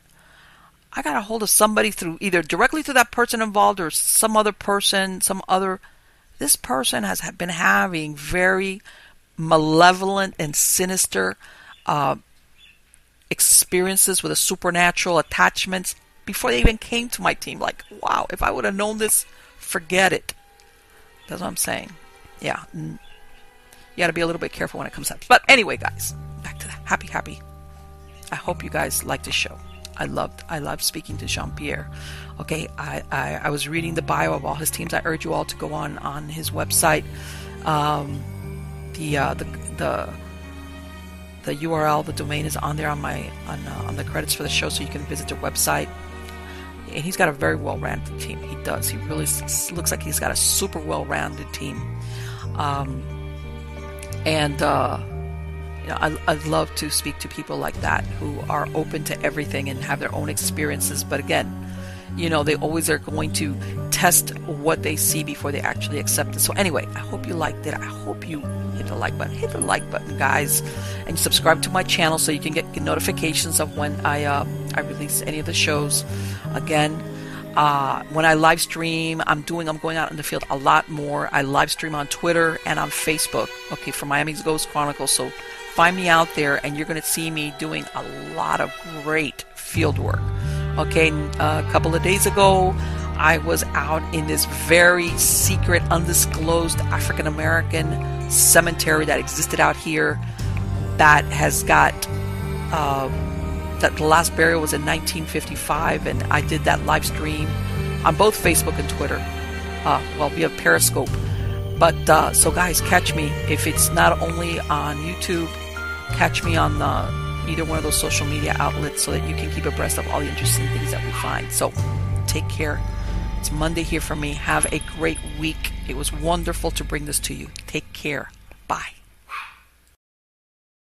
I got a hold of somebody through either directly through that person involved or some other person, this person has been having very malevolent and sinister experiences with the supernatural attachments before they even came to my team. Like, wow, if I would have known this, forget it. That's what I'm saying. Yeah. You got to be a little bit careful when it comes up. But anyway, guys, back to that. Happy. I hope you guys liked the show. I loved speaking to Jean-Pierre. Okay, I was reading the bio of all his teams. I urge you all to go on his website. The URL, the domain is on there on the credits for the show, so you can visit their website. And he's got a very well-rounded team. He does. He really looks like he's got a super well-rounded team. I'd love to speak to people like that who are open to everything and have their own experiences. But again, they always are going to test what they see before they actually accept it. So anyway, I hope you liked it. I hope you hit the like button. Hit the like button, guys, and subscribe to my channel so you can get notifications of when I release any of the shows. Again, when I live stream, I'm going out in the field a lot more. I live stream on Twitter and on Facebook, okay, for Miami's Ghost Chronicles. So find me out there, and you're going to see me doing a lot of great field work. Okay, a couple of days ago, I was out in this very secret, undisclosed African-American cemetery that existed out here that has got... that the last burial was in 1955, and I did that live stream on both Facebook and Twitter, via Periscope. But so guys, catch me if it's not only on YouTube. Catch me on either one of those social media outlets so that you can keep abreast of all the interesting things that we find. So take care. It's Monday here for me. Have a great week. It was wonderful to bring this to you. Take care. Bye.